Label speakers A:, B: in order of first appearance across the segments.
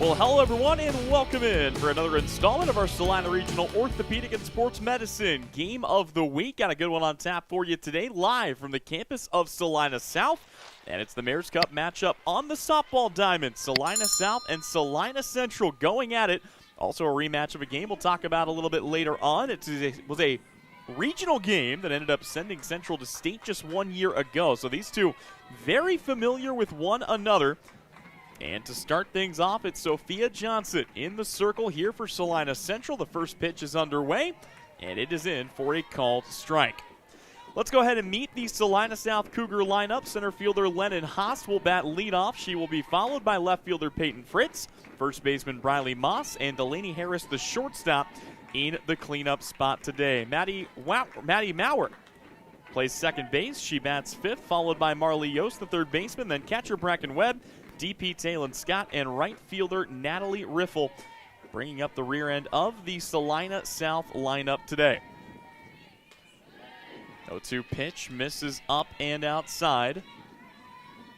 A: Well, hello everyone, and welcome in for another installment of our Salina Regional Orthopedic and Sports Medicine Game of the Week. Got a good one on tap for you today, live from the campus of Salina South. And it's the Mayor's Cup matchup on the softball diamond. Salina South and Salina Central going at it. Also a rematch of a game we'll talk about a little bit later on. It was a regional game that ended up sending Central to state just 1 year ago. So these two very familiar with one another. And to start things off, it's Sophia Johnson in the circle here for Salina Central. The first pitch is underway, and it is in for a called strike. Let's go ahead and meet the Salina South Cougar lineup. Center fielder Lennon Haas will bat leadoff. She will be followed by left fielder Peyton Fritz, first baseman Briley Moss, and Delaney Harris, the shortstop, in the cleanup spot today. Maddie Maurer plays second base. She bats fifth, followed by Marley Yost, the third baseman, then catcher Bracken Webb, DP Talon Scott, and right fielder Natalie Riffle, bringing up the rear end of the Salina South lineup today. 0-2 pitch misses up and outside.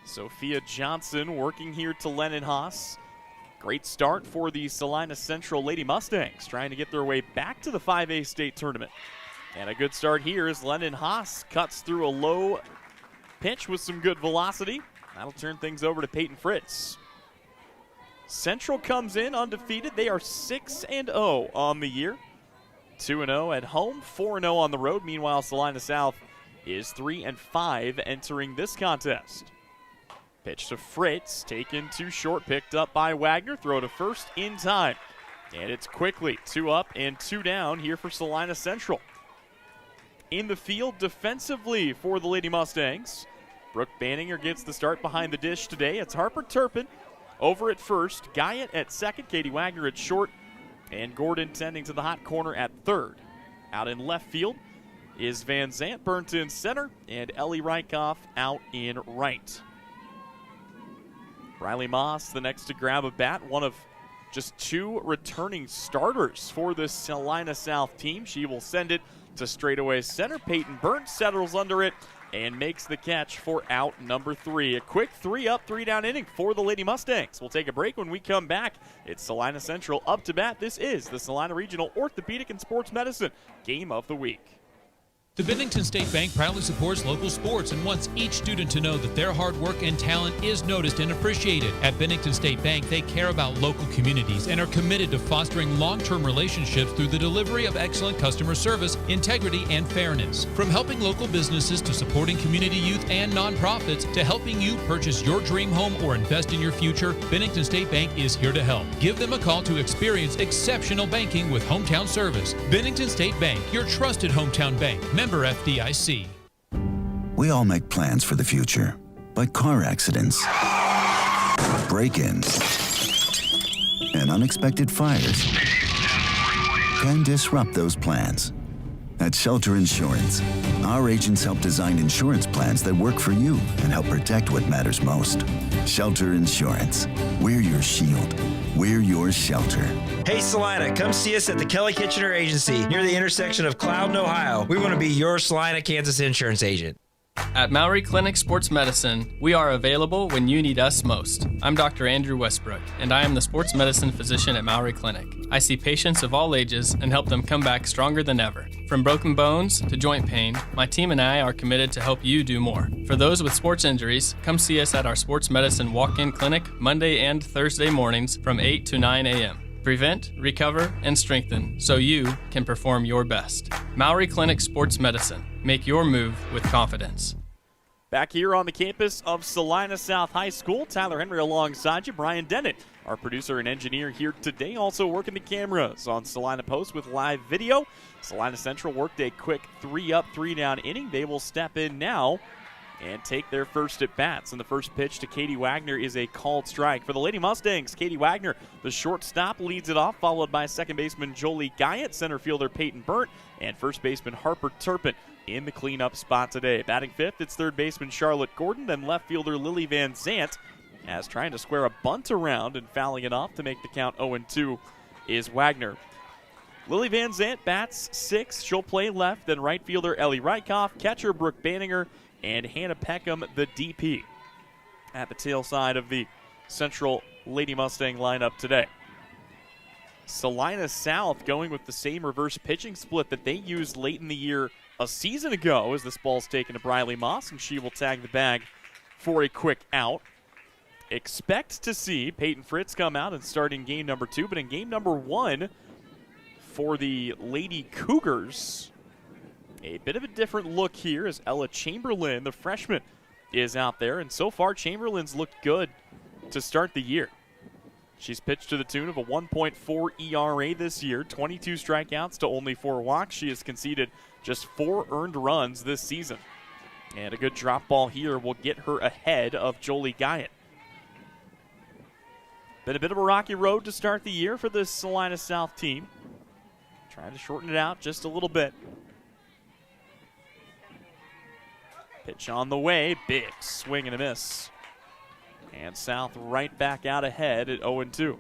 A: Sophia Johnson working here to Lennon Haas. Great start for the Salina Central Lady Mustangs, trying to get their way back to the 5A state tournament. And a good start here as Lennon Haas cuts through a low pitch with some good velocity. That'll turn things over to Peyton Fritz. Central comes in undefeated. They are 6-0 on the year. 2-0 at home, 4-0 on the road. Meanwhile, Salina South is 3-5 entering this contest. Pitch to Fritz, taken too short, picked up by Wagner. Throw to first in time. And it's quickly 2 up and 2 down here for Salina Central. In the field defensively for the Lady Mustangs, Brooke Banninger gets the start behind the dish today. It's Harper Turpin over at first, Guyot at second, Katie Wagner at short, and Gordon tending to the hot corner at third. Out in left field is Van Zant, burnt in center, and Ellie Rykoff out in right. Riley Moss the next to grab a bat, one of just 2 returning starters for this Salina South team. She will send it to straightaway center. Peyton Burnt settles under it and makes the catch for out number 3. A quick 3-up, 3-down inning for the Lady Mustangs. We'll take a break. When we come back, it's Salina Central up to bat. This is the Salina Regional Orthopedic and Sports Medicine Game of the Week.
B: The Bennington State Bank proudly supports local sports and wants each student to know that their hard work and talent is noticed and appreciated. At Bennington State Bank, they care about local communities and are committed to fostering long-term relationships through the delivery of excellent customer service, integrity, and fairness. From helping local businesses to supporting community youth and nonprofits to helping you purchase your dream home or invest in your future, Bennington State Bank is here to help. Give them a call to experience exceptional banking with hometown service. Bennington State Bank, your trusted hometown bank. Member FDIC.
C: We all make plans for the future, but car accidents, break-ins, and unexpected fires can disrupt those plans. At Shelter Insurance, our agents help design insurance plans that work for you and help protect what matters most. Shelter Insurance. We're your shield. We're your shelter.
D: Hey Salina, come see us at the Kelly Kitchener Agency near the intersection of Cloud and Ohio. We want to be your Salina, Kansas insurance agent.
E: At Maury Clinic Sports Medicine, we are available when you need us most. I'm Dr. Andrew Westbrook, and I am the sports medicine physician at Maury Clinic. I see patients of all ages and help them come back stronger than ever. From broken bones to joint pain, my team and I are committed to help you do more. For those with sports injuries, come see us at our sports medicine walk-in clinic Monday and Thursday mornings from 8 to 9 a.m. Prevent, recover, and strengthen so you can perform your best. Maury Clinic Sports Medicine. Make your move with confidence.
A: Back here on the campus of Salina South High School, Tyler Henry alongside you. Brian Dennett, our producer and engineer here today, also working the cameras on Salina Post with live video. Salina Central worked a quick 3-up, 3-down inning. They will step in now and take their first at bats. And the first pitch to Katie Wagner is a called strike. For the Lady Mustangs, Katie Wagner, the shortstop, leads it off, followed by second baseman Jolie Guyot, center fielder Peyton Burnt, and first baseman Harper Turpin in the cleanup spot today. Batting fifth, it's third baseman Charlotte Gordon, then left fielder Lily Van Zant, as trying to square a bunt around and fouling it off to make the count 0-2 is Wagner. Lily Van Zant bats sixth. She'll play left, then right fielder Ellie Rykoff, catcher Brooke Banninger, and Hannah Peckham, the DP. At the tail side of the Central Lady Mustang lineup today. Salina South going with the same reverse pitching split that they used late in the year a season ago, as this ball's taken to Briley Moss, and she will tag the bag for a quick out. Expect to see Peyton Fritz come out and start in game number 2, but in game number 1 for the Lady Cougars, a bit of a different look here as Ella Chamberlain, the freshman, is out there, and so far Chamberlain's looked good to start the year. She's pitched to the tune of a 1.4 ERA this year, 22 strikeouts to only 4 walks. She has conceded just 4 earned runs this season. And a good drop ball here will get her ahead of Jolie Guyot. Been a bit of a rocky road to start the year for this Salina South team. Trying to shorten it out just a little bit. Pitch on the way, big swing and a miss. And South right back out ahead at 0-2.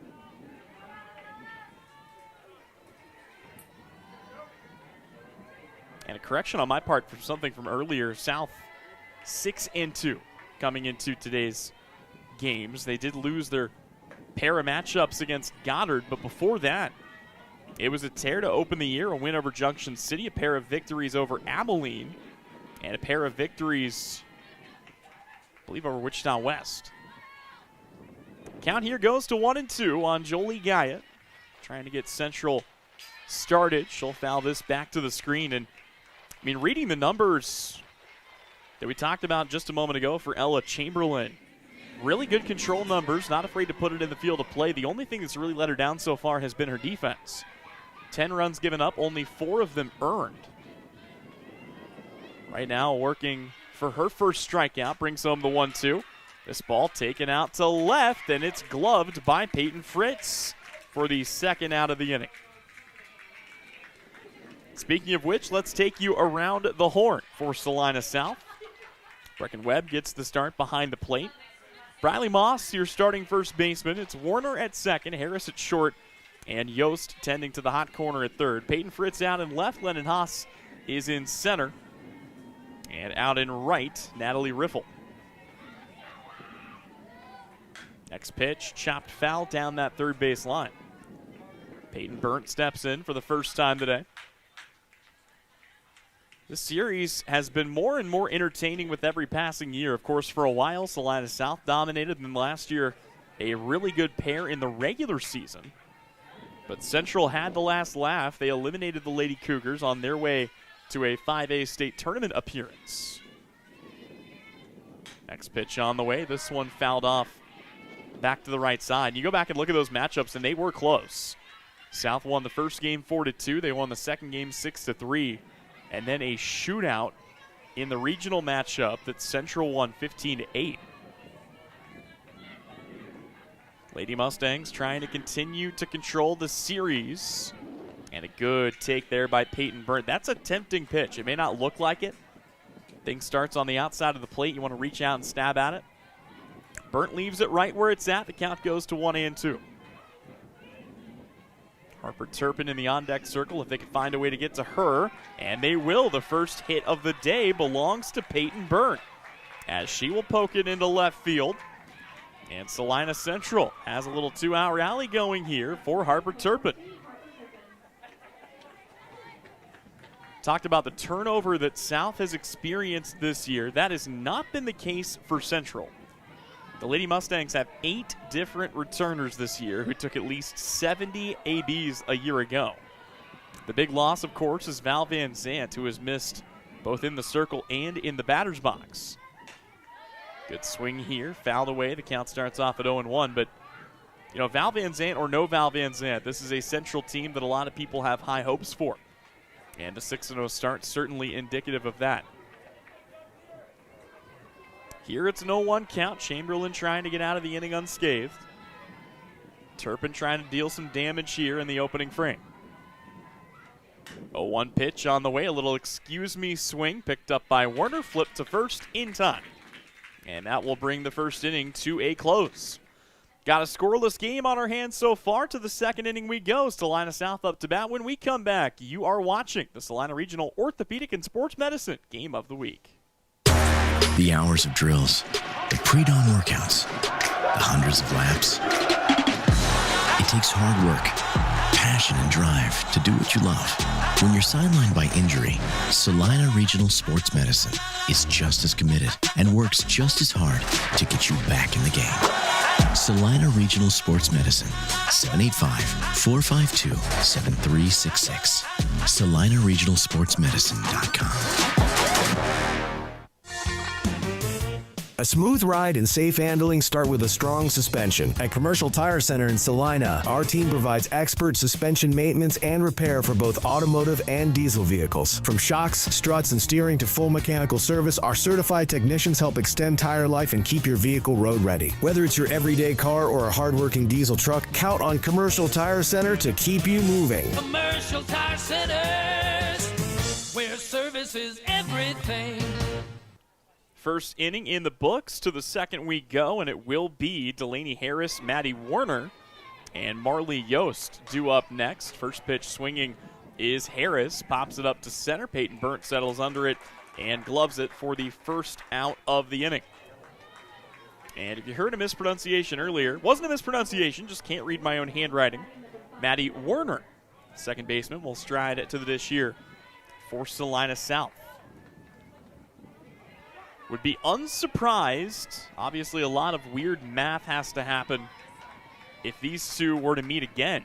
A: And a correction on my part for something from earlier. South 6-2 coming into today's games. They did lose their pair of matchups against Goddard, but before that, it was a tear to open the year, a win over Junction City, a pair of victories over Abilene, and a pair of victories, I believe, over Wichita West. Count here goes to 1-2 on Jolie Guyot. Trying to get Central started. She'll foul this back to the screen. And, I mean, reading the numbers that we talked about just a moment ago for Ella Chamberlain, really good control numbers, not afraid to put it in the field of play. The only thing that's really let her down so far has been her defense. 10 runs given up, only 4 of them earned. Right now working for her first strikeout, brings home the 1-2. This ball taken out to left, and it's gloved by Peyton Fritz for the second out of the inning. Speaking of which, let's take you around the horn for Salina South. Brecken Webb gets the start behind the plate. Briley Moss, your starting first baseman. It's Warner at second, Harris at short, and Yost tending to the hot corner at third. Peyton Fritz out in left, Lennon Haas is in center. And out in right, Natalie Riffle. Next pitch, chopped foul down that third base line. Peyton Burnt steps in for the first time today. This series has been more and more entertaining with every passing year. Of course, for a while, Salina South dominated, and last year, a really good pair in the regular season. But Central had the last laugh. They eliminated the Lady Cougars on their way to a 5A state tournament appearance. Next pitch on the way. This one fouled off back to the right side. You go back and look at those matchups, and they were close. South won the first game 4-2. They won the second game 6-3. And then a shootout in the regional matchup that Central won 15-8. Lady Mustangs trying to continue to control the series. And a good take there by Peyton Burnt. That's a tempting pitch. It may not look like it. Thing starts on the outside of the plate. You want to reach out and stab at it. Burnt leaves it right where it's at. The count goes to 1-2. Harper Turpin in the on-deck circle if they can find a way to get to her. And they will. The first hit of the day belongs to Peyton Burnt, as she will poke it into left field. And Salina Central has a little 2-out rally going here for Harper Turpin. Talked about the turnover that South has experienced this year. That has not been the case for Central. The Lady Mustangs have 8 different returners this year who took at least 70 ABs a year ago. The big loss, of course, is Val Van Zant, who has missed both in the circle and in the batter's box. Good swing here, fouled away. The count starts off at 0-1, but you know, Val Van Zant or no Val Van Zant, this is a Central team that a lot of people have high hopes for. And a 6-0 start certainly indicative of that. Here it's an 0-1 count. Chamberlain trying to get out of the inning unscathed. Turpin trying to deal some damage here in the opening frame. 0-1 pitch on the way. A little excuse me swing picked up by Warner. Flipped to first in time. And that will bring the first inning to a close. Got a scoreless game on our hands so far. To the second inning we go. Salina South up to bat. When we come back, you are watching the Salina Regional Orthopedic and Sports Medicine Game of the Week.
F: The hours of drills, the pre-dawn workouts, the hundreds of laps, It takes hard work, passion, and drive to do what you love. When you're sidelined by injury, Salina Regional Sports Medicine is just as committed and works just as hard to get you back in the game. Salina Regional Sports Medicine, 785-452-7366. SalinaRegionalSportsMedicine.com.
G: A smooth ride and safe handling start with a strong suspension. At Commercial Tire Center in Salina, our team provides expert suspension maintenance and repair for both automotive and diesel vehicles. From shocks, struts, and steering to full mechanical service, our certified technicians help extend tire life and keep your vehicle road ready. Whether it's your everyday car or a hardworking diesel truck, count on Commercial Tire Center to keep you moving.
H: Commercial Tire Centers, where service is everything.
A: First inning in the books. To the second we go, and it will be Delaney Harris, Maddie Warner, and Marley Yost due up next. First pitch swinging is Harris. Pops it up to center. Peyton Burnt settles under it and gloves it for the first out of the inning. And if you heard a mispronunciation earlier, wasn't a mispronunciation, just can't read my own handwriting. Maddie Warner, second baseman, will stride to the dish here for Salina South. Would be unsurprised. Obviously, a lot of weird math has to happen if these two were to meet again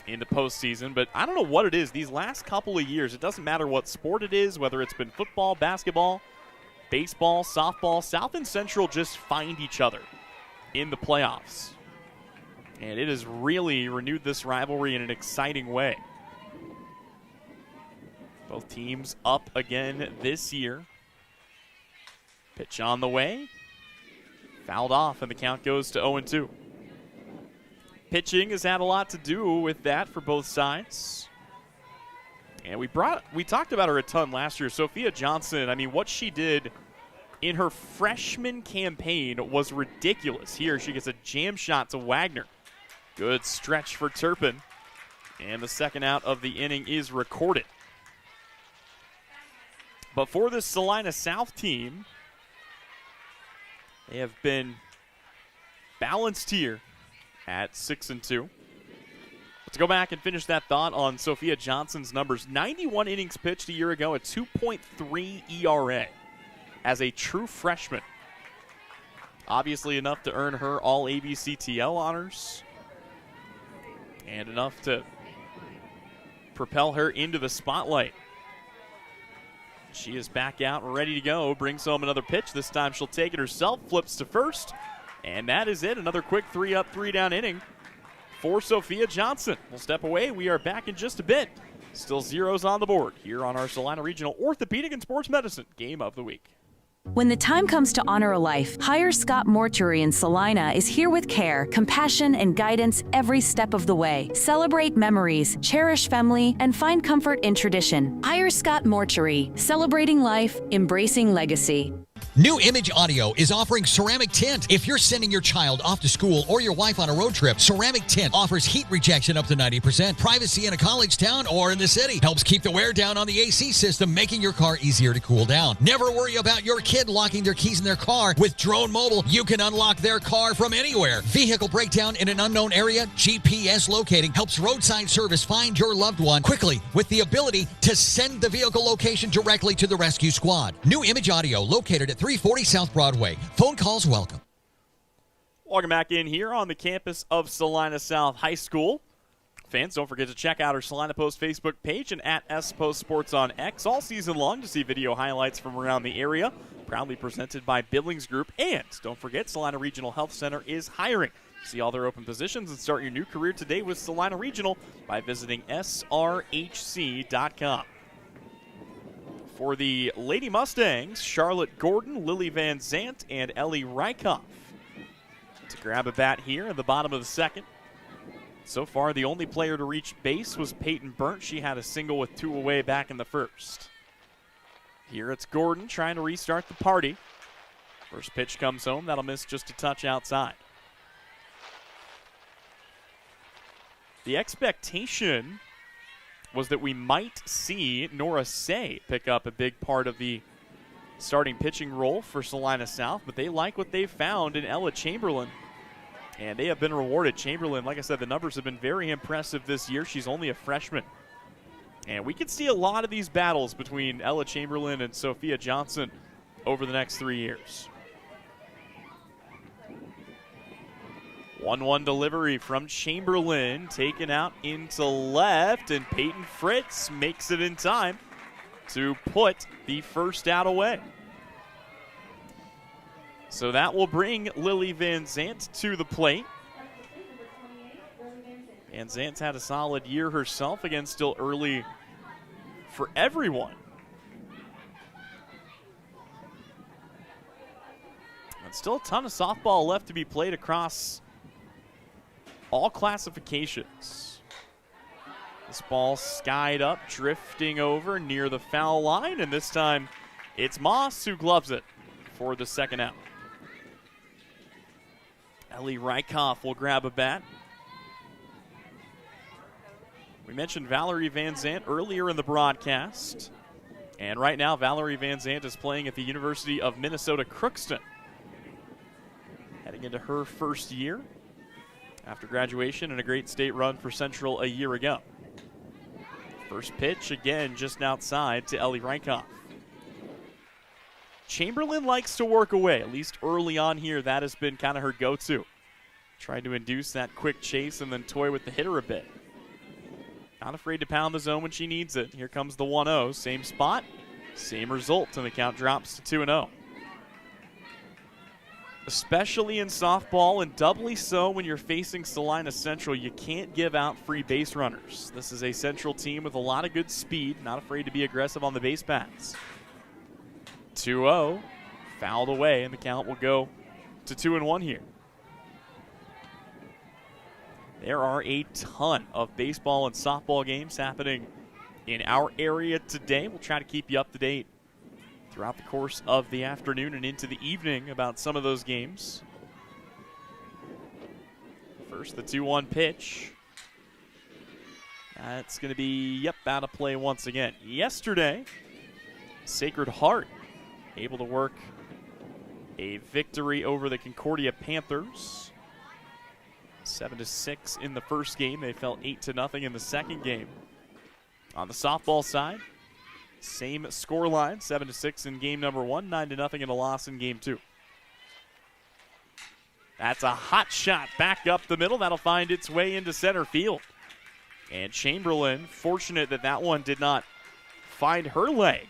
A: in the postseason. But I don't know what it is. These last couple of years, it doesn't matter what sport it is, whether it's been football, basketball, baseball, softball, South and Central just find each other in the playoffs. And it has really renewed this rivalry in an exciting way. Both teams up again this year. Pitch on the way. Fouled off, and the count goes to 0-2. Pitching has had a lot to do with that for both sides. And we talked about her a ton last year. Sophia Johnson, I mean, what she did in her freshman campaign was ridiculous. Here, she gets a jam shot to Wagner. Good stretch for Turpin. And the second out of the inning is recorded. But for this Salina South team, they have been balanced here at 6-2. Let's go back and finish that thought on Sophia Johnson's numbers. 91 innings pitched a year ago, a 2.3 ERA as a true freshman. Obviously enough to earn her all ABCTL honors and enough to propel her into the spotlight. She is back out and ready to go. Brings home another pitch. This time she'll take it herself. Flips to first. And that is it. Another quick 3-up, 3-down inning for Sophia Johnson. We'll step away. We are back in just a bit. Still zeros on the board here on our Salina Regional Orthopedic and Sports Medicine Game of the Week.
I: When the time comes to honor a life, Hire Scott Mortuary in Salina is here with care, compassion, and guidance every step of the way. Celebrate memories, cherish family, and find comfort in tradition. Hire Scott Mortuary, celebrating life, embracing legacy.
J: New Image Audio is offering ceramic tint. If you're sending your child off to school or your wife on a road trip, ceramic tint offers heat rejection up to 90%, privacy in a college town or in the city, helps keep the wear down on the AC system, making your car easier to cool down. Never worry about your kid locking their keys in their car. With Drone Mobile, you can unlock their car from anywhere. Vehicle breakdown in an unknown area, GPS locating helps roadside service find your loved one quickly with the ability to send the vehicle location directly to the rescue squad. New Image Audio, located at 340 South Broadway. Phone calls welcome.
A: Welcome back in here on the campus of Salina South High School. Fans, don't forget to check out our Salina Post Facebook page and at S-Post Sports on X all season long to see video highlights from around the area. Proudly presented by Billings Group. And don't forget, Salina Regional Health Center is hiring. See all their open positions and start your new career today with Salina Regional by visiting srhc.com. For the Lady Mustangs, Charlotte Gordon, Lily Van Zant, and Ellie Rykoff to grab a bat here in the bottom of the second. So far, the only player to reach base was Peyton Burnt. She had a single with two away back in the first. Here it's Gordon trying to restart the party. First pitch comes home. That'll miss just a touch outside. The expectation was that we might see Nora Say pick up a big part of the starting pitching role for Salina South, but they like what they've found in Ella Chamberlain. And they have been rewarded. Chamberlain, like I said, the numbers have been very impressive this year. She's only a freshman. And we could see a lot of these battles between Ella Chamberlain and Sophia Johnson over the next 3 years. 1-1 delivery from Chamberlain, taken out into left, and Peyton Fritz makes it in time to put the first out away. So that will bring Lily Van Zant to the plate. Van Zant's had a solid year herself, again, still early for everyone. And still a ton of softball left to be played across all classifications. This ball skied up, drifting over near the foul line, and this time it's Moss who gloves it for the second out. Ellie Rykoff will grab a bat. We mentioned Valerie Van Zant earlier in the broadcast. And right now, Valerie Van Zant is playing at the University of Minnesota Crookston. Heading into her first year after graduation and a great state run for Central a year ago. First pitch, again, just outside to Ellie Rykoff. Chamberlain likes to work away, at least early on here. That has been kind of her go-to. Trying to induce that quick chase and then toy with the hitter a bit. Not afraid to pound the zone when she needs it. Here comes the 1-0. Same spot, same result, and the count drops to 2-0. Especially in softball, and doubly so when you're facing Salina Central, you can't give out free base runners. This is a Central team with a lot of good speed, not afraid to be aggressive on the base paths. 2-0, fouled away, and the count will go to 2-1 here. There are a ton of baseball and softball games happening in our area today. We'll try to keep you up to date throughout the course of the afternoon and into the evening about some of those games. First, the 2-1 pitch. That's going to be, out of play once again. Yesterday, Sacred Heart able to work a victory over the Concordia Panthers. 7-6 in the first game. They fell 8-0 in the second game. On the softball side, same scoreline, 7-6 in game number 1, 9-0 in a loss in game 2. That's a hot shot back up the middle. That'll find its way into center field. And Chamberlain, fortunate that that one did not find her leg.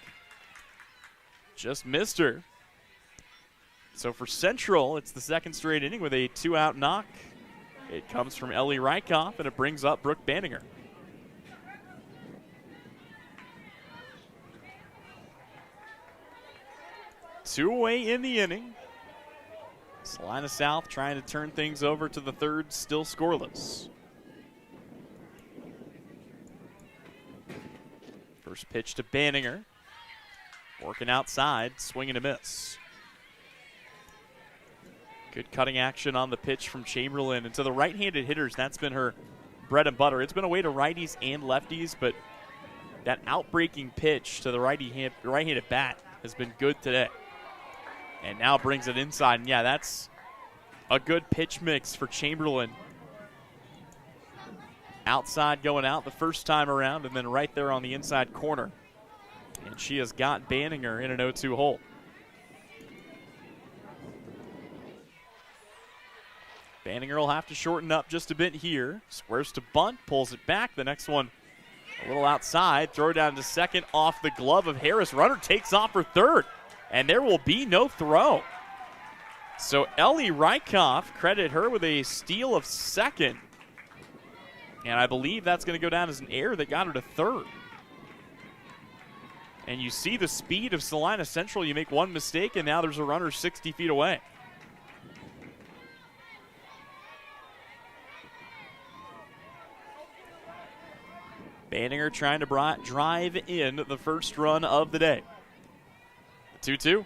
A: Just missed her. So for Central, it's the second straight inning with a 2-out knock. It comes from Ellie Rykoff, and it brings up Brooke Banninger. Two away in the inning. Salina South trying to turn things over to the third, still scoreless. First pitch to Banninger. Working outside, swinging a miss. Good cutting action on the pitch from Chamberlain. And to the right-handed hitters, that's been her bread and butter. It's been a way to righties and lefties, but that outbreaking pitch to the right-handed bat has been good today. And now brings it inside. And yeah, that's a good pitch mix for Chamberlain. Outside going out the first time around, and then right there on the inside corner. And she has got Banninger in an 0-2 hole. Banninger will have to shorten up just a bit here. Squares to bunt, pulls it back. The next one a little outside. Throw down to second off the glove of Harris. Runner takes off for third, and there will be no throw. So Ellie Rykoff, credit her with a steal of second. And I believe that's going to go down as an error that got her to third. And you see the speed of Salina Central. You make one mistake, and now there's a runner 60 feet away. Banninger trying to drive in the first run of the day. 2-2.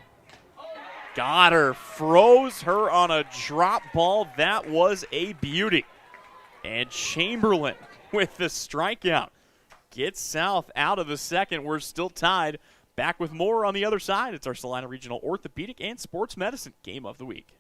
A: Got her. Froze her on a drop ball. That was a beauty. And Chamberlain with the strikeout. Gets South out of the second. We're still tied. Back with more on the other side. It's our Salina Regional Orthopedic and Sports Medicine Game of the Week.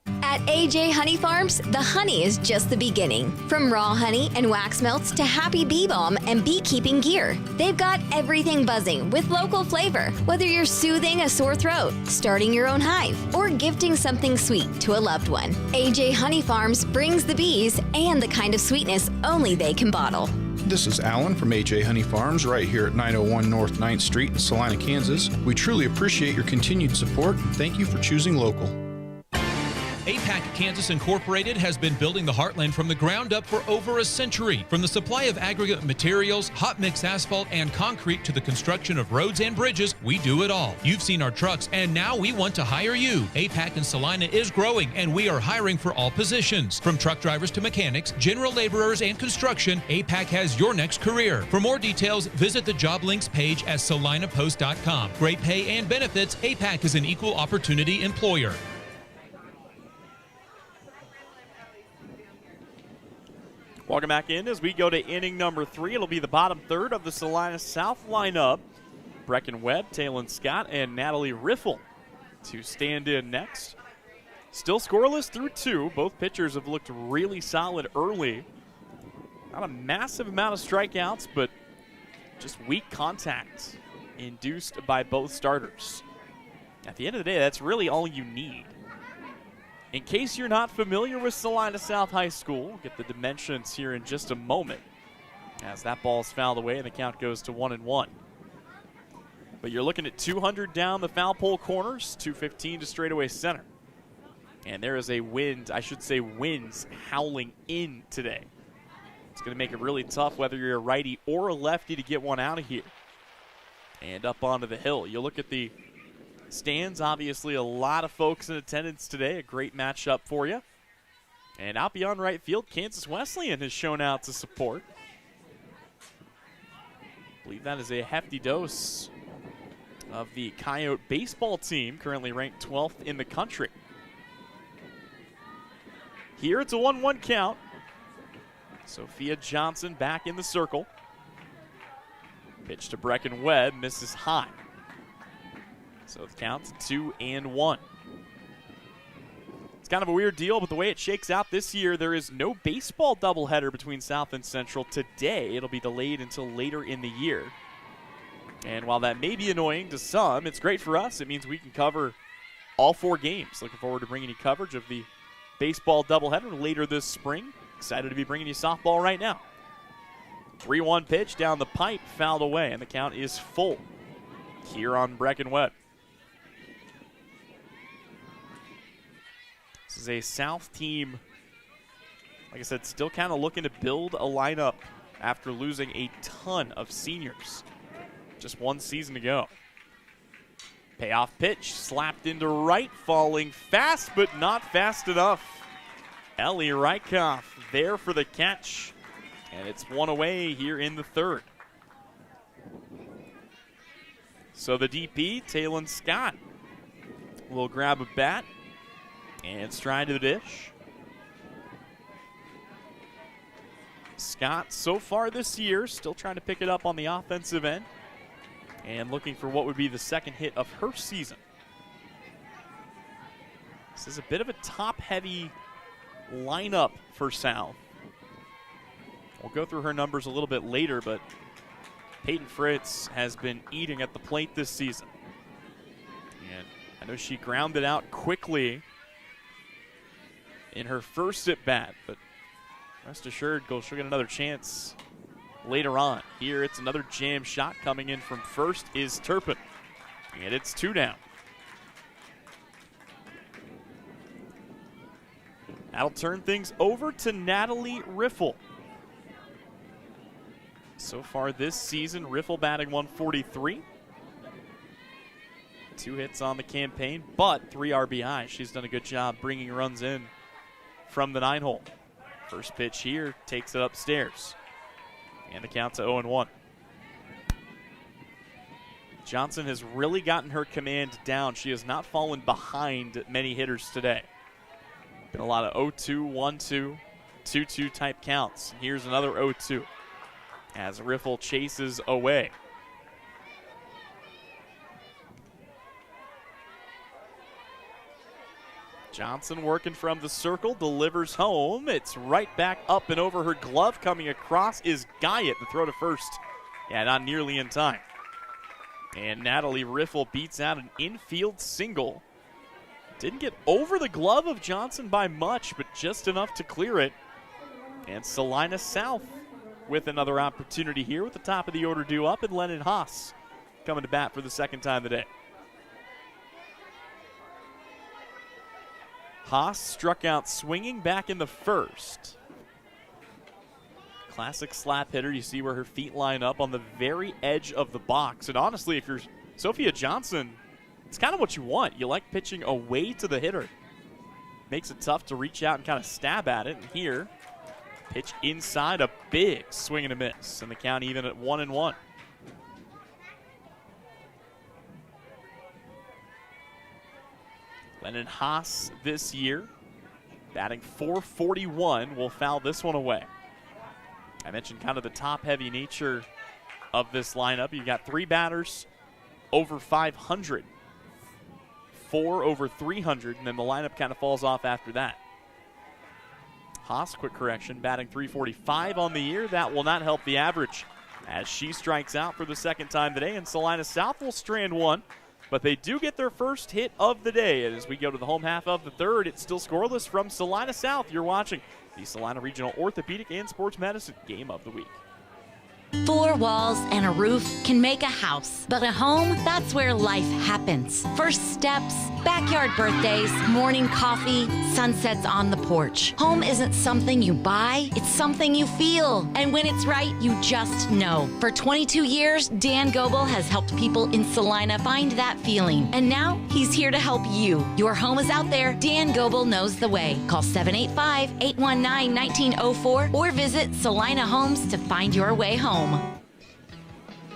K: At At AJ Honey Farms, the honey is just the beginning. From raw honey and wax melts to happy bee balm and beekeeping gear, they've got everything buzzing with local flavor. Whether you're soothing a sore throat, starting your own hive, or gifting something sweet to a loved one, AJ Honey Farms brings the bees and the kind of sweetness only they can bottle.
L: This is Alan from AJ Honey Farms right here at 901 North 9th Street in Salina, Kansas. We truly appreciate your continued support and thank you for choosing local.
B: APAC Kansas Incorporated has been building the Heartland from the ground up for over a century. From the supply of aggregate materials, hot mix asphalt, and concrete to the construction of roads and bridges, we do it all. You've seen our trucks, and now we want to hire you. APAC in Salina is growing, and we are hiring for all positions. From truck drivers to mechanics, general laborers, and construction, APAC has your next career. For more details, visit the job links page at salinapost.com. Great pay and benefits, APAC is an equal opportunity employer.
A: Welcome back in as we go to inning number 3. It'll be the bottom third of the Salina South lineup. Brecken Webb, Talon Scott, and Natalie Riffle to stand in next. Still scoreless through 2. Both pitchers have looked really solid early. Not a massive amount of strikeouts, but just weak contact induced by both starters. At the end of the day, that's really all you need. In case you're not familiar with Salina South High School, we'll get the dimensions here in just a moment as that ball's fouled away and the count goes to 1-1. But you're looking at 200 down the foul pole corners, 215 to straightaway center. And there is a wind, I should say winds, howling in today. It's going to make it really tough whether you're a righty or a lefty to get one out of here. And up onto the hill. You look at the stands, obviously a lot of folks in attendance today. A great matchup for you. And out beyond right field, Kansas Wesleyan has shown out to support. I believe that is a hefty dose of the Coyote baseball team, currently ranked 12th in the country. Here it's a 1-1 count. Sophia Johnson back in the circle. Pitch to Brecken Webb, misses high. So the count's 2-1. It's kind of a weird deal, but the way it shakes out this year, there is no baseball doubleheader between South and Central today. It'll be delayed until later in the year. And while that may be annoying to some, it's great for us. It means we can cover all 4 games. Looking forward to bringing you coverage of the baseball doubleheader later this spring. Excited to be bringing you softball right now. 3-1 pitch down the pipe, fouled away, and the count is full here on Brecken Webb. This is a South team, like I said, still kind of looking to build a lineup after losing a ton of seniors. Just 1 season to go. Payoff pitch, slapped into right, falling fast, but not fast enough. Ellie Rykoff there for the catch, and it's 1 away here in the 3rd. So the DP, Talon Scott, will grab a bat and stride to the dish. Scott, so far this year, still trying to pick it up on the offensive end and looking for what would be the 2nd hit of her season. This is a bit of a top-heavy lineup for South. We'll go through her numbers a little bit later, but Peyton Fritz has been eating at the plate this season. And I know she grounded out quickly in her first at-bat, but rest assured, she'll get another chance later on. Here it's another jam shot coming in from first is Turpin, and it's 2 down. That'll turn things over to Natalie Riffle. So far this season, Riffle batting 143. 2 hits on the campaign, but 3 RBI. She's done a good job bringing runs in from the 9-hole. First pitch here takes it upstairs. And the count to 0-1. Johnson has really gotten her command down. She has not fallen behind many hitters today. Been a lot of 0-2, 1-2, 2-2 type counts. Here's another 0-2 as Riffle chases away. Johnson working from the circle, delivers home. It's right back up and over her glove. Coming across is Guyett, the throw to first. Yeah, not nearly in time. And Natalie Riffle beats out an infield single. Didn't get over the glove of Johnson by much, but just enough to clear it. And Salina South with another opportunity here with the top of the order due up, and Lennon Haas coming to bat for the second time today. Haas struck out swinging back in the first. Classic slap hitter. You see where her feet line up on the very edge of the box. And honestly, if you're Sophia Johnson, it's kind of what you want. You like pitching away to the hitter. Makes it tough to reach out and kind of stab at it. And here, pitch inside, a big swing and a miss. And the count even at 1-1. Lennon Haas this year, batting .441, will foul this one away. I mentioned kind of the top-heavy nature of this lineup. You've got 3 batters over 500, 4 over 300, and then the lineup kind of falls off after that. Haas, quick correction, batting .345 on the year. That will not help the average as she strikes out for the second time today, and Salina South will strand one. But they do get their first hit of the day. And as we go to the home half of the third, it's still scoreless from Salina South. You're watching the Salina Regional Orthopedic and Sports Medicine Game of the Week.
M: 4 walls and a roof can make a house, but a home, that's where life happens. First steps, backyard birthdays, morning coffee, sunsets on the porch. Home isn't something you buy, it's something you feel. And when it's right, you just know. For 22 years, Dan Goebel has helped people in Salina find that feeling. And now, he's here to help you. Your home is out there. Dan Goebel knows the way. Call 785-819-1904 or visit Salina Homes to find your way home.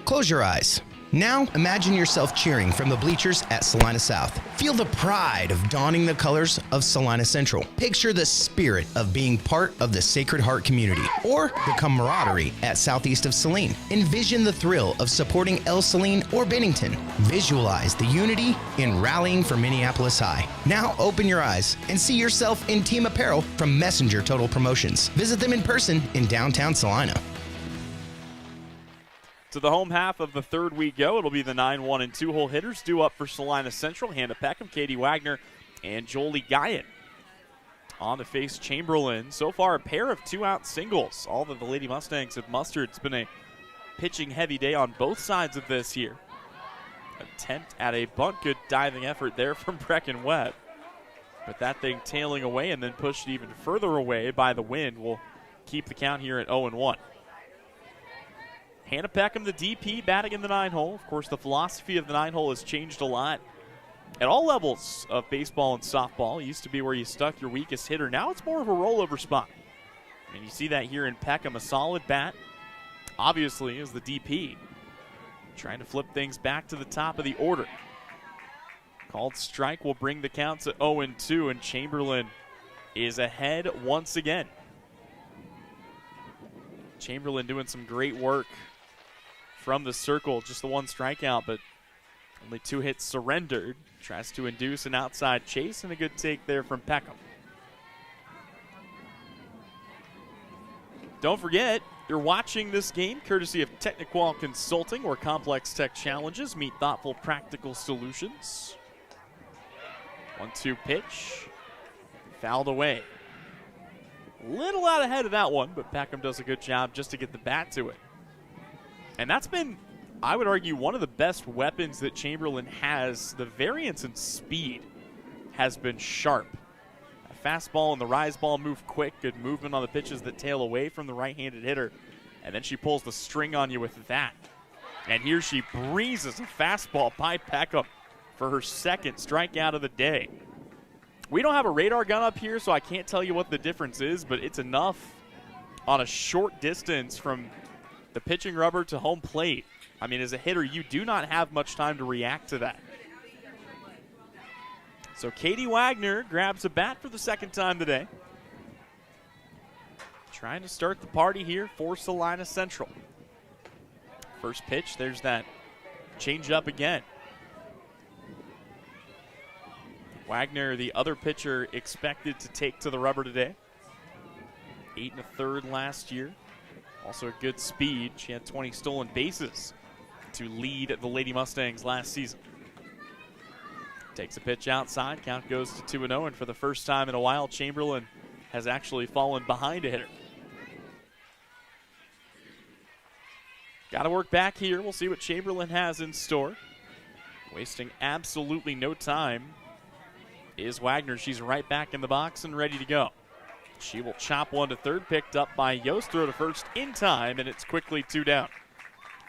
N: Close your eyes. Now, imagine yourself cheering from the bleachers at Salina South. Feel the pride of donning the colors of Salina Central. Picture the spirit of being part of the Sacred Heart community or the camaraderie at Southeast of Saline. Envision the thrill of supporting El Saline or Bennington. Visualize the unity in rallying for Minneapolis High. Now, open your eyes and see yourself in team apparel from Messenger Total Promotions. Visit them in person in downtown Salina.
A: To the home half of the third we go. It'll be the 9-1 and 2-hole hitters due up for Salina Central. Hannah Peckham, Katie Wagner, and Jolie Guyett on to face Chamberlain. So far, a pair of 2-out singles. All that the Lady Mustangs have mustered. It's been a pitching-heavy day on both sides of this here. Attempt at a bunt. Good diving effort there from Brecken Webb. But that thing tailing away and then pushed even further away by the wind will keep the count here at 0-1. Hannah Peckham, the DP, batting in the 9-hole. Of course, the philosophy of the 9-hole has changed a lot at all levels of baseball and softball. It used to be where you stuck your weakest hitter. Now it's more of a rollover spot. And you see that here in Peckham, a solid bat, obviously, is the DP. Trying to flip things back to the top of the order. Called strike will bring the counts at 0-2, and Chamberlain is ahead once again. Chamberlain doing some great work from the circle, just the one strikeout, but only 2 hits surrendered. Tries to induce an outside chase, and a good take there from Peckham. Don't forget, you're watching this game courtesy of Techniqual Consulting, where complex tech challenges meet thoughtful, practical solutions. 1-2 pitch. Fouled away. Little out ahead of that one, but Peckham does a good job just to get the bat to it. And that's been, I would argue, one of the best weapons that Chamberlain has. The variance in speed has been sharp. A fastball and the rise ball move quick. Good movement on the pitches that tail away from the right-handed hitter. And then she pulls the string on you with that. And here she breezes a fastball by Peckham for her second strikeout of the day. We don't have a radar gun up here, so I can't tell you what the difference is, but it's enough on a short distance from the pitching rubber to home plate. I mean, as a hitter, you do not have much time to react to that. So Katie Wagner grabs a bat for the second time today. Trying to start the party here for Salina Central. First pitch, there's that change up again. Wagner, the other pitcher expected to take to the rubber today. 8 1/3 last year. Also a good speed. She had 20 stolen bases to lead the Lady Mustangs last season. Takes a pitch outside. Count goes to 2-0, and for the first time in a while, Chamberlain has actually fallen behind a hitter. Got to work back here. We'll see what Chamberlain has in store. Wasting absolutely no time is Wagner. She's right back in the box and ready to go. She will chop one to third, picked up by Yost. Throw to first in time, and it's quickly 2 down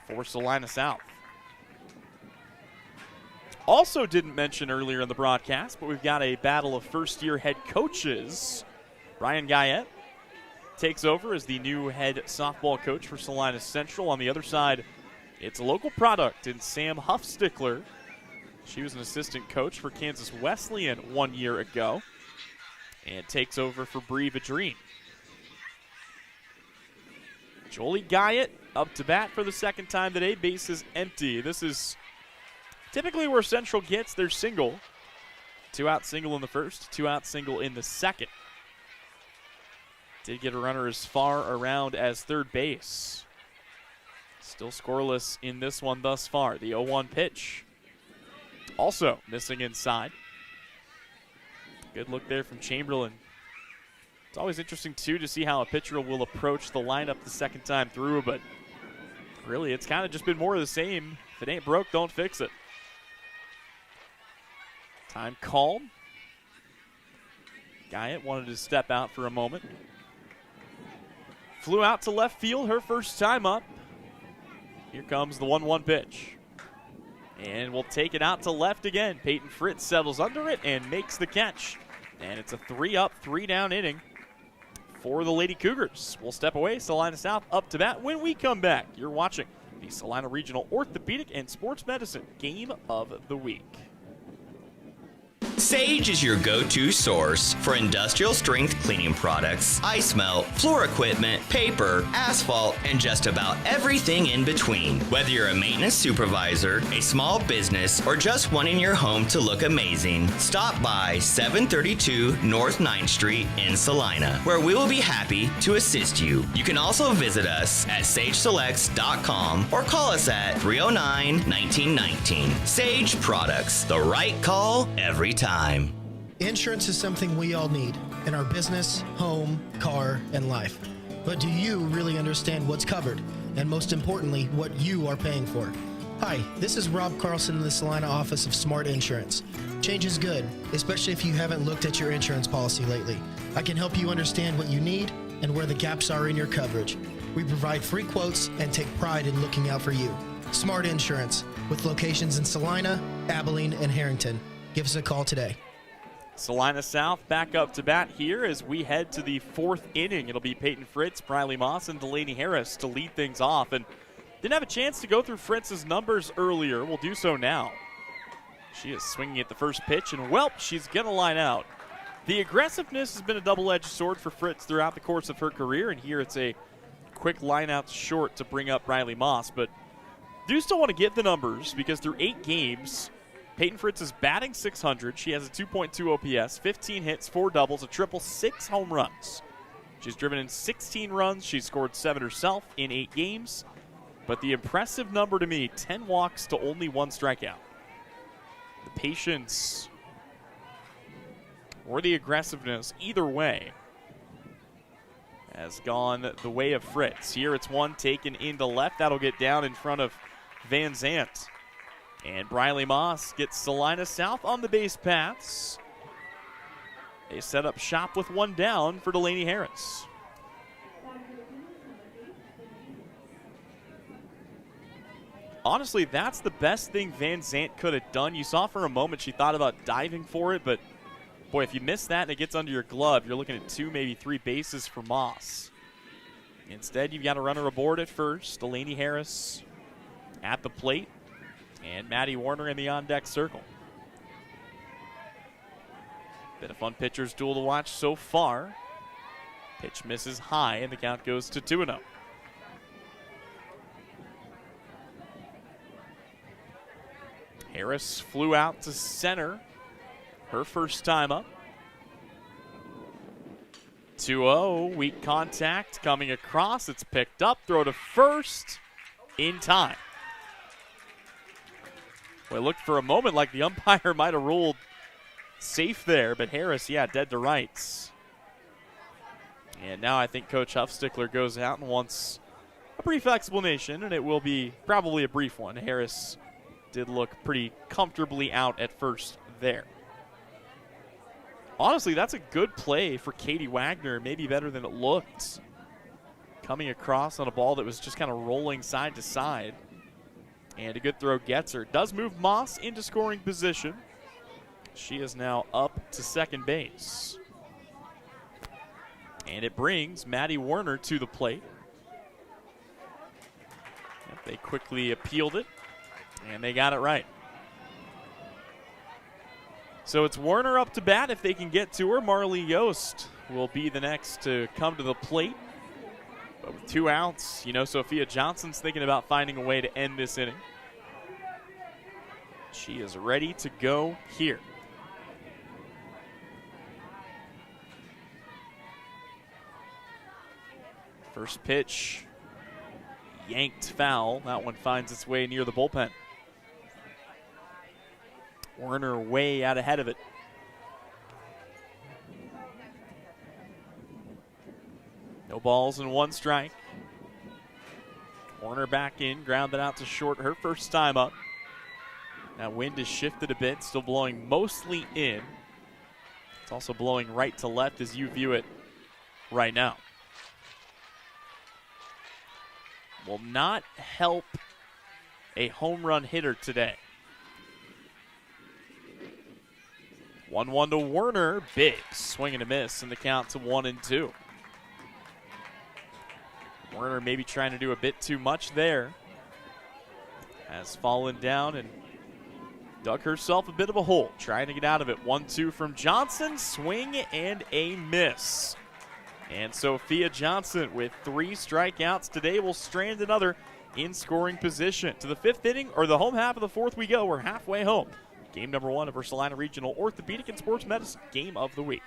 A: for Salina South. Also didn't mention earlier in the broadcast, but we've got a battle of first-year head coaches. Brian Guyette takes over as the new head softball coach for Salina Central. On the other side, it's a local product in Sam Huffstickler. She was an assistant coach for Kansas Wesleyan 1 year ago and takes over for Bree Vadrine. Jolie Guyette up to bat for the second time today. Bases empty. This is typically where Central gets their single. 2-out single in the first, 2-out single in the second. Did get a runner as far around as third base. Still scoreless in this one thus far. The 0-1 pitch. Also missing inside. Good look there from Chamberlain. It's always interesting, too, to see how a pitcher will approach the lineup the second time through, but really it's kind of just been more of the same. If it ain't broke, don't fix it. Time called. Guyette wanted to step out for a moment. Flew out to left field her first time up. Here comes the 1-1 pitch. And we'll take it out to left again. Peyton Fritz settles under it and makes the catch. And it's a 3-up, 3-down inning for the Lady Cougars. We'll step away. Salina South up to bat. When we come back, you're watching the Salina Regional Orthopedic and Sports Medicine Game of the Week.
O: Sage is your go-to source for industrial strength cleaning products, ice melt, floor equipment, paper, asphalt, and just about everything in between. Whether you're a maintenance supervisor, a small business, or just wanting your home to look amazing, stop by 732 North 9th Street in Salina, where we will be happy to assist you. You can also visit us at sageselects.com or call us at 309-1919. Sage Products, the right call every time.
P: Insurance is something we all need in our business, home, car, and life. But do you really understand what's covered? And most importantly, what you are paying for? Hi, this is Rob Carlson in the Salina office of Smart Insurance. Change is good, especially if you haven't looked at your insurance policy lately. I can help you understand what you need and where the gaps are in your coverage. We provide free quotes and take pride in looking out for you. Smart Insurance, with locations in Salina, Abilene, and Harrington. Give us a call today.
A: Salina South back up to bat here as we head to the 4th inning. It'll be Peyton Fritz, Briley Moss, and Delaney Harris to lead things off. And didn't have a chance to go through Fritz's numbers earlier. We'll do so now. She is swinging at the first pitch, and welp, she's going to line out. The aggressiveness has been a double-edged sword for Fritz throughout the course of her career, and here it's a quick line out short to bring up Briley Moss. But do still want to get the numbers because through 8 games, Peyton Fritz is batting .600. She has a 2.2 OPS, 15 hits, 4 doubles, a triple, 6 home runs. She's driven in 16 runs. She's scored 7 herself in 8 games. But the impressive number to me, 10 walks to only 1 strikeout. The patience or the aggressiveness, either way, has gone the way of Fritz. Here it's one taken into left. That'll get down in front of Van Zandt. And Briley Moss gets Salina South on the base paths. They set up shop with one down for Delaney Harris. Honestly, that's the best thing Van Zandt could have done. You saw for a moment she thought about diving for it, but boy, if you miss that and it gets under your glove, you're looking at 2, maybe 3 bases for Moss. Instead, you've got a runner aboard at first. Delaney Harris at the plate. And Maddie Warner in the on-deck circle. Been a fun pitcher's duel to watch so far. Pitch misses high, and the count goes to 2-0. Harris flew out to center. her first time up. 2-0, weak contact coming across. It's picked up, throw to first in time. Well, it looked for a moment like the umpire might have ruled safe there, but Harris, dead to rights. And now I think Coach Huffstickler goes out and wants a brief explanation, and it will be probably a brief one. Harris did look pretty comfortably out at first there. Honestly, that's a good play for Katie Wagner, maybe better than it looked. Coming across on a ball that was just kind of rolling side to side. And a good throw gets her. Does move Moss into scoring position. She is now up to second base. And it brings Maddie Werner to the plate. They quickly appealed it, and they got it right. So it's Werner up to bat if they can get to her. Marley Yost will be the next to come to the plate. But with 2 outs, Sophia Johnson's thinking about finding a way to end this inning. She is ready to go here. First pitch, yanked foul. That one finds its way near the bullpen. Werner way out ahead of it. No balls and 1 strike. Werner back in, grounded out to short her first time up. That wind has shifted a bit, still blowing mostly in. It's also blowing right to left as you view it right now. Will not help a home run hitter today. 1-1 to Werner. Big swing and a miss, and the count to 1-2. Werner maybe trying to do a bit too much there. Has fallen down and dug herself a bit of a hole, trying to get out of it. 1-2 from Johnson. Swing and a miss. And Sophia Johnson with 3 strikeouts today will strand another in scoring position. To the 5th inning, or the home half of the 4th we go. We're halfway home. Game number 1 of our Salina Regional Orthopedic and Sports Medicine Game of the Week.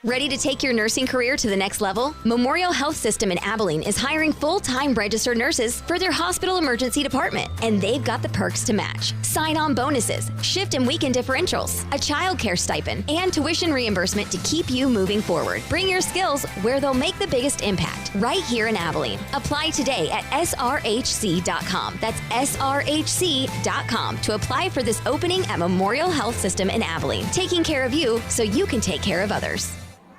K: Ready to take your nursing career to the next level? Memorial Health System in Abilene is hiring full-time registered nurses for their hospital emergency department, and they've got the perks to match. Sign-on bonuses, shift and weekend differentials, a child care stipend, and tuition reimbursement to keep you moving forward. Bring your skills where they'll make the biggest impact, right here in Abilene. Apply today at srhc.com. That's srhc.com to apply for this opening at Memorial Health System in Abilene, taking care of you so you can take care of others.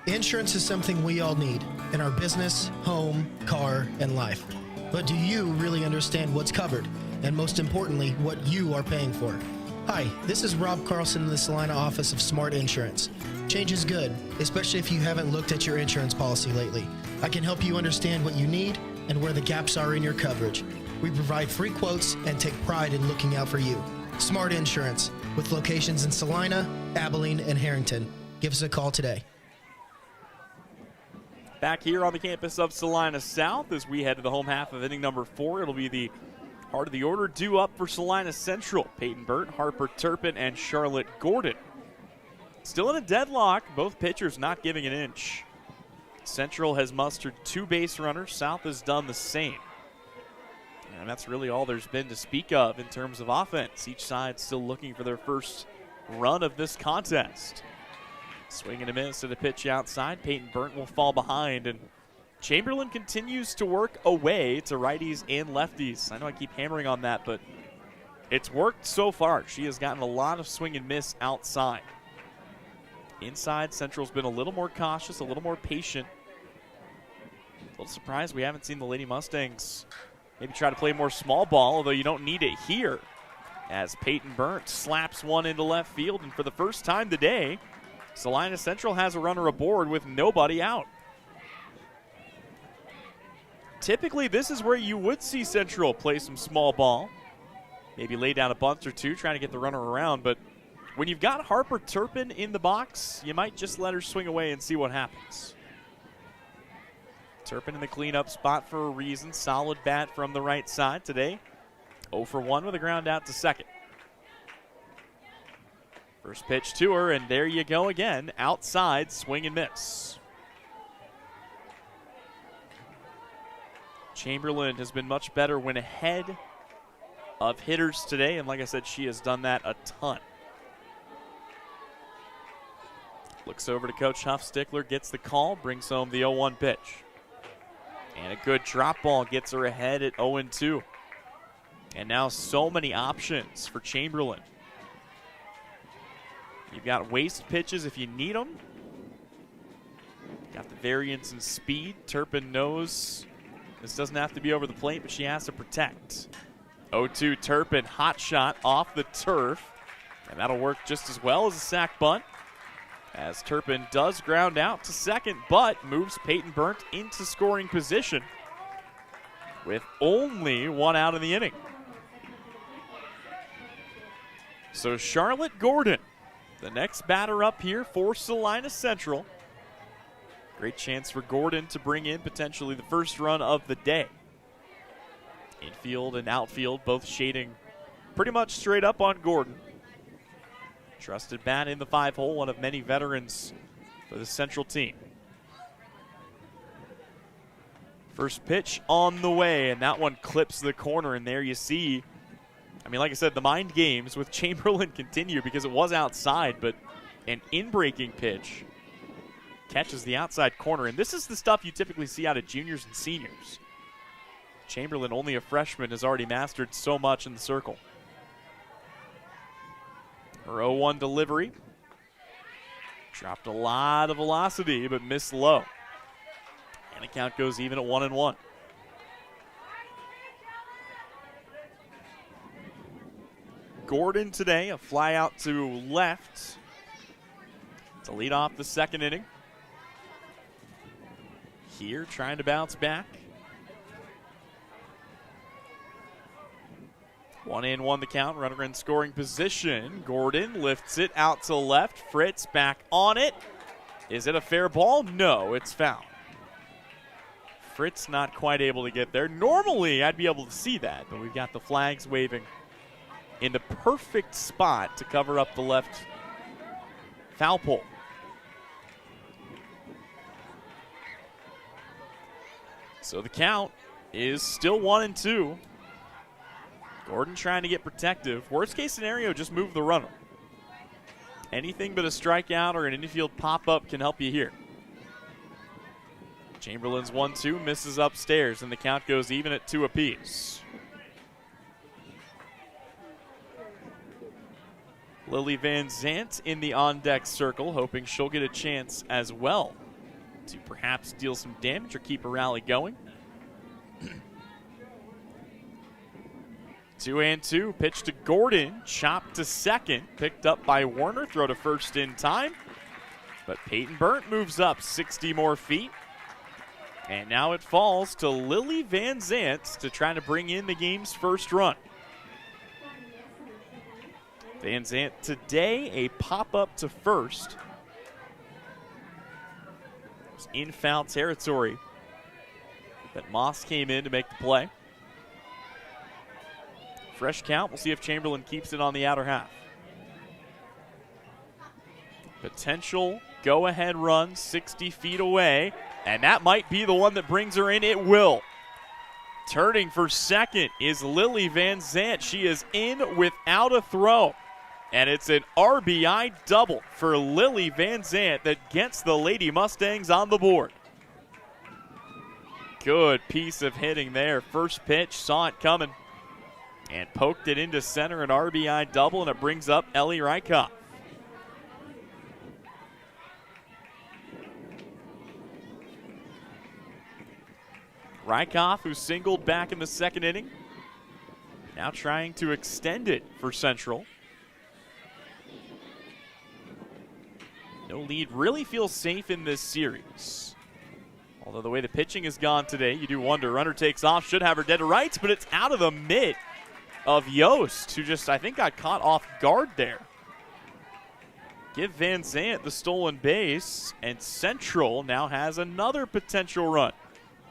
P: Insurance is something we all need in our business, home, car, and life. But do you really understand what's covered? And most importantly, what you are paying for? Hi, this is Rob Carlson in the Salina office of Smart Insurance. Change is good, especially if you haven't looked at your insurance policy lately. I can help you understand what you need and where the gaps are in your coverage. We provide free quotes and take pride in looking out for you. Smart Insurance, with locations in Salina, Abilene, and Harrington. Give us a call today.
A: Back here on the campus of Salina South as we head to the home half of inning number 4. It'll be the heart of the order due up for Salina Central. Peyton Burt, Harper Turpin, and Charlotte Gordon. Still in a deadlock, both pitchers not giving an inch. Central has mustered 2 base runners. South has done the same. And that's really all there's been to speak of in terms of offense. Each side still looking for their first run of this contest. Swing and a miss at a pitch outside. Peyton Burnt will fall behind, and Chamberlain continues to work away to righties and lefties. I know I keep hammering on that, but it's worked so far. She has gotten a lot of swing and miss outside. Inside, Central's been a little more cautious, a little more patient. A little surprised we haven't seen the Lady Mustangs maybe try to play more small ball, although you don't need it here. As Peyton Burnt slaps one into left field, and for the first time today, Salina Central has a runner aboard with nobody out. Typically, this is where you would see Central play some small ball. Maybe lay down a bunt or 2, trying to get the runner around. But when you've got Harper Turpin in the box, you might just let her swing away and see what happens. Turpin in the cleanup spot for a reason. Solid bat from the right side today. 0 for 1 with a ground out to second. First pitch to her, and there you go again. Outside, swing and miss. Chamberlain has been much better when ahead of hitters today, and like I said, she has done that a ton. Looks over to Coach Huffstickler, gets the call, brings home the 0-1 pitch. And a good drop ball gets her ahead at 0-2. And now so many options for Chamberlain. You've got waste pitches if you need them. Got the variance in speed. Turpin knows this doesn't have to be over the plate, but she has to protect. 0-2 Turpin, hot shot off the turf. And that'll work just as well as a sac bunt, as Turpin does ground out to second, but moves Peyton Burnt into scoring position with only one out in the inning. So Charlotte Gordon, the next batter up here for Salina Central. Great chance for Gordon to bring in potentially the first run of the day. Infield and outfield both shading pretty much straight up on Gordon. Trusted bat in the 5-hole, one of many veterans for the Central team. First pitch on the way, and that one clips the corner, and there you see, I mean, like I said, the mind games with Chamberlain continue because it was outside, but an in-breaking pitch catches the outside corner, and this is the stuff you typically see out of juniors and seniors. Chamberlain, only a freshman, has already mastered so much in the circle. Her 0-1 delivery. Dropped a lot of velocity, but missed low. And the count goes even at 1-1. Gordon today, a fly out to left to lead off the second inning. Here, trying to bounce back. 1-1 the count, runner in scoring position. Gordon lifts it out to left. Fritz back on it. Is it a fair ball? No, it's foul. Fritz not quite able to get there. Normally, I'd be able to see that, but we've got the flags waving in the perfect spot to cover up the left foul pole. So the count is still 1-2. Gordon trying to get protective. Worst case scenario, just move the runner. Anything but a strikeout or an infield pop-up can help you here. Chamberlain's 1-2, misses upstairs, and the count goes even at 2 apiece. Lily Van Zant in the on-deck circle, hoping she'll get a chance as well to perhaps deal some damage or keep a rally going. 2-2, pitch to Gordon, chopped to second, picked up by Werner, throw to first in time. But Peyton Burnt moves up 60 more feet. And now it falls to Lily Van Zant to try to bring in the game's first run. Van Zant today, a pop-up to first. It's in foul territory, but Moss came in to make the play. Fresh count. We'll see if Chamberlain keeps it on the outer half. Potential go-ahead run 60 feet away, and that might be the one that brings her in. It will. Turning for second is Lily Van Zant. She is in without a throw, and it's an RBI double for Lily Van Zant that gets the Lady Mustangs on the board. Good piece of hitting there. First pitch, saw it coming, and poked it into center, an RBI double, and it brings up Ellie Rykoff. Rykoff, who singled back in the second inning, now trying to extend it for Central. No lead, really feels safe in this series. Although the way the pitching has gone today, you do wonder. Runner takes off, should have her dead to rights, but it's out of the mitt of Yost, who just, I think, got caught off guard there. Give Van Zant the stolen base, and Central now has another potential run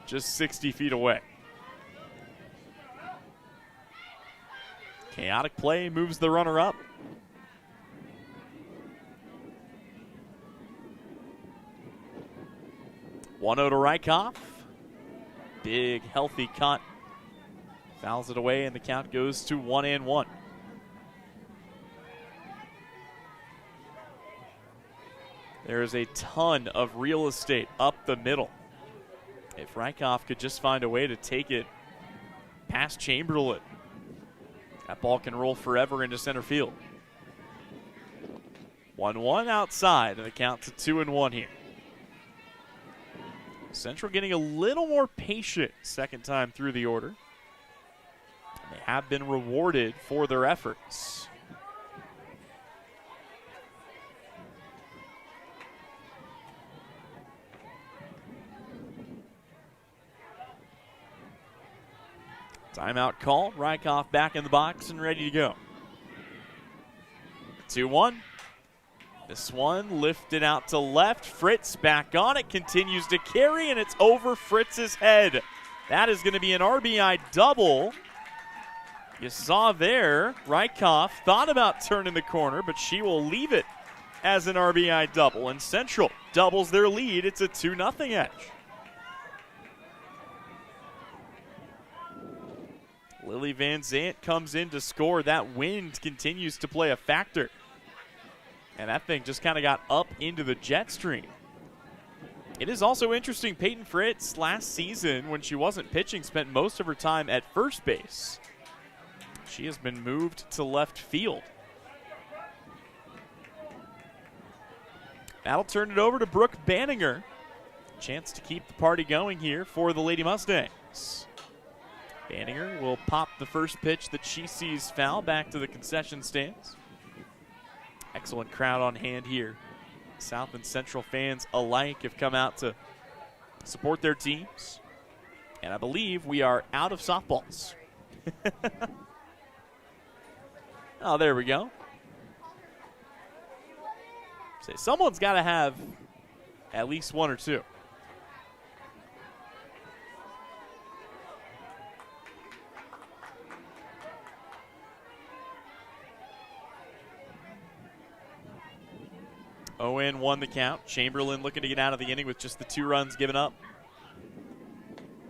A: just 60 feet away. Chaotic play moves the runner up. 1-0 to Rykoff. Big, healthy cut. Fouls it away, and the count goes to 1-1. There is a ton of real estate up the middle. If Rykoff could just find a way to take it past Chamberlain, that ball can roll forever into center field. 1-1 outside, and the count to 2-1 here. Central getting a little more patient second time through the order. They have been rewarded for their efforts. Timeout call. Rykoff back in the box and ready to go. 2-1. This one lifted out to left. Fritz back on it. Continues to carry, and it's over Fritz's head. That is going to be an RBI double. You saw there, Rykoff thought about turning the corner, but she will leave it as an RBI double. And Central doubles their lead. It's a 2-0 edge. Lily Van Zandt comes in to score. That wind continues to play a factor. And that thing just kind of got up into the jet stream. It is also interesting, Peyton Fritz last season when she wasn't pitching spent most of her time at first base. She has been moved to left field. That'll turn it over to Brooke Banninger. Chance to keep the party going here for the Lady Mustangs. Banninger will pop the first pitch that she sees foul back to the concession stands. Excellent crowd on hand here. South and Central fans alike have come out to support their teams. And I believe we are out of softballs. Oh, there we go. Say, someone's got to have at least one or two. Owen won the count. Chamberlain looking to get out of the inning with just the 2 runs given up.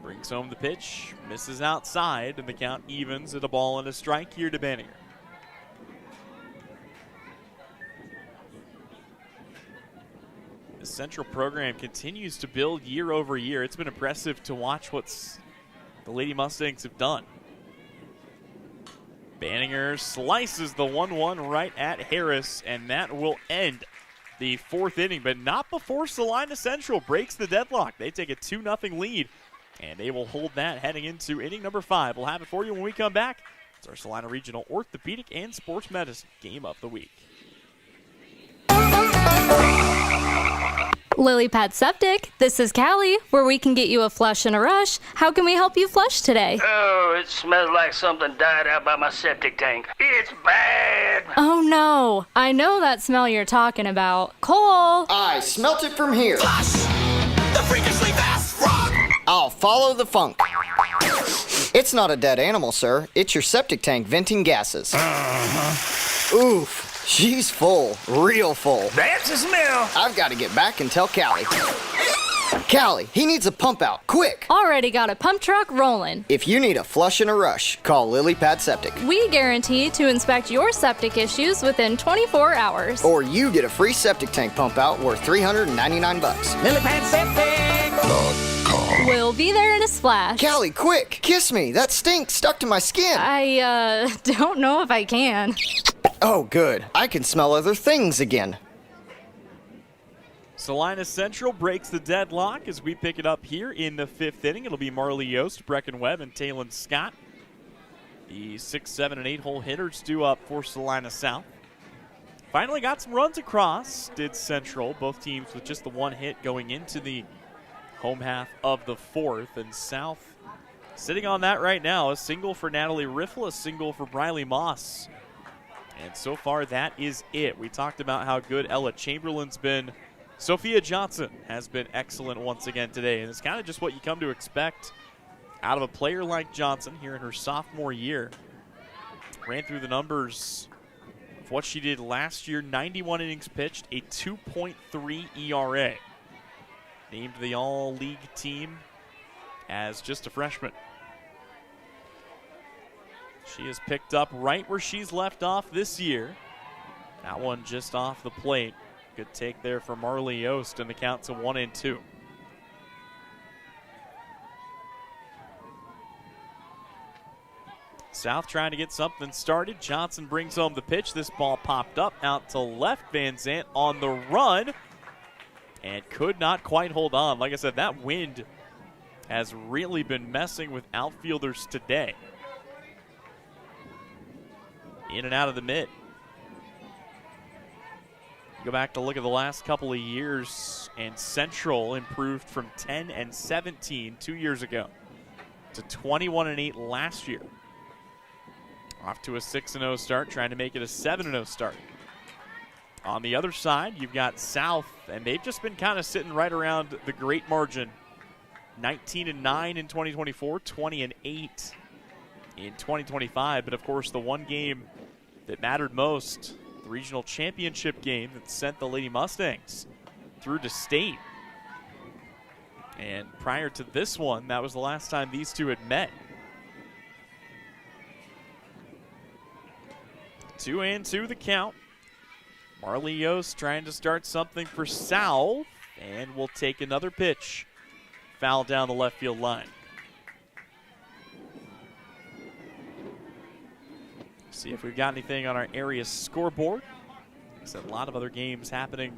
A: Brings home the pitch, misses outside, and the count evens at a ball and a strike here to Banninger. The Central program continues to build year over year. It's been impressive to watch what the Lady Mustangs have done. Banninger slices the 1-1 right at Harris, and that will end the 4th inning, but not before Salina Central breaks the deadlock. They take a 2-0 lead, and they will hold that heading into inning number 5. We'll have it for you when we come back. It's our Salina Regional Orthopedic and Sports Medicine Game of the Week.
Q: Lily Pad Septic, this is Callie, where we can get you a flush and a rush. How can we help you flush today?
R: Oh, it smells like something died out by my septic tank. It's bad.
Q: Oh no, I know that smell you're talking about. Cole!
S: I smelt it from here.
T: Flush, the freakishly fast rock.
S: I'll follow the funk. It's not a dead animal, sir. It's your septic tank venting gases. Oof. She's full, real full.
R: That's the smell.
S: I've got to get back and tell Callie. Callie, he needs a pump out, quick.
Q: Already got a pump truck rolling.
S: If you need a flush and a rush, call Lily Pad Septic.
Q: We guarantee to inspect your septic issues within 24 hours.
S: Or you get a free septic tank pump out worth $399.
T: Lily Pad Septic.
Q: We'll be there in a splash.
S: Callie, quick, kiss me. That stink stuck to my skin.
Q: I don't know if I can.
S: Oh, good. I can smell other things again.
A: Salina Central breaks the deadlock as we pick it up here in the 5th inning. It'll be Marley Yost, Brecken Webb, and Taylon Scott. The 6, 7, and 8 hole hitters due up for Salina South. Finally got some runs across, did Central. Both teams with just the 1 hit going into the home half of the 4th. And South sitting on that right now. A single for Natalie Riffle, a single for Briley Moss. And so far, that is it. We talked about how good Ella Chamberlain's been. Sophia Johnson has been excellent once again today. And it's kind of just what you come to expect out of a player like Johnson here in her sophomore year. Ran through the numbers of what she did last year. 91 innings pitched, a 2.3 ERA. named the all-league team as just a freshman. She has picked up right where she's left off this year. That one just off the plate. Good take there for Marley Yost, and the count to 1-2. South trying to get something started. Johnson brings home the pitch. This ball popped up out to left. Van Zant on the run and could not quite hold on. Like I said, that wind has really been messing with outfielders today. In and out of the mid. You go back to look at the last couple of years, and Central improved from 10-17 2 years ago to 21-8 last year. Off to a 6-0 start, trying to make it a 7-0 start. On the other side, you've got South, and they've just been kind of sitting right around the great margin. 19-9 in 2024, 20-8 in 2025. But of course, the one game that mattered most, the regional championship game that sent the Lady Mustangs through to state. And prior to this one, that was the last time these two had met. 2-2 the count. Marley Yost trying to start something for South, and will take another pitch. Foul down the left field line. See if we've got anything on our area scoreboard. There's a lot of other games happening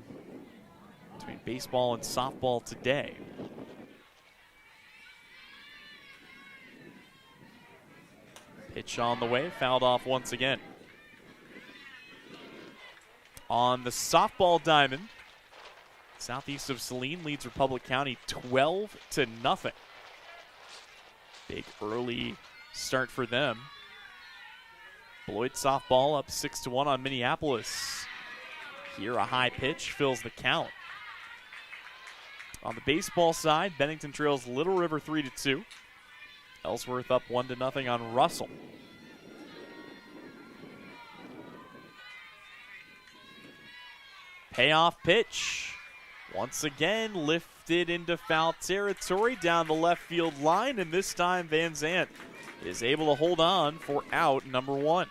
A: between baseball and softball today. Pitch on the way, fouled off once again. On the softball diamond, southeast of Saline leads Republic County 12-0. Big early start for them. Beloit softball up 6-1 on Minneapolis. Here a high pitch fills the count. On the baseball side, Bennington trails Little River 3-2. Ellsworth up 1-0 on Russell. Payoff pitch. Once again, lifted into foul territory down the left field line, and this time Van Zant is able to hold on for out number one.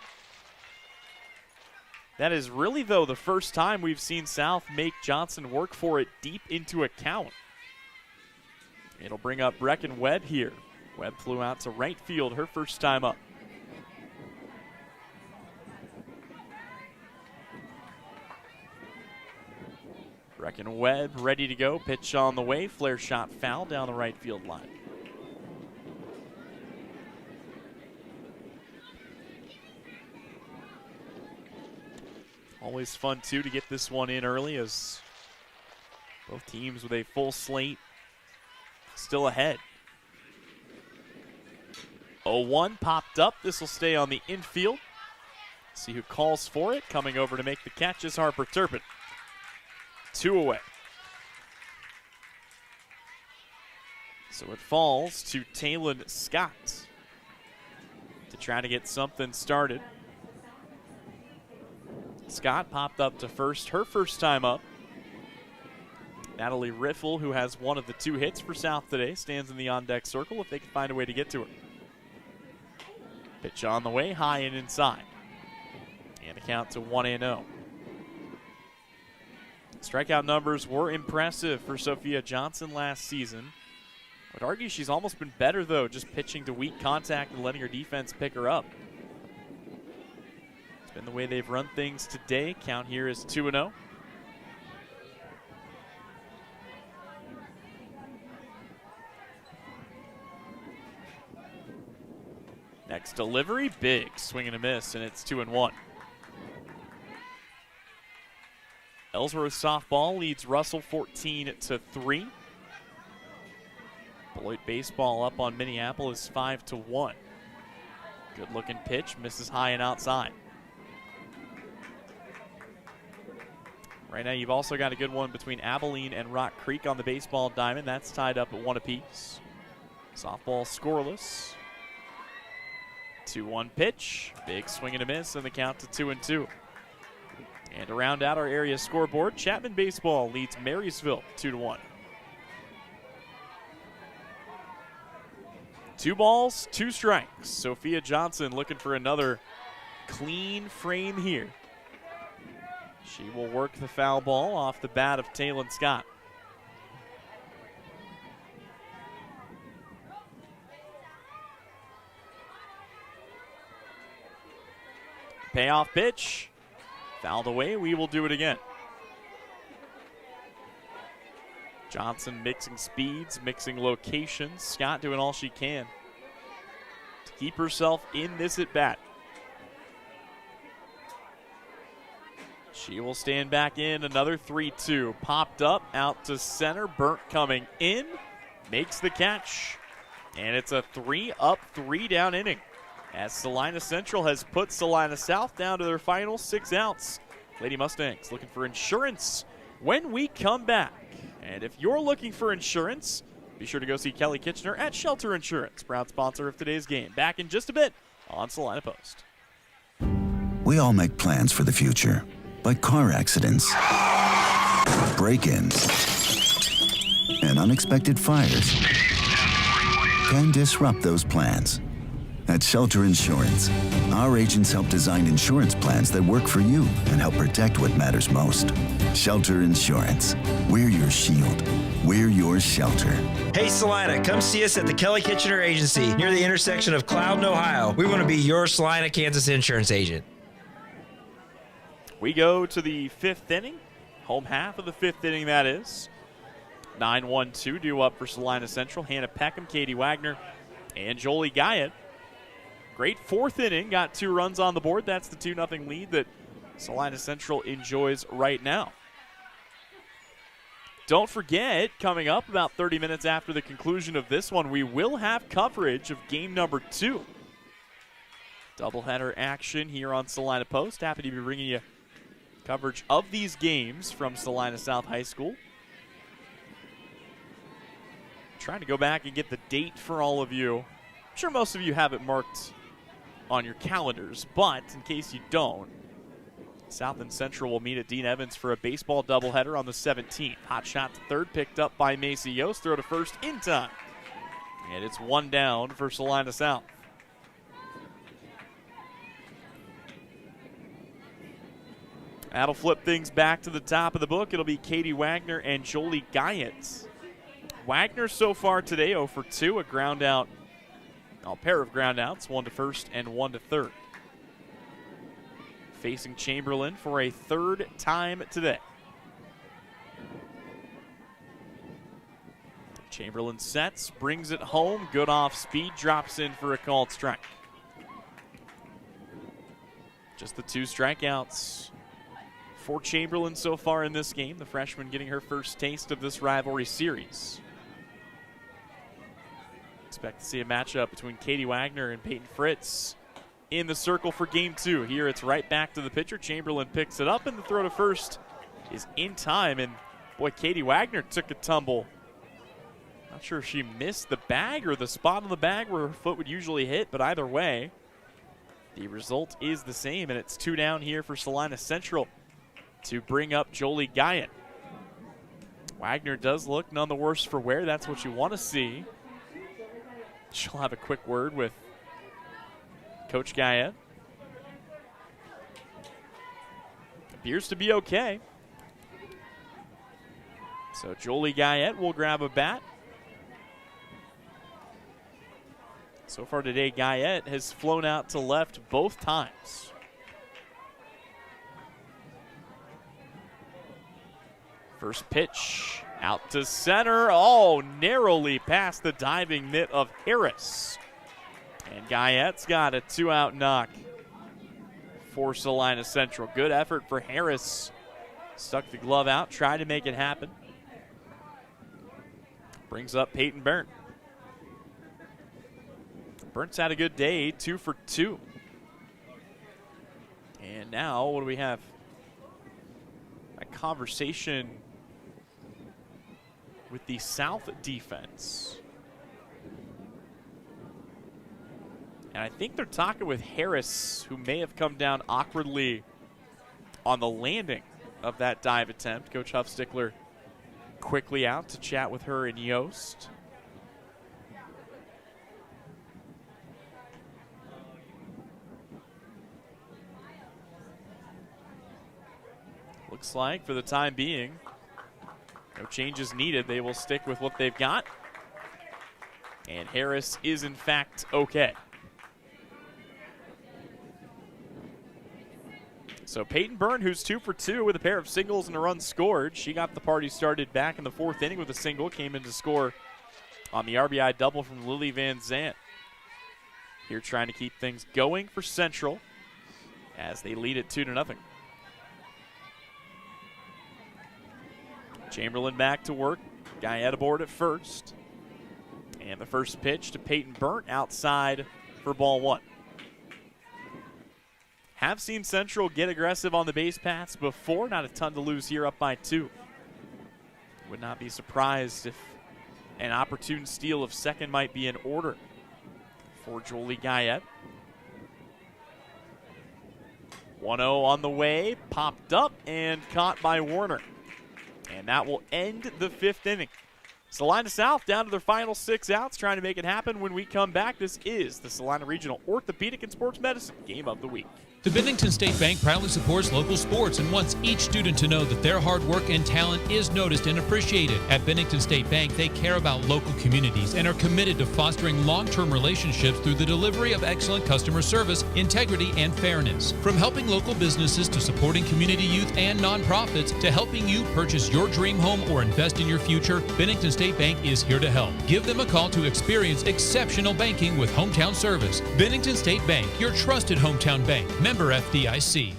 A: That is really, though, the first time we've seen South make Johnson work for it deep into a count. It'll bring up Brecken Webb here. Webb flew out to right field her first time up. Brecken Webb ready to go. Pitch on the way. Flare shot foul down the right field line. Always fun, too, to get this one in early, as both teams with a full slate still ahead. 0-1 popped up. This will stay on the infield. See who calls for it. Coming over to make the catch is Harper Turpin. 2 away. So it falls to Taylon Scott to try to get something started. Scott popped up to first, her first time up. Natalie Riffle, who has one of the 2 hits for South today, stands in the on-deck circle if they can find a way to get to her. Pitch on the way, high and inside. And a count to 1-0. Strikeout numbers were impressive for Sophia Johnson last season. I would argue she's almost been better, though, just pitching to weak contact and letting her defense pick her up. It's been the way they've run things today. Count here is 2-0. Next delivery, big swing and a miss, and it's 2-1. Ellsworth softball leads Russell 14-3. Beloit baseball up on Minneapolis 5-1. Good looking pitch, misses high and outside. Right now you've also got a good one between Abilene and Rock Creek on the baseball diamond. That's tied up at 1 apiece. Softball scoreless. 2-1 pitch, big swing and a miss, and the count to 2-2. And to round out our area scoreboard, Chapman baseball leads Marysville 2-1. 2 balls, 2 strikes. Sophia Johnson looking for another clean frame here. She will work the foul ball off the bat of Taylon Scott. Payoff pitch. Fouled away. We will do it again. Johnson mixing speeds, mixing locations. Scott doing all she can to keep herself in this at bat. She will stand back in. Another 3-2. Popped up, out to center. Burnt coming in. Makes the catch. And it's a 3-up, 3-down inning, as Salina Central has put Salina South down to their final 6 outs. Lady Mustangs looking for insurance when we come back. And if you're looking for insurance, be sure to go see Kelly Kitchener at Shelter Insurance, proud sponsor of today's game. Back in just a bit on Salina Post.
C: We all make plans for the future, but car accidents, break-ins, and unexpected fires can disrupt those plans. At Shelter Insurance, our agents help design insurance plans that work for you and help protect what matters most. Shelter Insurance. We're your shield. We're your shelter.
D: Hey Salina, come see us at the Kelly Kitchener Agency near the intersection of Cloud and Ohio. We want to be your Salina, Kansas insurance agent.
A: We go to the 5th inning, home half of the 5th inning, that is. 9-1-2 due up for Salina Central. Hannah Peckham, Katie Wagner, and Jolie Guyett. Great 4th inning, got 2 runs on the board. That's the 2-0 lead that Salina Central enjoys right now. Don't forget, coming up about 30 minutes after the conclusion of this one, we will have coverage of game number 2. Doubleheader action here on Salina Post. Happy to be bringing you coverage of these games from Salina South High School. Trying to go back and get the date for all of you. I'm sure most of you have it marked on your calendars, but in case you don't, South and Central will meet at Dean Evans for a baseball doubleheader on the 17th. Hot shot to third, picked up by Macy Yost. Throw to first in time. And it's 1 down for Salina South. That'll flip things back to the top of the book. It'll be Katie Wagner and Jolie Guyett. Wagner so far today 0 for 2, a ground out, a pair of ground outs, 1 to first and 1 to third. Facing Chamberlain for a 3rd time today. Chamberlain sets, brings it home, good off speed, drops in for a called strike. Just the 2 strikeouts for Chamberlain so far in this game. The freshman getting her first taste of this rivalry series. Expect to see a matchup between Katie Wagner and Peyton Fritz in the circle for game 2. Here it's right back to the pitcher. Chamberlain picks it up, and the throw to first is in time. And boy, Katie Wagner took a tumble. Not sure if she missed the bag or the spot on the bag where her foot would usually hit, but either way, the result is the same, and it's 2 down here for Salina Central to bring up Jolie Guyett. Wagner does look none the worse for wear. That's what you want to see. She'll have a quick word with Coach Guyett. Appears to be okay. So Jolie Guyett will grab a bat. So far today, Guyett has flown out to left both times. First pitch out to center. Oh, narrowly past the diving mitt of Harris. And Guyett's got a 2-out knock for Salina Central. Good effort for Harris. Stuck the glove out, tried to make it happen. Brings up Peyton Burnt. Burnt's had a good day, 2 for 2. And now, what do we have? A conversation with the South defense. And I think they're talking with Harris, who may have come down awkwardly on the landing of that dive attempt. Coach Huffstickler quickly out to chat with her and Yost. looks like for the time being, no changes needed. They will stick with what they've got. And Harris is, in fact, okay. So Peyton Byrne, who's 2 for 2 with a pair of singles and a run scored. She got the party started back in the 4th inning with a single. Came in to score on the RBI double from Lily Van Zandt. Here trying to keep things going for Central as they lead it 2-0. Chamberlain back to work. Guyette aboard at first. And the first pitch to Peyton Byrne outside for ball 1. Have seen Central get aggressive on the base paths before. Not a ton to lose here, up by 2. Would not be surprised if an opportune steal of second might be in order for Jolie Guyette. 1-0 on the way, popped up and caught by Warner. And that will end the 5th inning. Salina South down to their final 6 outs, trying to make it happen when we come back. This is the Salina Regional Orthopedic and Sports Medicine Game of the Week.
B: The Bennington State Bank proudly supports local sports and wants each student to know that their hard work and talent is noticed and appreciated. At Bennington State Bank, they care about local communities and are committed to fostering long-term relationships through the delivery of excellent customer service, integrity, and fairness. From helping local businesses to supporting community youth and nonprofits to helping you purchase your dream home or invest in your future, Bennington State Bank is here to help. Give them a call to experience exceptional banking with hometown service. Bennington State Bank, your trusted hometown bank. Member FDIC.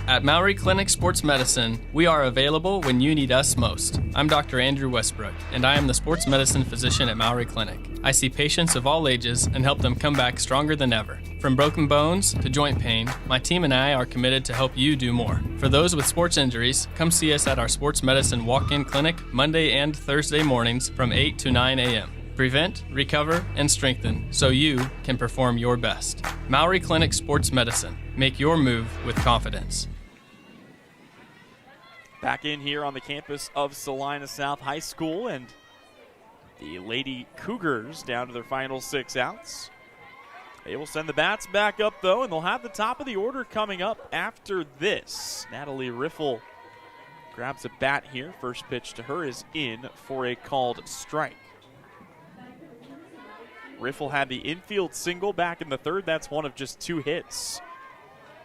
E: At Maury Clinic Sports Medicine, we are available when you need us most. I'm Dr. Andrew Westbrook, and I am the sports medicine physician at Maury Clinic. I see patients of all ages and help them come back stronger than ever. From broken bones to joint pain, my team and I are committed to help you do more. For those with sports injuries, come see us at our sports medicine walk-in clinic Monday and Thursday mornings from 8 to 9 a.m. Prevent, recover, and strengthen so you can perform your best. Maury Clinic Sports Medicine. Make your move with confidence.
A: Back in here on the campus of Salina South High School, and the Lady Cougars down to their final 6 outs. They will send the bats back up, though, and they'll have the top of the order coming up after this. Natalie Riffle grabs a bat here. First pitch to her is in for a called strike. Riffle had the infield single back in the 3rd. That's one of just 2 hits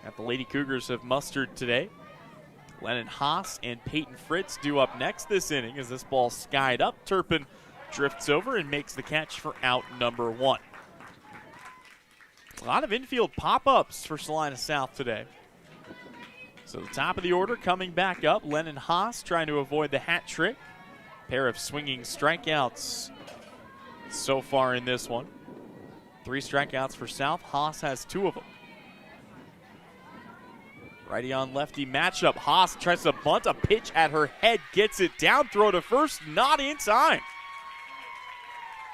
A: that the Lady Cougars have mustered today. Lennon Haas and Peyton Fritz due up next this inning as this ball skied up. Turpin drifts over and makes the catch for out number 1. A lot of infield pop-ups for Salina South today. So the top of the order coming back up. Lennon Haas trying to avoid the hat trick. Pair of swinging strikeouts so far in this one. 3 strikeouts for South. Haas has 2 of them. Righty on lefty matchup. Haas tries to bunt a pitch at her head. Gets it down. Throw to first. Not in time.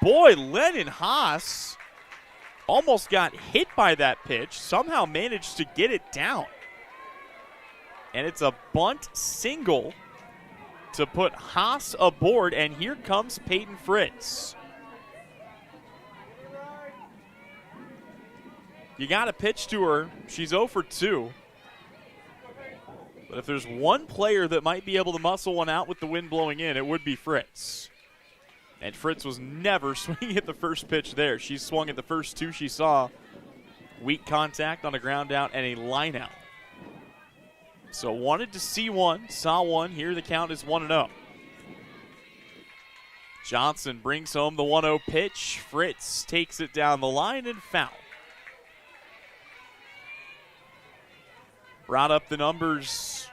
A: Boy, Lennon Haas almost got hit by that pitch. Somehow managed to get it down. And it's a bunt single to put Haas aboard. And here comes Peyton Fritz. You got to pitch to her. She's 0 for 2. But if there's one player that might be able to muscle one out with the wind blowing in, it would be Fritz. And Fritz was never swinging at the first pitch there. She swung at the first 2 she saw. Weak contact on a ground out and a line out. So wanted to see one, saw one. Here the count is 1-0. Johnson brings home the 1-0 pitch. Fritz takes it down the line and foul. Brought up the numbers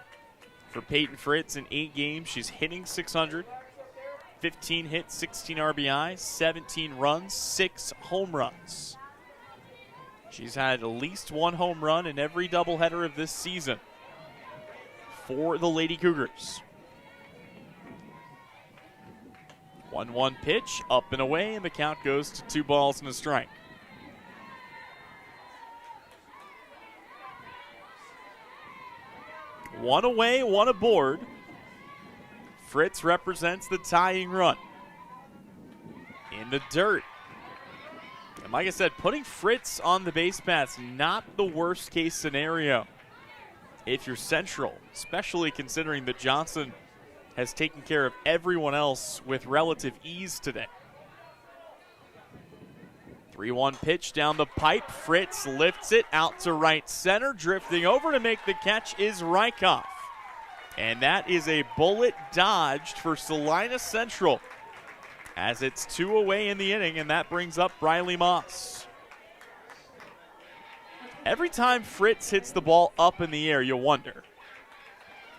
A: for Peyton Fritz in 8 games. She's hitting 600, 15 hits, 16 RBI, 17 runs, 6 home runs. She's had at least 1 home run in every doubleheader of this season for the Lady Cougars. 1-1 pitch, up and away, and the count goes to 2 balls and a strike. One away, 1 aboard. Fritz represents the tying run. In the dirt. And like I said, putting Fritz on the base paths, not the worst case scenario. if you're Central, especially considering that Johnson has taken care of everyone else with relative ease today. 3-1 pitch down the pipe. Fritz lifts it out to right center. Drifting over to make the catch is Rykoff. And that is a bullet dodged for Salina Central as it's 2 away in the inning, and that brings up Briley Moss. Every time Fritz hits the ball up in the air, you wonder.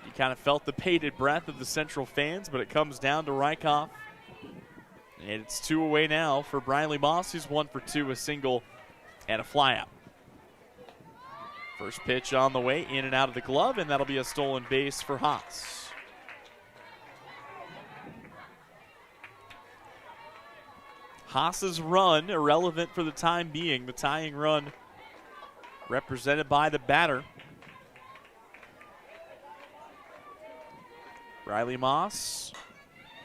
A: You kind of felt the bated breath of the Central fans, but it comes down to Rykoff. And it's 2 away now for Briley Moss, who's 1 for 2, a single and a flyout. First pitch on the way, in and out of the glove, and that'll be a stolen base for Haas. Haas's run, irrelevant for the time being. The tying run represented by the batter. Briley Moss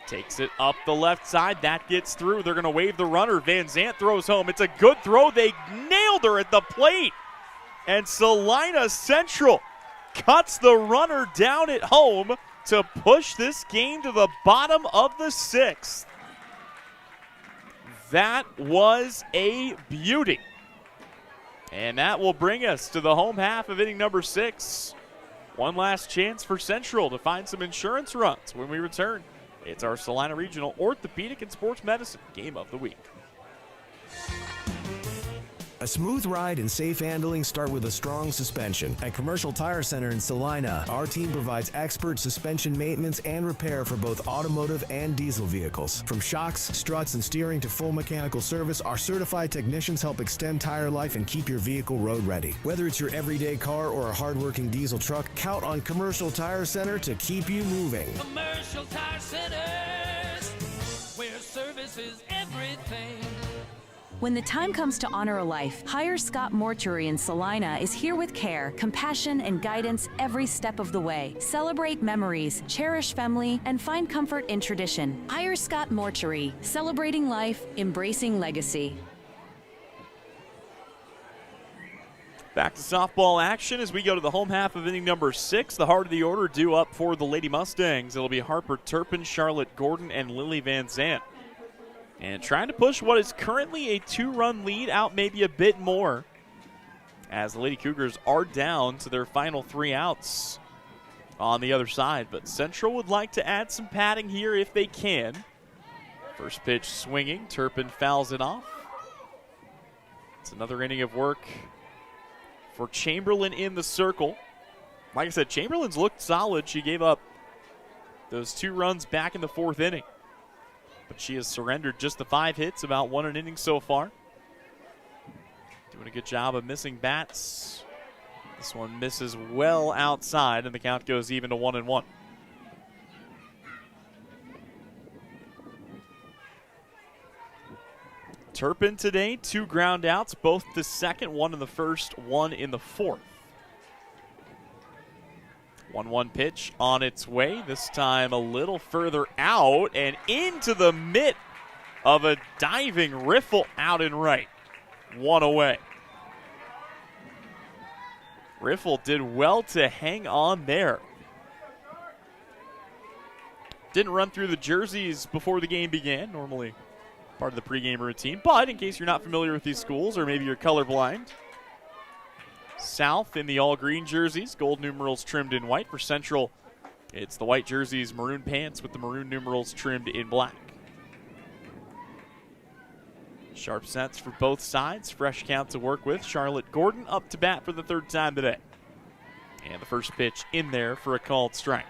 A: takes it up the left side. That gets through. They're going to wave the runner. Van Zandt throws home. It's a good throw. They nailed her at the plate. And Salina Central cuts the runner down at home to push this game to the bottom of the 6th. That was a beauty. And that will bring us to the home half of inning number 6. One last chance for Central to find some insurance runs when we return. It's our Salina Regional Orthopedic and Sports Medicine Game of the Week.
G: A smooth ride and safe handling start with a strong suspension. At Commercial Tire Center in Salina, our team provides expert suspension maintenance and repair for both automotive and diesel vehicles. From shocks, struts, and steering to full mechanical service, our certified technicians help extend tire life and keep your vehicle road ready. Whether it's your everyday car or a hardworking diesel truck, count on Commercial Tire Center to keep you moving.
H: Commercial Tire Centers, where service is everything.
I: When the time comes to honor a life, Hire Scott Mortuary in Salina is here with care, compassion, and guidance every step of the way. Celebrate memories, cherish family, and find comfort in tradition. Hire Scott Mortuary, celebrating life, embracing legacy.
A: Back to softball action as we go to the home half of inning number 6. The heart of the order due up for the Lady Mustangs. It'll be Harper Turpin, Charlotte Gordon, and Lily Van Zandt. And trying to push what is currently a 2-run lead out maybe a bit more, as the Lady Cougars are down to their final 3 outs on the other side. But Central would like to add some padding here if they can. First pitch swinging. Turpin fouls it off. It's another inning of work for Chamberlain in the circle. Like I said, Chamberlain's looked solid. She gave up those 2 runs back in the 4th inning. But she has surrendered just the 5 hits, about 1 an inning so far. Doing a good job of missing bats. This one misses well outside, and the count goes even to 1-1. Turpin today, 2 ground outs, both the second, 1 in the first, 1 in the 4th. 1-1 pitch on its way, this time a little further out and into the mitt of a diving riffle out and right. 1 away. Riffle did well to hang on there. Didn't run through the jerseys before the game began, normally part of the pregame routine, but in case you're not familiar with these schools or maybe you're colorblind, South in the all-green jerseys, gold numerals trimmed in white. For Central, it's the white jerseys, maroon pants with the maroon numerals trimmed in black. Sharp sets for both sides. Fresh count to work with. Charlotte Gordon up to bat for the 3rd time today. And the first pitch in there for a called strike.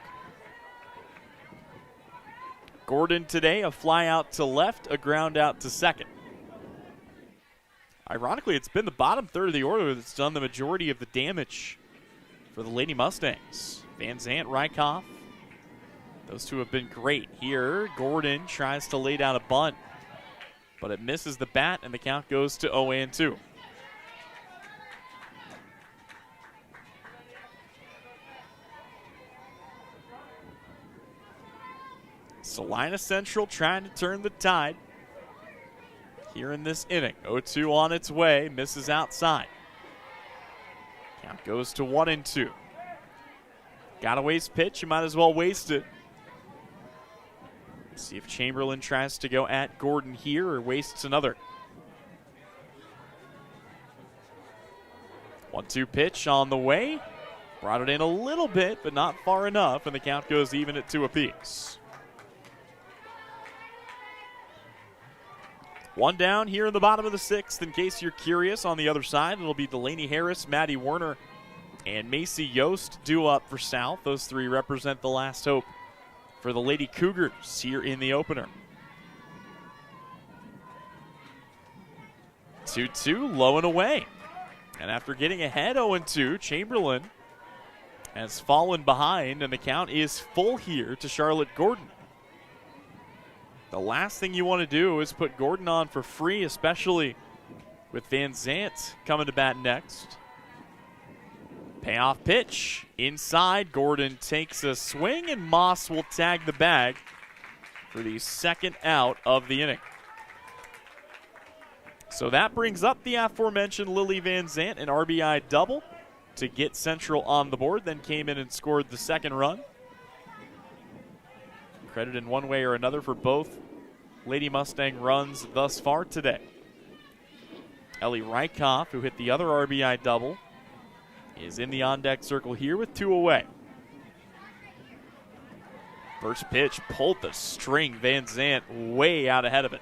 A: Gordon today, a fly out to left, a ground out to second. Ironically, it's been the bottom third of the order that's done the majority of the damage for the Lady Mustangs. Van Zandt, Rykoff, those two have been great. Here, Gordon tries to lay down a bunt, but it misses the bat, and the count goes to 0-2. Salina Central trying to turn the tide here in this inning. 0-2 on its way, misses outside. Count goes to 1-2. Got to waste pitch, you might as well waste it. See if Chamberlain tries to go at Gordon here or wastes another. 1-2 pitch on the way. Brought it in a little bit, but not far enough, and the count goes even at 2 apiece. One down here in the bottom of the 6th. In case you're curious, on the other side, it'll be Delaney Harris, Maddie Werner, and Macy Yost due up for South. Those 3 represent the last hope for the Lady Cougars here in the opener. 2-2, low and away. And after getting ahead 0-2, Chamberlain has fallen behind, and the count is full here to Charlotte Gordon. The last thing you want to do is put Gordon on for free, especially with Van Zant coming to bat next. Payoff pitch inside. Gordon takes a swing, and Moss will tag the bag for the 2nd out of the inning. So that brings up the aforementioned Lily Van Zant, an RBI double to get Central on the board, then came in and scored the 2nd run. Credit in one way or another for both Lady Mustang runs thus far today. Ellie Rykoff, who hit the other RBI double, is in the on-deck circle here with 2 away. First pitch pulled the string. Van Zant way out ahead of it.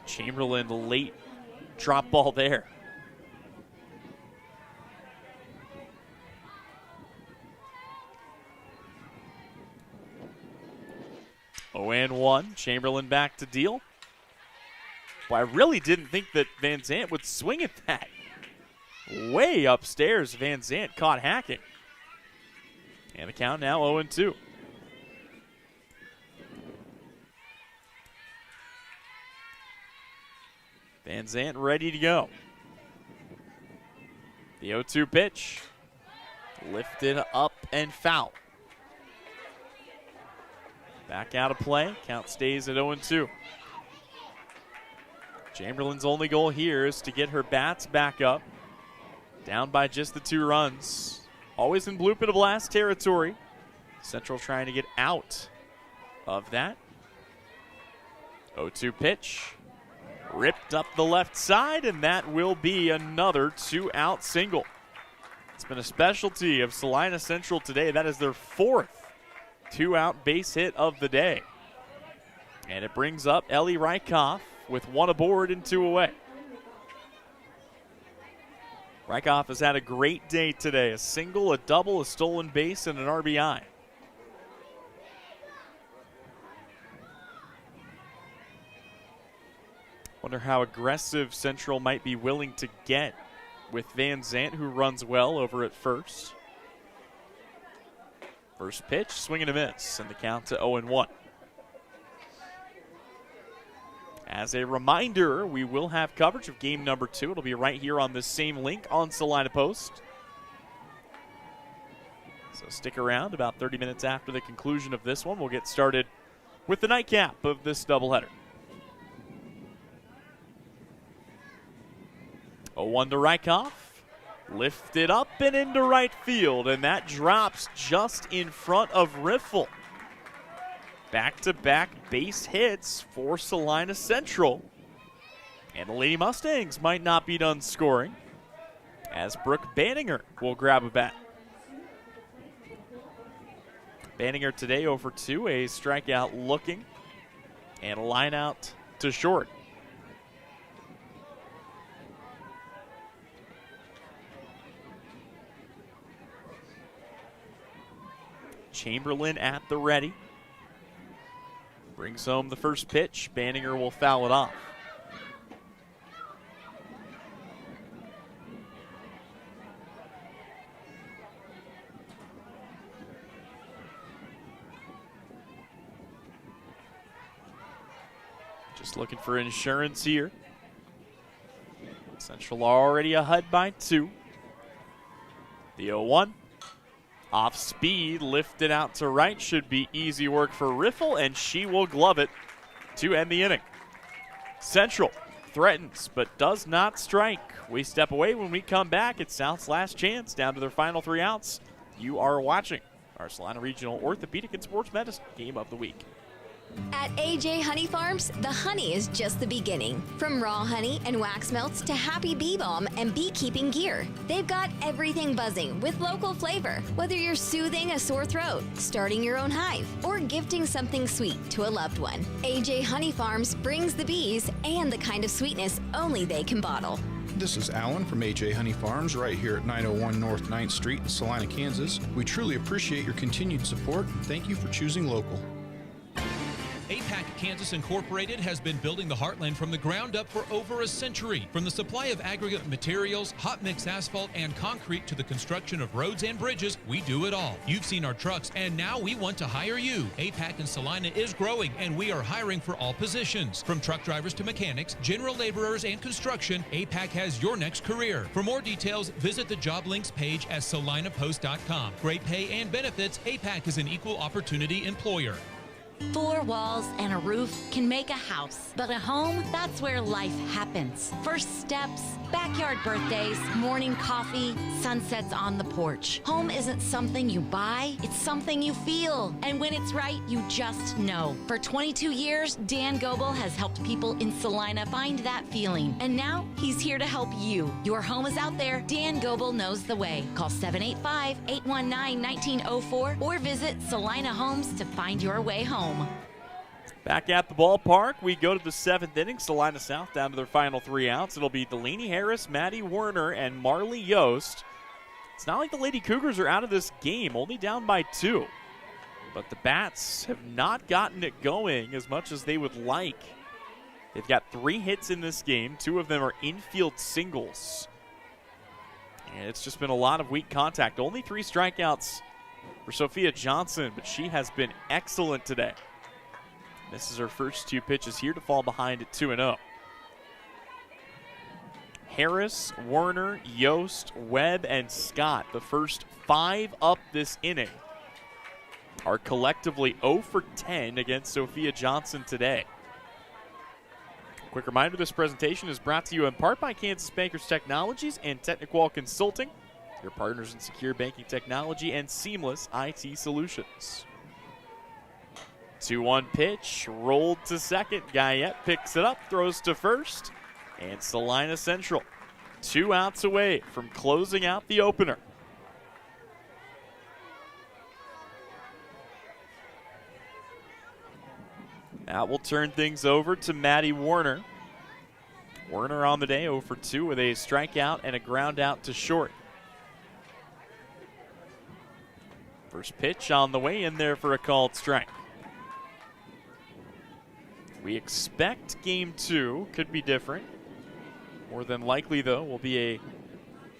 A: Chamberlain late drop ball there. 0-1. Chamberlain back to deal. Well, I really didn't think that Van Zant would swing at that. Way upstairs, Van Zant caught hacking. And the count now 0-2. Van Zant ready to go. The 0-2 pitch. Lifted up and foul. Back out of play. Count stays at 0-2. Chamberlain's only goal here is to get her bats back up. Down by just the 2 runs. Always in blue pit of blast territory. Central trying to get out of that. 0-2 pitch. Ripped up the left side, and that will be another 2-out single. It's been a specialty of Salina Central today. That is their 4th 2-out base hit of the day. And it brings up Ellie Rykoff with 1 aboard and 2 away. Rykoff has had a great day today. A single, a double, a stolen base, and an RBI. Wonder how aggressive Central might be willing to get with Van Zant, who runs well over at first. First pitch, swing and a miss, and the count to 0-1. As a reminder, we will have coverage of game number 2. It'll be right here on this same link on Salina Post. So stick around. About 30 minutes after the conclusion of this one, we'll get started with the nightcap of this doubleheader. 0-1 to Rykoff. Lifted up and into right field, and that drops just in front of Riffle. Back-to-back base hits for Salina Central. And the Lady Mustangs might not be done scoring, as Brooke Banninger will grab a bat. Banninger today over 2, a strikeout looking, and a line out to short. Chamberlain at the ready. Brings home the first pitch. Banninger will foul it off. Just looking for insurance here. Central already ahead by 2. The 0-1. Off speed, lifted out to right. Should be easy work for Riffle, and she will glove it to end the inning. Central threatens, but does not strike. We step away. When we come back, it's South's last chance, down to their final 3 outs You are watching our Salina Regional Orthopedic and Sports Medicine Game of the Week.
K: At AJ Honey Farms, the honey is just the beginning. From raw honey and wax melts to happy bee balm and beekeeping gear, they've got everything buzzing with local flavor. Whether you're soothing a sore throat, starting your own hive, or gifting something sweet to a loved one, AJ Honey Farms brings the bees and the kind of sweetness only they can bottle.
L: This is Alan from AJ Honey Farms right here at 901 North 9th Street in Salina, Kansas. We truly appreciate your continued support and thank you for choosing local.
B: APAC Kansas Incorporated has been building the heartland from the ground up for over a century. From the supply of aggregate materials, hot mix asphalt, and concrete to the construction of roads and bridges, we do it all. You've seen our trucks, and now we want to hire you. APAC in Salina is growing, and we are hiring for all positions. From truck drivers to mechanics, general laborers, and construction, APAC has your next career. For more details, visit the job links page at salinapost.com. Great pay and benefits, APAC is an equal opportunity employer.
M: 4 walls and a roof can make a house, but a home, that's where life happens. First steps, backyard birthdays, morning coffee, sunsets on the porch. Home isn't something you buy, it's something you feel. And when it's right, you just know. For 22 years, Dan Goebel has helped people in Salina find that feeling. And now, he's here to help you. Your home is out there, Dan Goebel knows the way. Call 785-819-1904 or visit Salina Homes to find your way home.
A: Back at the ballpark, we go to the 7th inning. Salina South down to their final 3 outs. It'll be Delaney Harris, Maddie Werner, and Marley Yost. It's not like the Lady Cougars are out of this game, only down by 2. But the Bats have not gotten it going as much as they would like. They've got 3 hits in this game. 2 of them are infield singles. And it's just been a lot of weak contact. Only 3 strikeouts for Sophia Johnson, but she has been excellent today. This is her first 2 pitches here to fall behind at 2-0. Harris, Werner, Yost, Webb, and Scott, the first 5 up this inning, are collectively 0 for 10 against Sophia Johnson today. Quick reminder, this presentation is brought to you in part by Kansas Bankers Technologies and Techniqual Consulting, your partners in secure banking technology and seamless IT solutions. 2-1 pitch, rolled to second. Guyette picks it up, throws to first, and Salina Central 2 outs away from closing out the opener. That will turn things over to Maddie Werner. Werner on the day 0 for 2 with a strikeout and a ground out to short. First pitch on the way in there for a called strike. We expect game 2 could be different. More than likely, though, will be a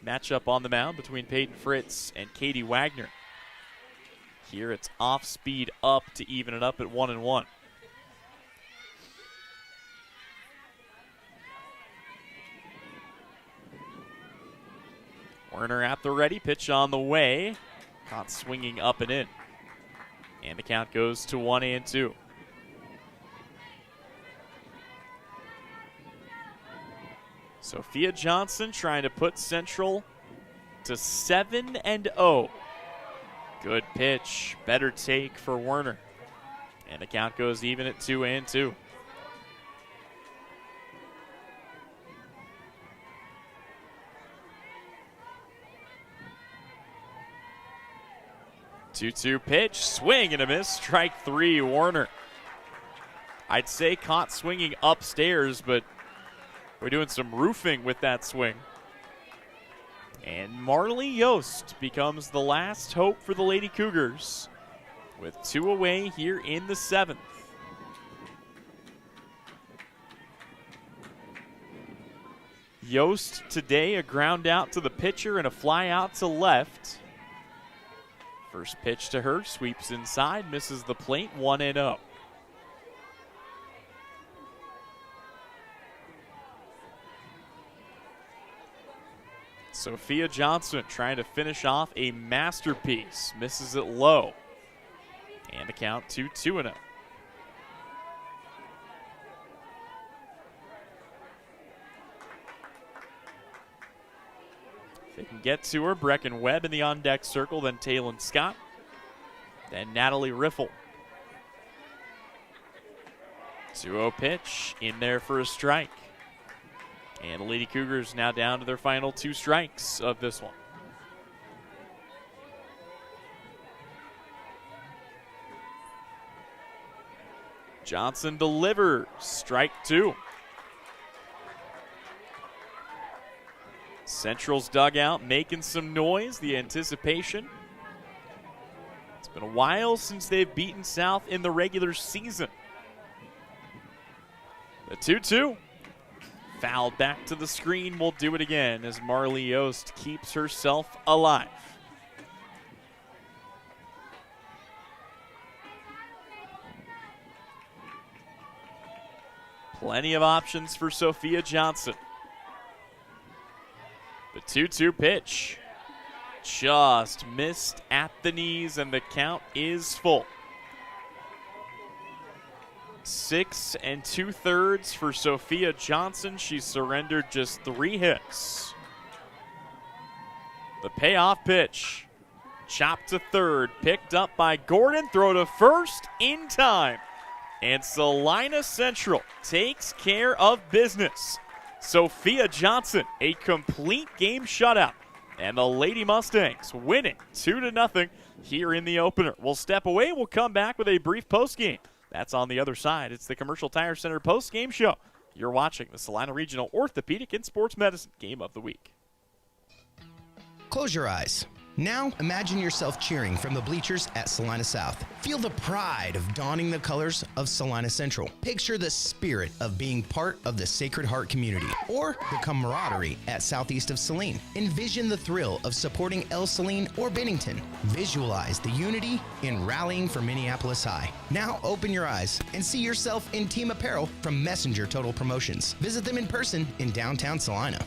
A: matchup on the mound between Peyton Fritz and Katie Wagner. Here it's off speed up to even it up at 1-1. Werner at the ready, pitch on the way. Caught swinging up and in. And the count goes to 1-2. Sophia Johnson trying to put Central to 7-0. Good pitch, better take for Werner. And the count goes even at 2-2. Two-two pitch, swing and a miss. Strike 3, Werner. I'd say caught swinging upstairs, but we're doing some roofing with that swing. And Marley Yost becomes the last hope for the Lady Cougars with 2 away here in the 7th. Yost today, a ground out to the pitcher and a fly out to left. First pitch to her, sweeps inside, misses the plate, 1-0. Sophia Johnson trying to finish off a masterpiece. Misses it low. And the count to 2-0. They can get to her. Brecken Webb in the on-deck circle, then Taylon Scott, then Natalie Riffle. 2-0 pitch in there for a strike. And the Lady Cougars now down to their final 2 strikes of this one. Johnson delivers. Strike 2. Central's dugout making some noise. The anticipation. It's been a while since they've beaten South in the regular season. The 2-2. Fouled back to the screen. Will do it again as Marley Yost keeps herself alive. Plenty of options for Sophia Johnson. The 2-2 pitch. Just missed at the knees, and the count is full. 6 2/3 for Sophia Johnson. She surrendered just 3 hits. The payoff pitch. Chopped to third. Picked up by Gordon. Throw to first in time. And Salina Central takes care of business. Sophia Johnson, a complete game shutout. And the Lady Mustangs winning 2-0 here in the opener. We'll step away. We'll come back with a brief postgame. That's on the other side. It's the Commercial Tire Center postgame show. You're watching the Salina Regional Orthopedic and Sports Medicine Game of the Week.
N: Close your eyes. Now, imagine yourself cheering from the bleachers at Salina South. Feel the pride of donning the colors of Salina Central. Picture the spirit of being part of the Sacred Heart community, or the camaraderie at Southeast of Saline. Envision the thrill of supporting El Saline or Bennington. Visualize the unity in rallying for Minneapolis High. Now, open your eyes and see yourself in team apparel from Messenger Total Promotions. Visit them in person in downtown Salina.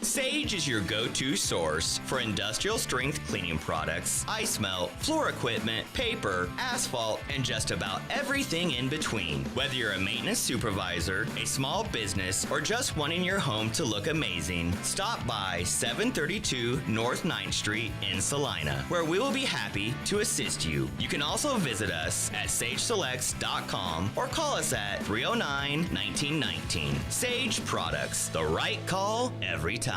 O: Sage is your go-to source for industrial strength cleaning products, ice melt, floor equipment, paper, asphalt, and just about everything in between. Whether you're a maintenance supervisor, a small business, or just wanting your home to look amazing, stop by 732 North 9th Street in Salina, where we will be happy to assist you. You can also visit us at sageselects.com or call us at 309-1919. Sage Products, the right call every time.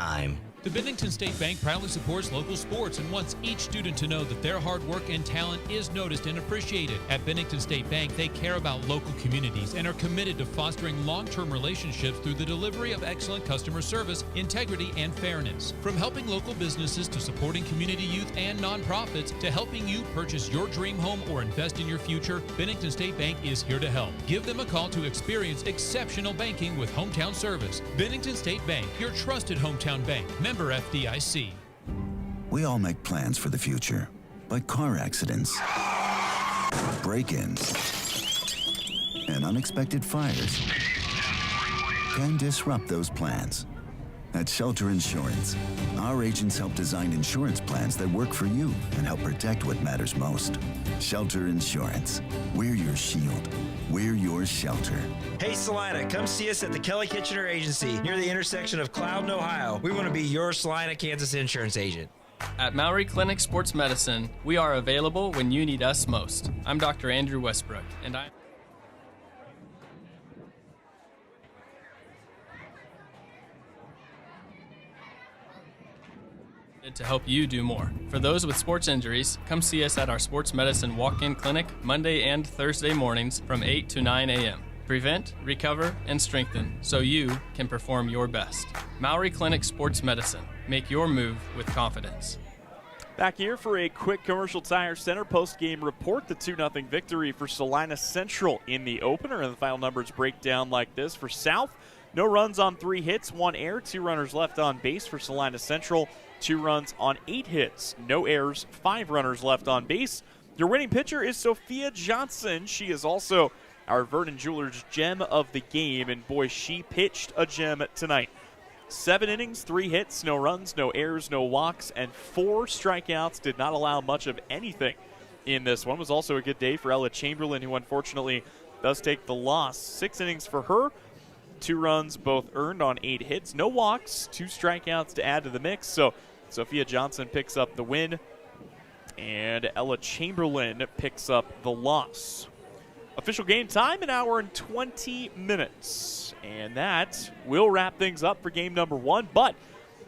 B: The Bennington State Bank proudly supports local sports and wants each student to know that their hard work and talent is noticed and appreciated. At Bennington State Bank, they care about local communities and are committed to fostering long-term relationships through the delivery of excellent customer service, integrity, and fairness. From helping local businesses to supporting community youth and nonprofits to helping you purchase your dream home or invest in your future, Bennington State Bank is here to help. Give them a call to experience exceptional banking with hometown service. Bennington State Bank, your trusted hometown bank. Member FDIC.
C: We all make plans for the future, but car accidents, break-ins, and unexpected fires can disrupt those plans. At Shelter Insurance, our agents help design insurance plans that work for you and help protect what matters most. Shelter Insurance. We're your shield. We're your shelter.
D: Hey Salina, come see us at the Kelly Kitchener Agency near the intersection of Cloud and Ohio. We want to be your Salina, Kansas insurance agent.
E: At Maury Clinic Sports Medicine, we are available when you need us most. I'm Dr. Andrew Westbrook, and I'm to help you do more. For those with sports injuries, come see us at our Sports Medicine Walk-In Clinic Monday and Thursday mornings from 8 to 9 a.m. Prevent, recover, and strengthen so you can perform your best. Maury Clinic Sports Medicine. Make your move with confidence.
A: Back here for a quick Commercial Tire Center post-game report. The 2-0 victory for Salina Central in the opener, and the final numbers break down like this. For South, no runs on 3 hits, 1 error, 2 runners left on base. For Salina Central, 2 runs on 8 hits, no errors, 5 runners left on base. Your winning pitcher is Sophia Johnson. She is also our Vernon Jewelers gem of the game, and boy, she pitched a gem tonight. 7 innings, 3 hits, no runs, no errors, no walks, and 4 strikeouts. Did not allow much of anything in this one. Was also a good day for Ella Chamberlain, who unfortunately does take the loss. 6 innings for her, 2 runs, both earned on 8 hits. No walks, 2 strikeouts to add to the mix. So Sophia Johnson picks up the win, and Ella Chamberlain picks up the loss. Official game time, 1 hour and 20 minutes. And that will wrap things up for game number 1. But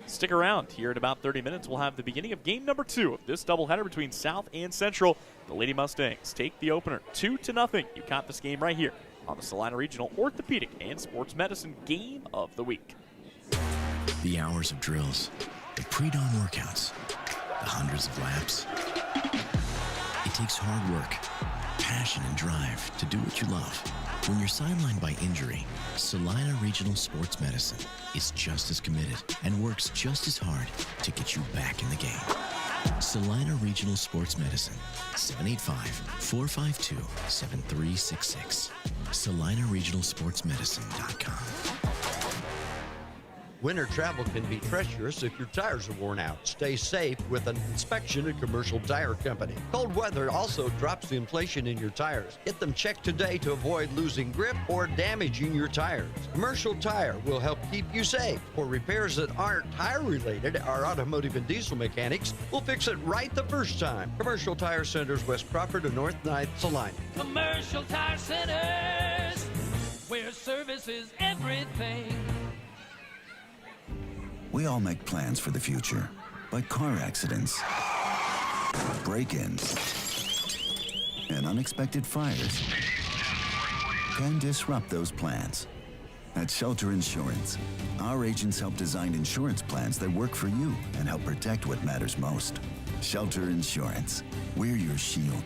A: stick around. Here in about 30 minutes, we'll have the beginning of game number 2 of this doubleheader between South and Central. The Lady Mustangs take the opener 2-0. You caught this game right here on the Salina Regional Orthopedic and Sports Medicine Game of the Week.
F: The hours of drills, the pre-dawn workouts, the hundreds of laps. It takes hard work, passion, and drive to do what you love. When you're sidelined by injury, Salina Regional Sports Medicine is just as committed and works just as hard to get you back in the game. Salina Regional Sports Medicine, 785-452-7366. SalinaRegionalSportsMedicine.com.
U: Winter travel can be treacherous if your tires are worn out. Stay safe with an inspection at Commercial Tire Company. Cold weather also drops the inflation in your tires. Get them checked today to avoid losing grip or damaging your tires. Commercial Tire will help keep you safe. For repairs that aren't tire related, our automotive and diesel mechanics will fix it right the first time. Commercial Tire Centers, West Crawford and North 9th, Salina.
H: Commercial Tire Centers, where service is everything.
C: We all make plans for the future, but car accidents, break-ins, and unexpected fires can disrupt those plans. At Shelter Insurance, our agents help design insurance plans that work for you and help protect what matters most. Shelter Insurance. We're your shield.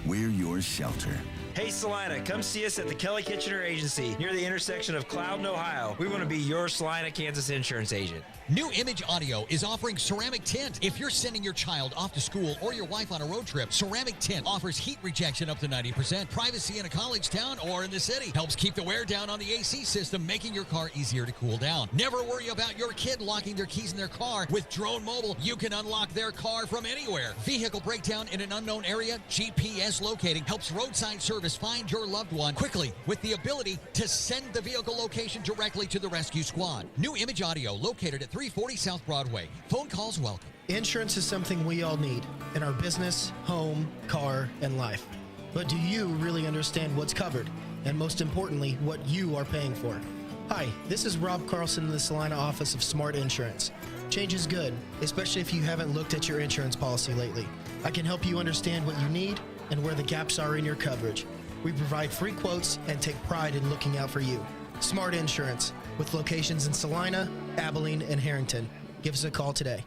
C: We're your shelter.
D: Hey Salina, come see us at the Kelly Kitchener Agency near the intersection of Cloud and Ohio. We want to be your Salina, Kansas insurance agent.
J: New Image Audio is offering ceramic tint. If you're sending your child off to school or your wife on a road trip, ceramic tint offers heat rejection up to 90%, privacy in a college town or in the city, helps keep the wear down on the AC system, making your car easier to cool down. Never worry about your kid locking their keys in their car. With Drone Mobile, you can unlock their car from anywhere. Vehicle breakdown in an unknown area, GPS locating helps roadside service find your loved one quickly with the ability to send the vehicle location directly to the rescue squad. New Image Audio, located at 340 South Broadway. Phone calls welcome.
P: Insurance is something we all need in our business, home, car, and life. But do you really understand what's covered? And most importantly, what you are paying for? Hi, this is Rob Carlson in the Salina office of Smart Insurance. Change is good, especially if you haven't looked at your insurance policy lately. I can help you understand what you need and where the gaps are in your coverage. We provide free quotes and take pride in looking out for you. Smart Insurance, with locations in Salina, Abilene, and Harrington. Give us a call today.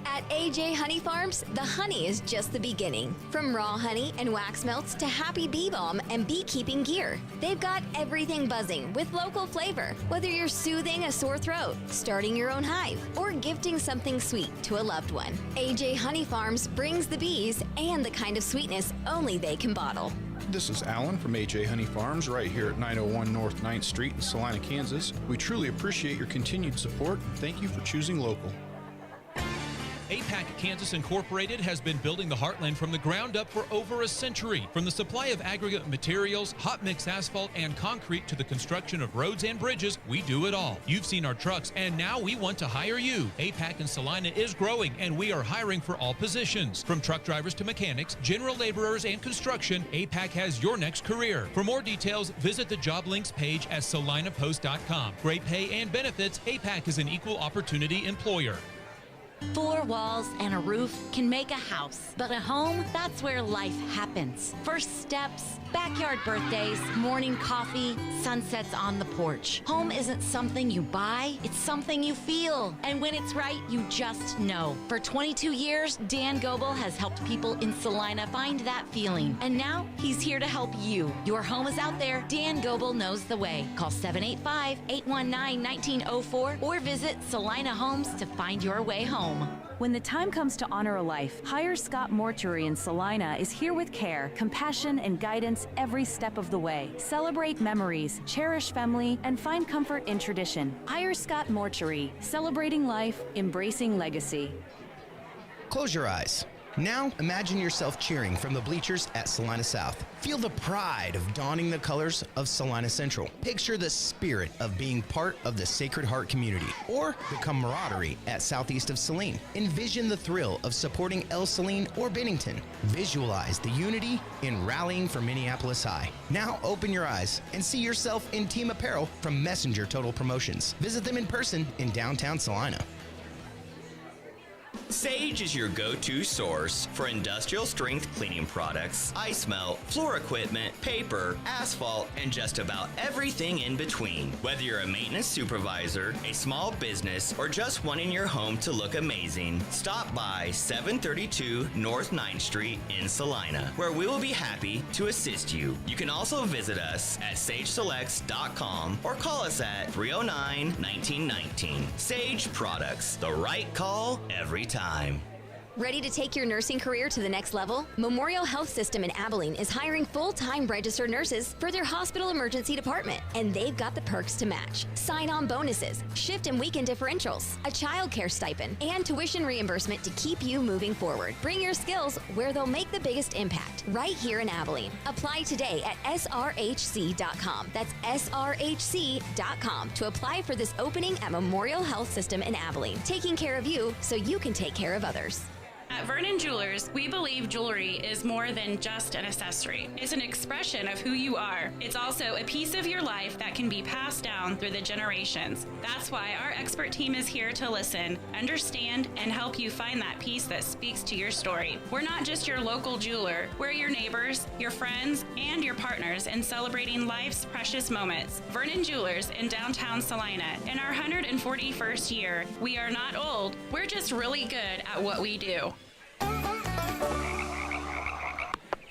K: At AJ Honey Farms, the honey is just the beginning. From raw honey and wax melts to happy bee balm and beekeeping gear, they've got everything buzzing with local flavor. Whether you're soothing a sore throat, starting your own hive, or gifting something sweet to a loved one, AJ Honey Farms brings the bees and the kind of sweetness only they can bottle.
L: This is Alan from AJ Honey Farms right here at 901 North 9th Street in Salina, Kansas. We truly appreciate your continued support and thank you for choosing local.
B: APAC Kansas Incorporated has been building the heartland from the ground up for over a century. From the supply of aggregate materials, hot mix asphalt, and concrete to the construction of roads and bridges, we do it all. You've seen our trucks, and now we want to hire you. APAC in Salina is growing, and we are hiring for all positions. From truck drivers to mechanics, general laborers, and construction, APAC has your next career. For more details, visit the job links page at salinapost.com. Great pay and benefits, APAC is an equal opportunity employer.
M: 4 walls and a roof can make a house, but a home, that's where life happens. First steps, backyard birthdays, morning coffee, sunsets on the porch. Home isn't something you buy, it's something you feel. And when it's right, you just know. For 22 years, Dan Goebel has helped people in Salina find that feeling. And now, he's here to help you. Your home is out there. Dan Goebel knows the way. Call 785-819-1904 or visit Salina Homes to find your way home.
I: When the time comes to honor a life, Hire Scott Mortuary in Salina is here with care, compassion, and guidance every step of the way. Celebrate memories, cherish family, and find comfort in tradition. Hire Scott Mortuary, celebrating life, embracing legacy.
N: Close your eyes. Now, imagine yourself cheering from the bleachers at Salina South. Feel the pride of donning the colors of Salina Central. Picture the spirit of being part of the Sacred Heart community or the camaraderie at southeast of Saline. Envision the thrill of supporting El Saline or Bennington. Visualize the unity in rallying for Minneapolis High. Now open your eyes and see yourself in team apparel from Messenger Total Promotions. Visit them in person in downtown Salina.
O: Sage is your go-to source for industrial strength cleaning products, ice melt, floor equipment, paper, asphalt, and just about everything in between. Whether you're a maintenance supervisor, a small business, or just wanting your home to look amazing, stop by 732 North 9th Street in Salina, where we will be happy to assist you. You can also visit us at sageselects.com or call us at 309-1919. Sage Products, the right call every time.
K: Ready to take your nursing career to the next level? Memorial Health System in Abilene is hiring full-time registered nurses for their hospital emergency department, and they've got the perks to match. Sign-on bonuses, shift and weekend differentials, a child care stipend, and tuition reimbursement to keep you moving forward. Bring your skills where they'll make the biggest impact, right here in Abilene. Apply today at srhc.com. That's srhc.com to apply for this opening at Memorial Health System in Abilene, taking care of you so you can take care of others.
R: At Vernon Jewelers, we believe jewelry is more than just an accessory. It's an expression of who you are. It's also a piece of your life that can be passed down through the generations. That's why our expert team is here to listen, understand, and help you find that piece that speaks to your story. We're not just your local jeweler. We're your neighbors, your friends, and your partners in celebrating life's precious moments. Vernon Jewelers in downtown Salina. In our 141st year, we are not old. We're just really good at what we do.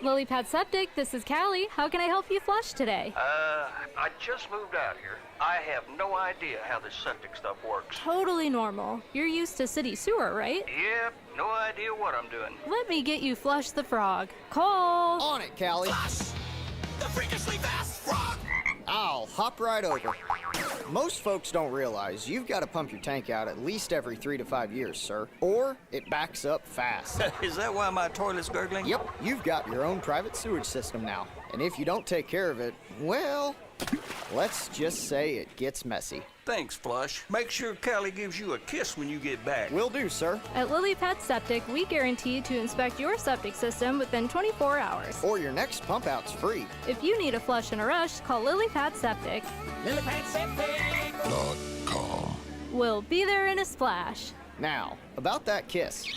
Q: Lily Pad Septic, this is Callie. How can I help you flush today?
V: I just moved out here. I have no idea how this septic stuff works.
Q: Totally normal. You're used to city sewer, right?
V: Yep, no idea what I'm doing.
Q: Let me get you Flush the Frog. Call!
S: On it, Callie.
T: Flush the freakishly fast frog.
S: I'll hop right over. Most folks don't realize you've got to pump your tank out at least every 3 to 5 years, sir, or it backs up fast.
V: Is that why my toilet's gurgling?
S: Yep, you've got your own private sewage system now, and if you don't take care of it, well, let's just say it gets messy.
V: Thanks, Flush. Make sure Callie gives you a kiss when you get back.
S: Will do, sir.
Q: At Lily Pad Septic, we guarantee to inspect your septic system within 24 hours.
S: Or your next pump out's free.
Q: If you need a flush in a rush, call Lily Pad Septic.
T: LilyPadSeptic.com.
Q: We'll be there in a splash.
S: Now, about that kiss.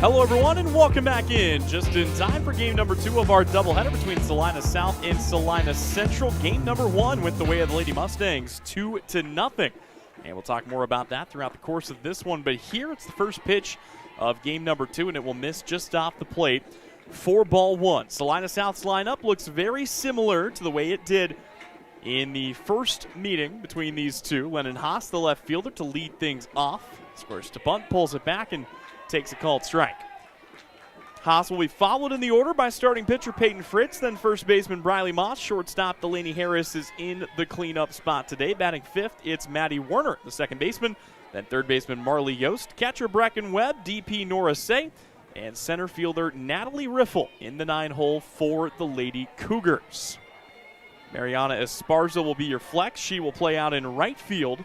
A: Hello, everyone, and welcome back in. Just in time for game number 2 of our doubleheader between Salina South and Salina Central. Game number 1 went the way of the Lady Mustangs, 2-0. And we'll talk more about that throughout the course of this one. But here it's the first pitch of game number 2, and it will miss just off the plate for ball 1. Salina South's lineup looks very similar to the way it did in the first meeting between these two. Lennon Haas, the left fielder, to lead things off. Squares to bunt, pulls it back, and takes a called strike. Haas will be followed in the order by starting pitcher Peyton Fritz, then first baseman Briley Moss. Shortstop Delaney Harris is in the cleanup spot today. Batting fifth, it's Maddie Werner, the second baseman. Then third baseman Marley Yost, catcher Brecken Webb, DP Nora Say, and center fielder Natalie Riffle in the 9-hole for the Lady Cougars. Mariana Esparza will be your flex. She will play out in right field.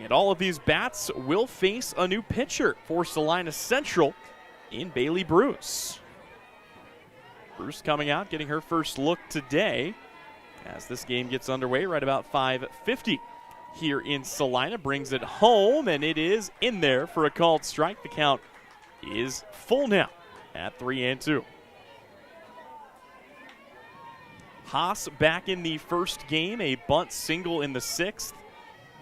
A: And all of these bats will face a new pitcher for Salina Central in Bailey Bruce. Bruce coming out, getting her first look today as this game gets underway right about 5:50 here in Salina. Brings it home, and it is in there for a called strike. The count is full now at 3-2. Haas back in the first game, a bunt single in the sixth,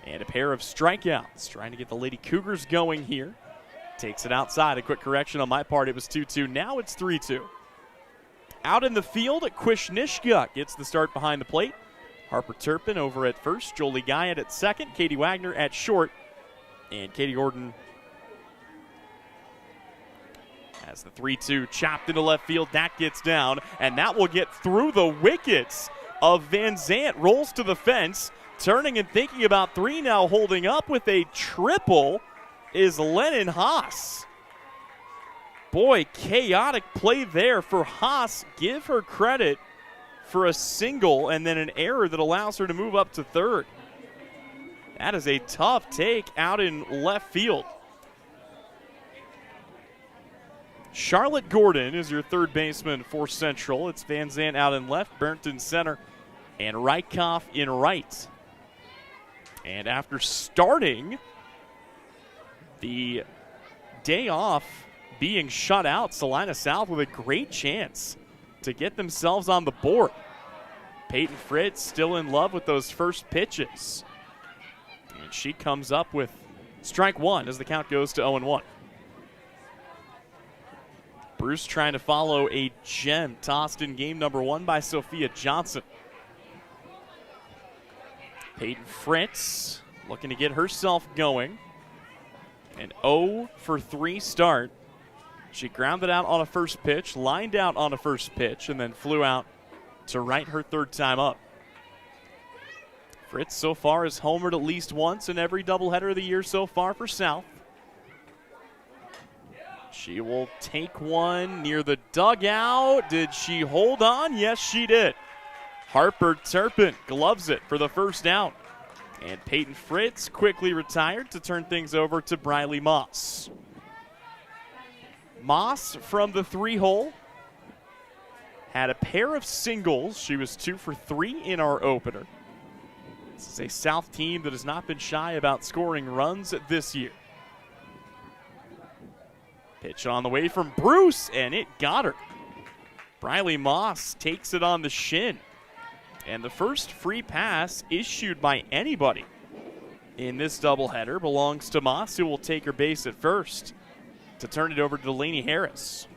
A: and a pair of strikeouts. Trying to get the Lady Cougars going here. Takes it outside. A quick correction on my part. It was 2-2. Now it's 3-2. Out in the field, Kwasniewska gets the start behind the plate. Harper Turpin over at first. Jolie Guyot at second. Katie Wagner at short. And Katie Gordon has the 3-2 chopped into left field. That gets down, and that will get through the wickets of Van Zant. Rolls to the fence. Turning and thinking about three, now holding up with a triple is Lennon Haas. Boy, chaotic play there for Haas. Give her credit for a single and then an error that allows her to move up to third. That is a tough take out in left field. Charlotte Gordon is your third baseman for Central. It's Van Zant out in left, Burnt in center, and Rykoff in right. And after starting the day off being shut out, Salina South with a great chance to get themselves on the board. Peyton Fritz still in love with those first pitches. And she comes up with strike one as the count goes to 0-1. Bruce trying to follow a gem tossed in game number one by Sophia Johnson. Peyton Fritz looking to get herself going. An 0 for 3 start. She grounded out on a first pitch, lined out on a first pitch, and then flew out to right her third time up. Fritz so far has homered at least once in every doubleheader of the year so far for South. She will take one near the dugout. Did she hold on? Yes, she did. Harper Turpin gloves it for the first down. And Peyton Fritz quickly retired to turn things over to Briley Moss. Moss from the 3-hole had a pair of singles. She was 2 for 3 in our opener. This is a South team that has not been shy about scoring runs this year. Pitch on the way from Bruce, and it got her. Briley Moss takes it on the shin. And the first free pass issued by anybody in this doubleheader belongs to Moss, who will take her base at first to turn it over to Delaney Harris.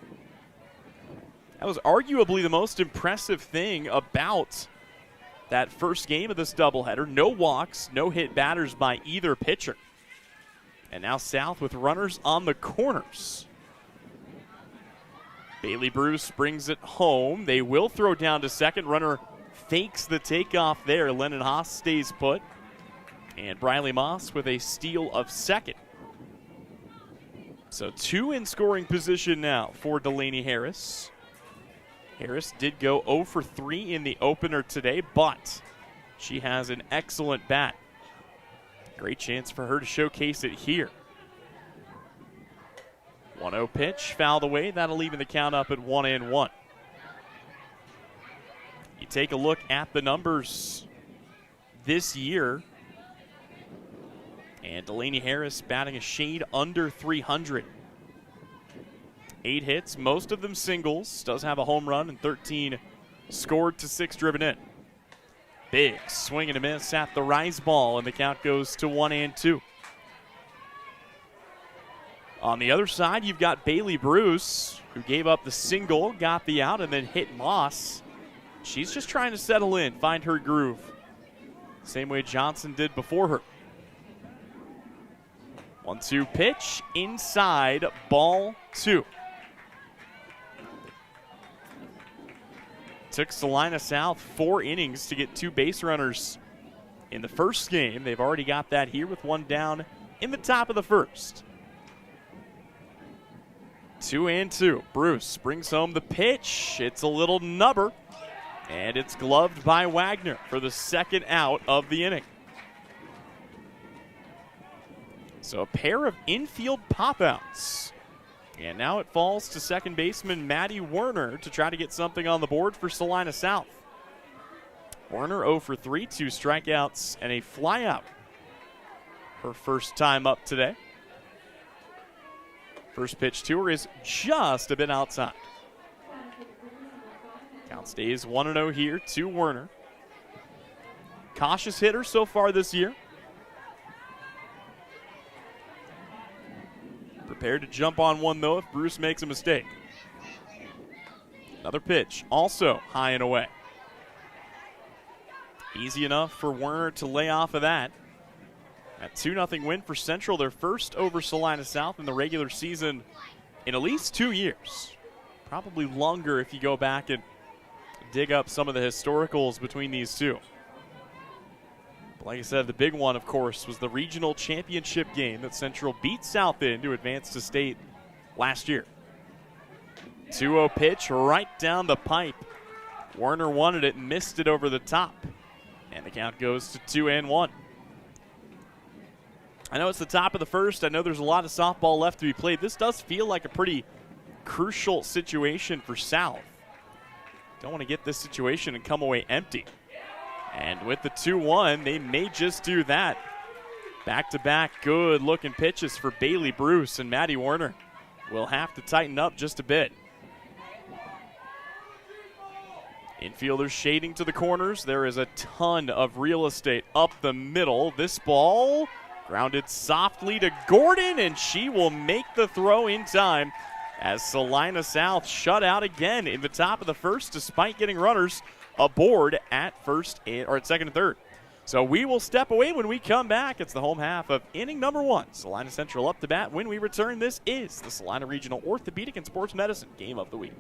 A: That was arguably the most impressive thing about that first game of this doubleheader. No walks, no hit batters by either pitcher. And now South with runners on the corners. Bailey Bruce brings it home. They will throw down to second. Runner fakes the takeoff there. Lennon Haas stays put. And Briley Moss with a steal of second. So 2 in scoring position now for Delaney Harris. Harris did go 0 for 3 in the opener today, but she has an excellent bat. Great chance for her to showcase it here. 1-0 pitch, fouled away. That'll even the count up at 1-1. You take a look at the numbers this year, and Delaney Harris batting a shade under 300. 8 hits, most of them singles. Does have a home run and 13 scored to 6 driven in. Big swing and a miss at the rise ball, and the count goes to 1-2. On the other side, you've got Bailey Bruce, who gave up the single, got the out, and then hit Moss. She's just trying to settle in, find her groove. Same way Johnson did before her. 1-2 pitch, inside, ball 2. took Salina South 4 innings to get 2 base runners in the first game. They've already got that here with 1 down in the top of the first. 2-2. Bruce brings home the pitch. It's a little nubber, and it's gloved by Wagner for the second out of the inning. So a pair of infield pop-outs. And now it falls to second baseman Maddie Werner to try to get something on the board for Salina South. Werner 0 for 3, 2 strikeouts and a flyout. Her first time up today. First pitch to her is just a bit outside. Count stays 1-0 here to Werner. Cautious hitter so far this year. Prepared to jump on one, though, if Bruce makes a mistake. Another pitch, also high and away. Easy enough for Werner to lay off of that. A 2-0 win for Central, their first over Salina South in the regular season in at least 2 years. Probably longer if you go back and dig up some of the historicals between these two. But like I said, the big one, of course, was the regional championship game that Central beat South in to advance to state last year. 2-0 pitch right down the pipe. Werner wanted it, missed it over the top. And the count goes to 2-1. I know it's the top of the first. I know there's a lot of softball left to be played. This does feel like a pretty crucial situation for South. Don't want to get this situation and come away empty. And with the 2-1, they may just do that. Back-to-back good-looking pitches for Bailey Bruce, and Maddie Werner will have to tighten up just a bit. Infielders shading to the corners. There is a ton of real estate up the middle. This ball grounded softly to Gordon, and she will make the throw in time as Salina South shut out again in the top of the first despite getting runners aboard at second and third. So we will step away when we come back. It's the home half of inning number 1. Salina Central up to bat. When we return, this is the Salina Regional Orthopedic and Sports Medicine Game of the Week.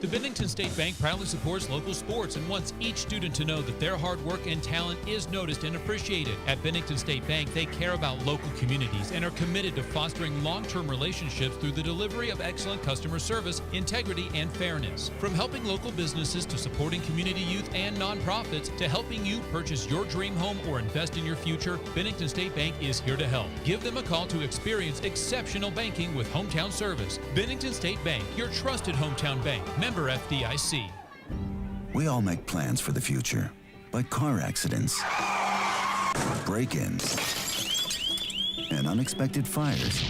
B: The Bennington State Bank proudly supports local sports and wants each student to know that their hard work and talent is noticed and appreciated. At Bennington State Bank, they care about local communities and are committed to fostering long-term relationships through the delivery of excellent customer service, integrity, and fairness. From helping local businesses to supporting community youth and nonprofits to helping you purchase your dream home or invest in your future, Bennington State Bank is here to help. Give them a call to experience exceptional banking with hometown service. Bennington State Bank, your trusted hometown bank. Member FDIC.
C: We all make plans for the future, but car accidents, break-ins, and unexpected fires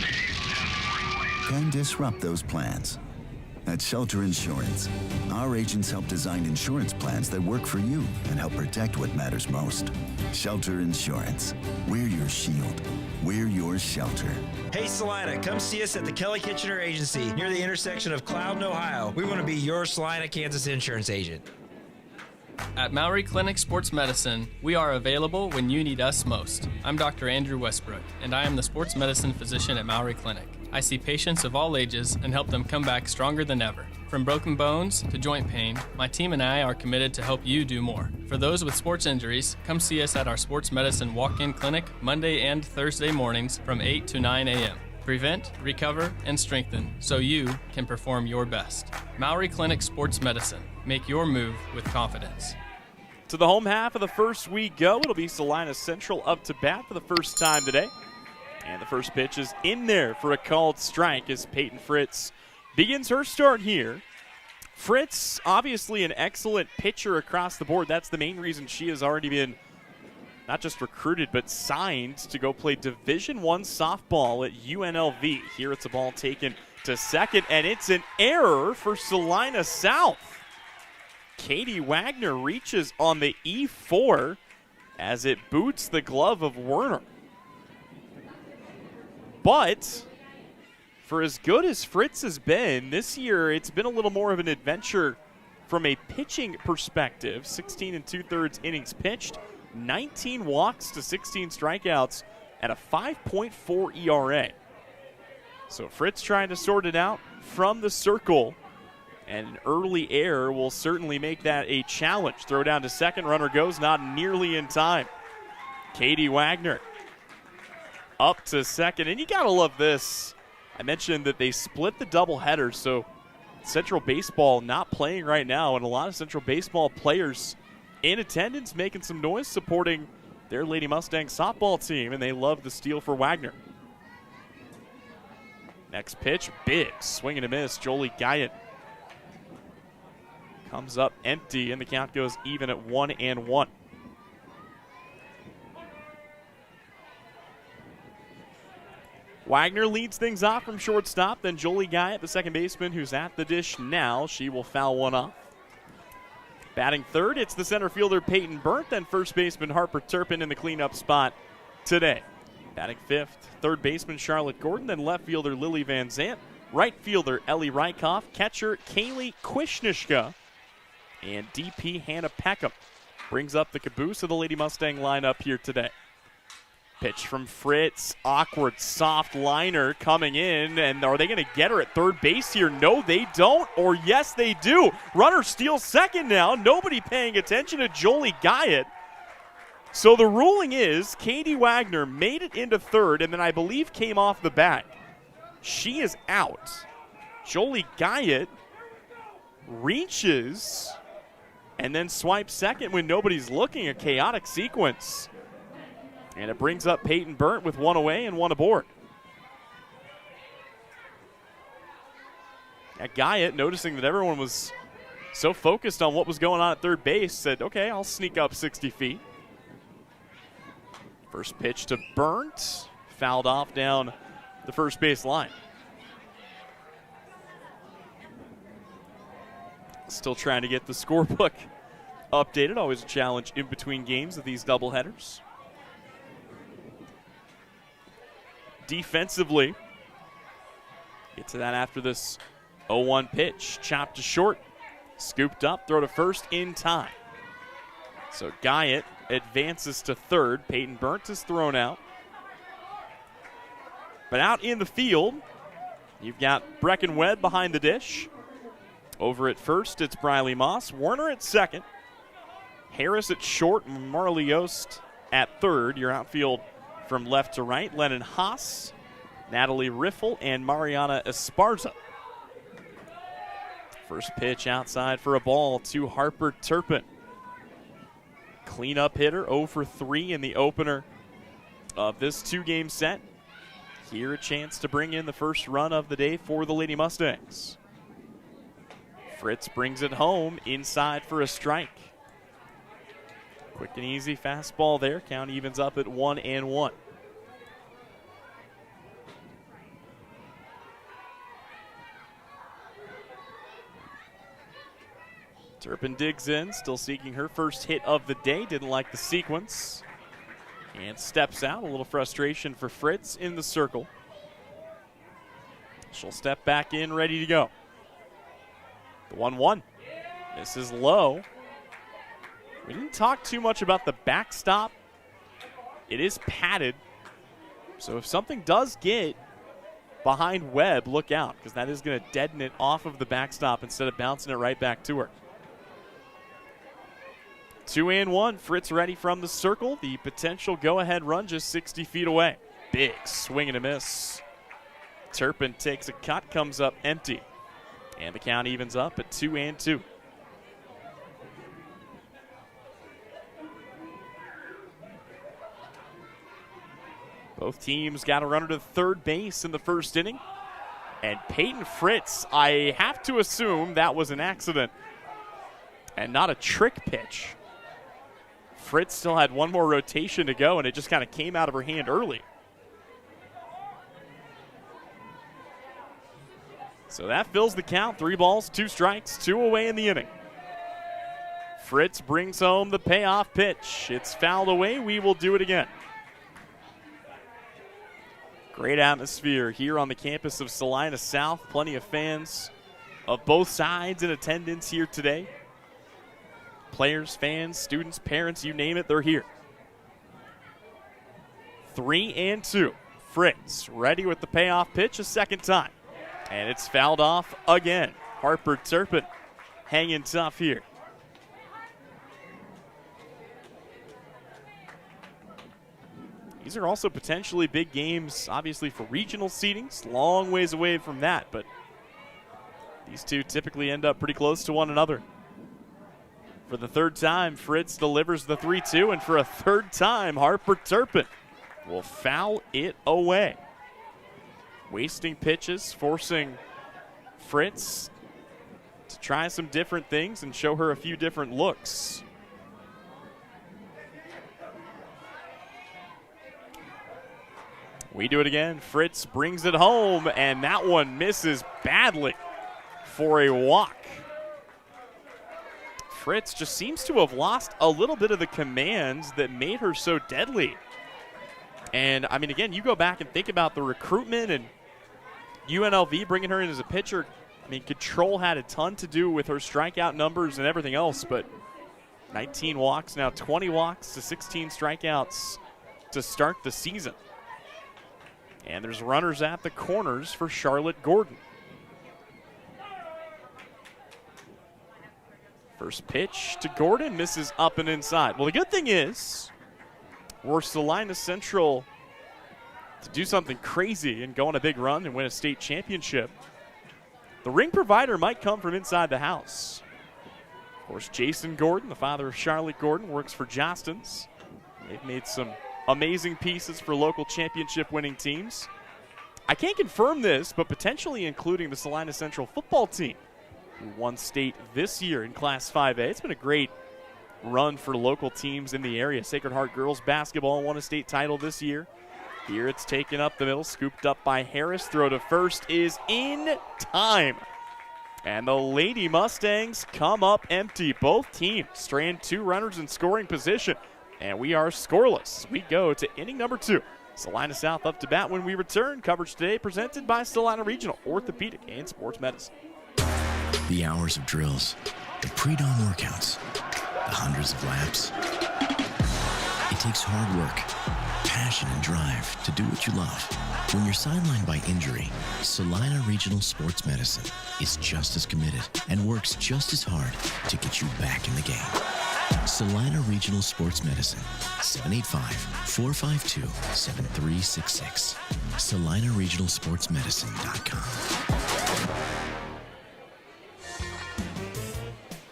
C: can disrupt those plans. At Shelter Insurance, our agents help design insurance plans that work for you and help protect what matters most. Shelter Insurance. We're your shield. We're your shelter.
D: Hey Salina, come see us at the Kelly Kitchener Agency near the intersection of Cloud and Ohio. We want to be your Salina, Kansas insurance agent.
E: At Maury Clinic Sports Medicine, we are available when you need us most. I'm Dr. Andrew Westbrook, and I am the sports medicine physician at Maury Clinic. I see patients of all ages and help them come back stronger than ever. From broken bones to joint pain, my team and I are committed to help you do more. For those with sports injuries, come see us at our sports medicine walk-in clinic Monday and Thursday mornings from 8 to 9 a.m. Prevent, recover, and strengthen so you can perform your best. Maury Clinic Sports Medicine. Make your move with confidence.
A: To the home half of the first we go. It'll be Salina Central up to bat for the first time today. And the first pitch is in there for a called strike as Peyton Fritz begins her start here. Fritz, obviously an excellent pitcher across the board. That's the main reason she has already been not just recruited but signed to go play Division I softball at UNLV. Here it's a ball taken to second, and it's an error for Salina South. Katie Wagner reaches on the E4 as it boots the glove of Werner. But for as good as Fritz has been, this year it's been a little more of an adventure from a pitching perspective. 16 2/3 innings pitched, 19 walks to 16 strikeouts at a 5.4 ERA. So Fritz trying to sort it out from the circle And an early error will certainly make that a challenge. Throw down to second, runner goes, not nearly in time. Katie Wagner up to second, and you gotta love this. I mentioned that they split the doubleheader, so Central Baseball not playing right now, and a lot of Central Baseball players in attendance making some noise supporting their Lady Mustangs softball team, and they love the steal for Wagner. Next pitch, big swing and a miss. Jolie Guyot comes up empty, and the count goes even at 1-1. Wagner leads things off from shortstop, then Jolie Guyot, the second baseman, who's at the dish now. She will foul one off. Batting third, it's the center fielder Peyton Burnt, then first baseman Harper Turpin in the cleanup spot today. Batting fifth, third baseman Charlotte Gordon, then left fielder Lily Van Zant, right fielder Ellie Rykoff, catcher Kaylee Quišnishka, and DP Hannah Peckham brings up the caboose of the Lady Mustang lineup here today. Pitch from Fritz, awkward soft liner coming in, and are they going to get her at third base here? No, they don't, or yes, they do. Runner steals second now, nobody paying attention to Jolie Guyot. So the ruling is Katie Wagner made it into third, and then I believe came off the bag. She is out. Jolie Guyot reaches and then swipes second when nobody's looking, a chaotic sequence. And it brings up Peyton Burnt with one away and one aboard. Guyot, noticing that everyone was so focused on what was going on at third base, said, okay, I'll sneak up 60 feet. First pitch to Burnt, fouled off down the first base line. Still trying to get the scorebook updated. Always a challenge in between games of these doubleheaders. Defensively, get to that after this 0-1 pitch. Chopped to short, scooped up, throw to first in time. So Guyot advances to third. Peyton Burnt is thrown out. But out in the field, you've got Brecken Webb behind the dish. Over at first, it's Briley Moss. Warner at second. Harris at short. Marley Yost at third. Your outfield from left to right, Lennon Haas, Natalie Riffle, and Mariana Esparza. First pitch outside for a ball to Harper Turpin. Cleanup hitter, 0 for 3 in the opener of this two-game set. Here a chance to bring in the first run of the day for the Lady Mustangs. Fritz brings it home, inside for a strike. Quick and easy fastball there. Count evens up at 1-1. Turpin digs in, still seeking her first hit of the day. Didn't like the sequence. And steps out. A little frustration for Fritz in the circle. She'll step back in, ready to go. The 1-1. This is low. We didn't talk too much about the backstop. It is padded. So if something does get behind Webb, look out, because that is going to deaden it off of the backstop instead of bouncing it right back to her. 2-1. Fritz ready from the circle. The potential go-ahead run just 60 feet away. Big swing and a miss. Turpin takes a cut, comes up empty. And the count evens up at 2-2. Both teams got a runner to third base in the first inning. And Peyton Fritz, I have to assume that was an accident and not a trick pitch. Fritz still had one more rotation to go, and it just kind of came out of her hand early. So that fills the count. 3 balls, 2 strikes, 2 away in the inning. Fritz brings home the payoff pitch. It's fouled away. We will do it again. Great atmosphere here on the campus of Salina South. Plenty of fans of both sides in attendance here today. Players, fans, students, parents, you name it, they're here. 3-2. Fritz ready with the payoff pitch a second time. And it's fouled off again. Harper Turpin hanging tough here. These are also potentially big games, obviously, for regional seedings. Long ways away from that, but these two typically end up pretty close to one another. For the third time, Fritz delivers the 3-2, and for a third time, Harper Turpin will foul it away. Wasting pitches, forcing Fritz to try some different things and show her a few different looks. We do it again. Fritz brings it home, and that one misses badly for a walk. Fritz just seems to have lost a little bit of the commands that made her so deadly. And, I mean, again, you go back and think about the recruitment and UNLV bringing her in as a pitcher. I mean, control had a ton to do with her strikeout numbers and everything else, but 19 walks, now 20 walks to 16 strikeouts to start the season. And there's runners at the corners for Charlotte Gordon. First pitch to Gordon, misses up and inside. Well, the good thing is, were Salina Central to do something crazy and go on a big run and win a state championship, the ring provider might come from inside the house. Of course, Jason Gordon, the father of Charlotte Gordon, works for Jostens. They've made some amazing pieces for local championship winning teams. I can't confirm this, but potentially including the Salina Central football team, who won state this year in Class 5A. It's been a great run for local teams in the area. Sacred Heart girls basketball won a state title this year. Here it's taken up the middle, scooped up by Harris. Throw to first is in time. And the Lady Mustangs come up empty. Both teams strand two runners in scoring position. And we are scoreless. We go to inning number 2. Salina South up to bat when we return. Coverage today presented by Salina Regional Orthopedic and Sports Medicine.
C: The hours of drills, the pre-dawn workouts, the hundreds of laps. It takes hard work, passion, and drive to do what you love. When you're sidelined by injury, Salina Regional Sports Medicine is just as committed and works just as hard to get you back in the game. Salina Regional Sports Medicine, 785-452-7366. SalinaRegionalSportsMedicine.com.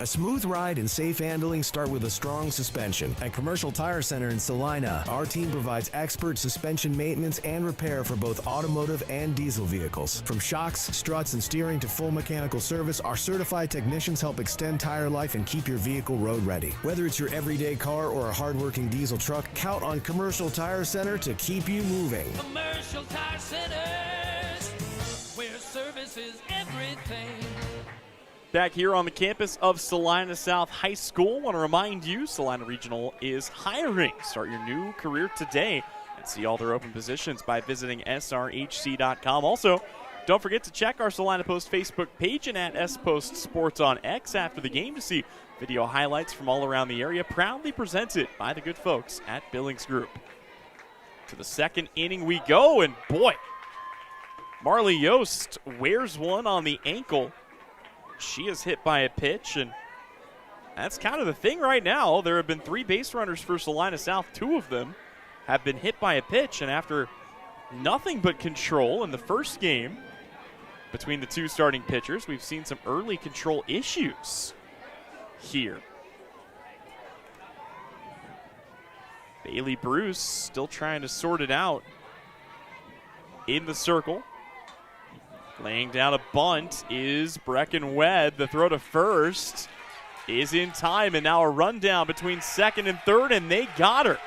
F: A smooth ride and safe handling start with a strong suspension. At Commercial Tire Center in Salina, our team provides expert suspension maintenance and repair for both automotive and diesel vehicles. From shocks, struts, and steering to full mechanical service, our certified technicians help extend tire life and keep your vehicle road ready. Whether it's your everyday car or a hardworking diesel truck, count on Commercial Tire Center to keep you moving.
H: Commercial Tire Centers, where service is everything.
A: Back here on the campus of Salina South High School, want to remind you Salina Regional is hiring. Start your new career today and see all their open positions by visiting srhc.com. Also, don't forget to check our Salina Post Facebook page and at SPost Sports on X after the game to see video highlights from all around the area, proudly presented by the good folks at Billings Group. To the second inning we go, and boy, Marley Yost wears one on the ankle. She is hit by a pitch, and that's kind of the thing right now. There have been 3 base runners for Salina South. 2 of them have been hit by a pitch, and after nothing but control in the first game between the 2 starting pitchers, we've seen some early control issues here. Bailey Bruce still trying to sort it out in the circle. Laying down a bunt is Brecken Webb. The throw to first is in time, and now a rundown between second and third, and they got her.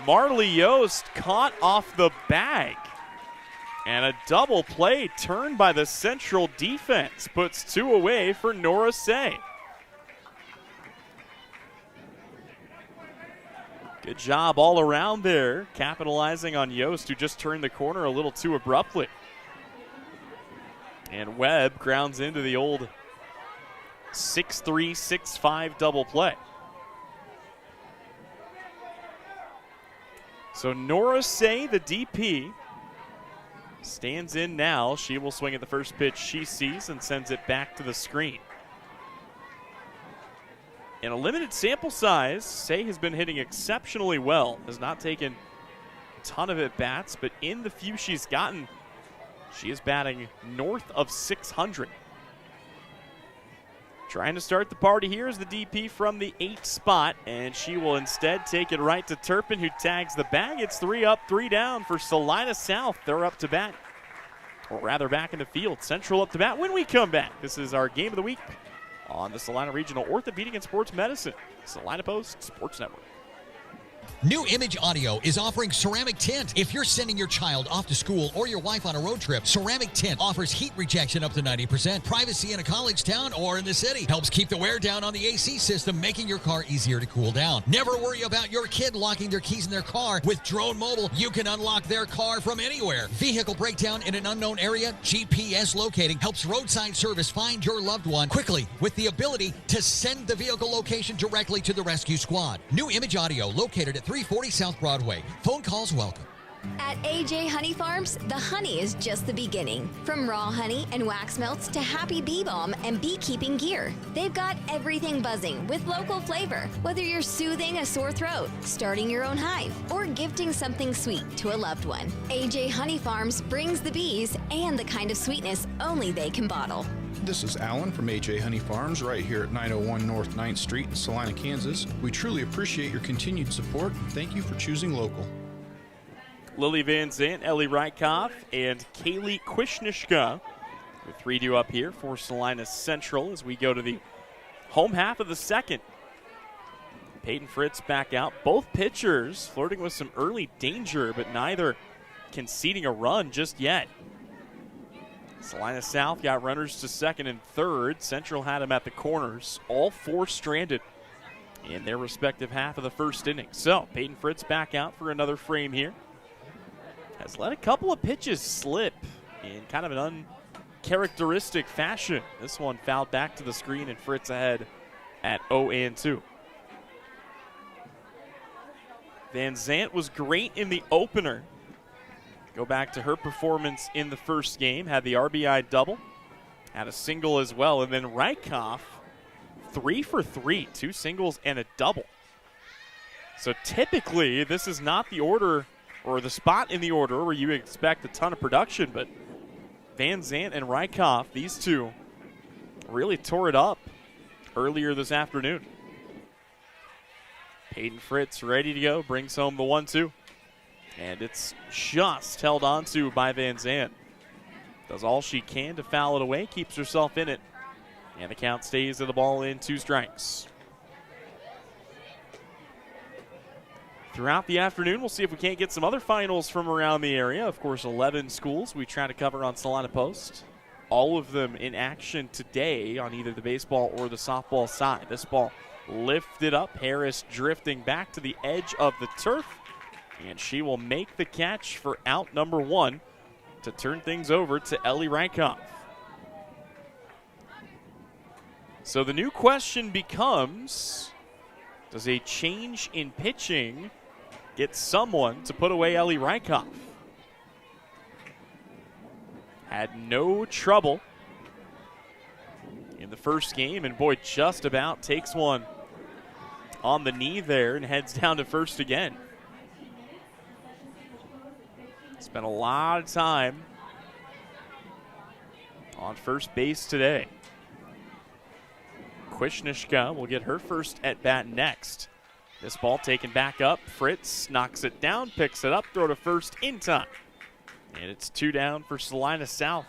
A: Marley Yost caught off the bag. And a double play turned by the Central defense puts 2 away for Nora Say. Good job all around there, capitalizing on Yost, who just turned the corner a little too abruptly. And Webb grounds into the old 6-3, 6-5 double play. So Nora Say, the DP, stands in now. She will swing at the first pitch she sees and sends it back to the screen. In a limited sample size, Say has been hitting exceptionally well. Has not taken a ton of at-bats, but in the few she's gotten, she is batting north of 600. Trying to start the party here is the DP from the 8th spot, and she will instead take it right to Turpin, who tags the bag. It's 3 up, 3 down for Salina South. They're up to bat, or rather back in the field. Central up to bat when we come back. This is our game of the week on the Salina Regional Orthopedic and Sports Medicine, Salina Post Sports Network.
J: New Image Audio is offering ceramic tint. If you're sending your child off to school or your wife on a road trip, ceramic tint offers heat rejection up to 90%, privacy in a college town or in the city, helps keep the wear down on the AC system, making your car easier to cool down. Never worry about your kid locking their keys in their car. With Drone Mobile, you can unlock their car from anywhere. Vehicle breakdown in an unknown area, GPS locating helps roadside service find your loved one quickly with the ability to send the vehicle location directly to the rescue squad. New Image Audio, located at 340 South Broadway. Phone calls welcome.
K: At AJ Honey Farms, the honey is just the beginning. From raw honey and wax melts to happy bee balm and beekeeping gear, they've got everything buzzing with local flavor. Whether you're soothing a sore throat, starting your own hive, or gifting something sweet to a loved one, AJ Honey Farms brings the bees and the kind of sweetness only they can bottle.
L: This is Alan from AJ Honey Farms right here at 901 North 9th Street in Salina, Kansas. We truly appreciate your continued support. Thank you for choosing local.
A: Lily Van Zandt, Ellie Rykoff, and Kaylee Kwishnishka. The 3-2 up here for Salina Central as we go to the home half of the second. Peyton Fritz back out. Both pitchers flirting with some early danger, but neither conceding a run just yet. Salina South got runners to second and third. Central had them at the corners. All 4 stranded in their respective half of the first inning. So Peyton Fritz back out for another frame here. Has let a couple of pitches slip in kind of an uncharacteristic fashion. This one fouled back to the screen and Fritz ahead at 0-2. Van Zandt was great in the opener. Go back to her performance in the first game. Had the RBI double. Had a single as well. And then Rykoff, 3 for 3. 2 singles and a double. So typically, this is not the order or the spot in the order where you expect a ton of production. But Van Zandt and Rykoff, these two, really tore it up earlier this afternoon. Peyton Fritz ready to go. Brings home the 1-2. And it's just held onto by Van Zandt. Does all she can to foul it away, keeps herself in it. And the count stays at the ball in 2 strikes. Throughout the afternoon, we'll see if we can't get some other finals from around the area. Of course, 11 schools we try to cover on Salina Post. All of them in action today on either the baseball or the softball side. This ball lifted up. Harris drifting back to the edge of the turf. And she will make the catch for out number 1 to turn things over to Ellie Rykoff. So the new question becomes, does a change in pitching get someone to put away Ellie Rykoff? Had no trouble in the first game, and boy, just about takes one on the knee there and heads down to first again. Spent a lot of time on first base today. Kwishnishka will get her first at bat next. This ball taken back up. Fritz knocks it down, picks it up, throw to first in time. And it's 2 down for Salina South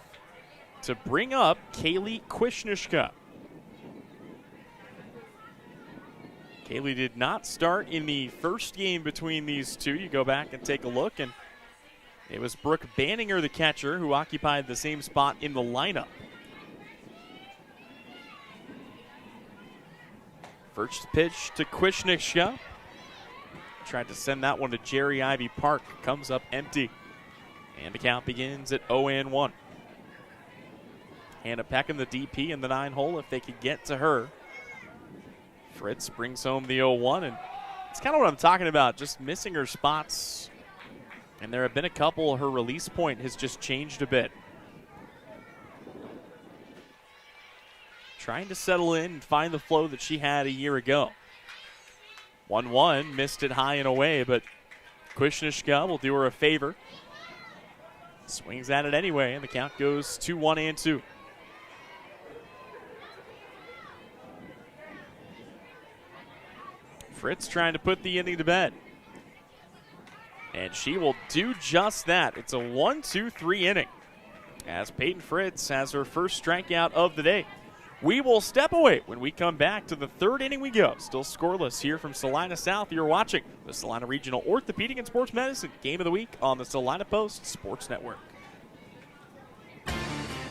A: to bring up Kaylee Kwishnishka. Kaylee did not start in the first game between these two. You go back and take a look, and it was Brooke Banninger, the catcher, who occupied the same spot in the lineup. First pitch to Kwishnishka. Tried to send that one to Jerry Ivy Park. Comes up empty. And the count begins at 0-1. Hannah Peckham, the DP, in the 9-hole, if they could get to her. Fritz brings home the 0-1, and it's kind of what I'm talking about, just missing her spots And there have been a couple. Her release point has just changed a bit. Trying to settle in and find the flow that she had a year ago. 1-1, missed it high and away, but Wisniewska will do her a favor. Swings at it anyway, and the count goes to 1-2. Fritz trying to put the inning to bed. And she will do just that. It's a 1-2-3 inning as Peyton Fritz has her first strikeout of the day. We will step away when we come back. To the third inning we go. Still scoreless here from Salina South. You're watching the Salina Regional Orthopedic and Sports Medicine Game of the Week on the Salina Post Sports Network.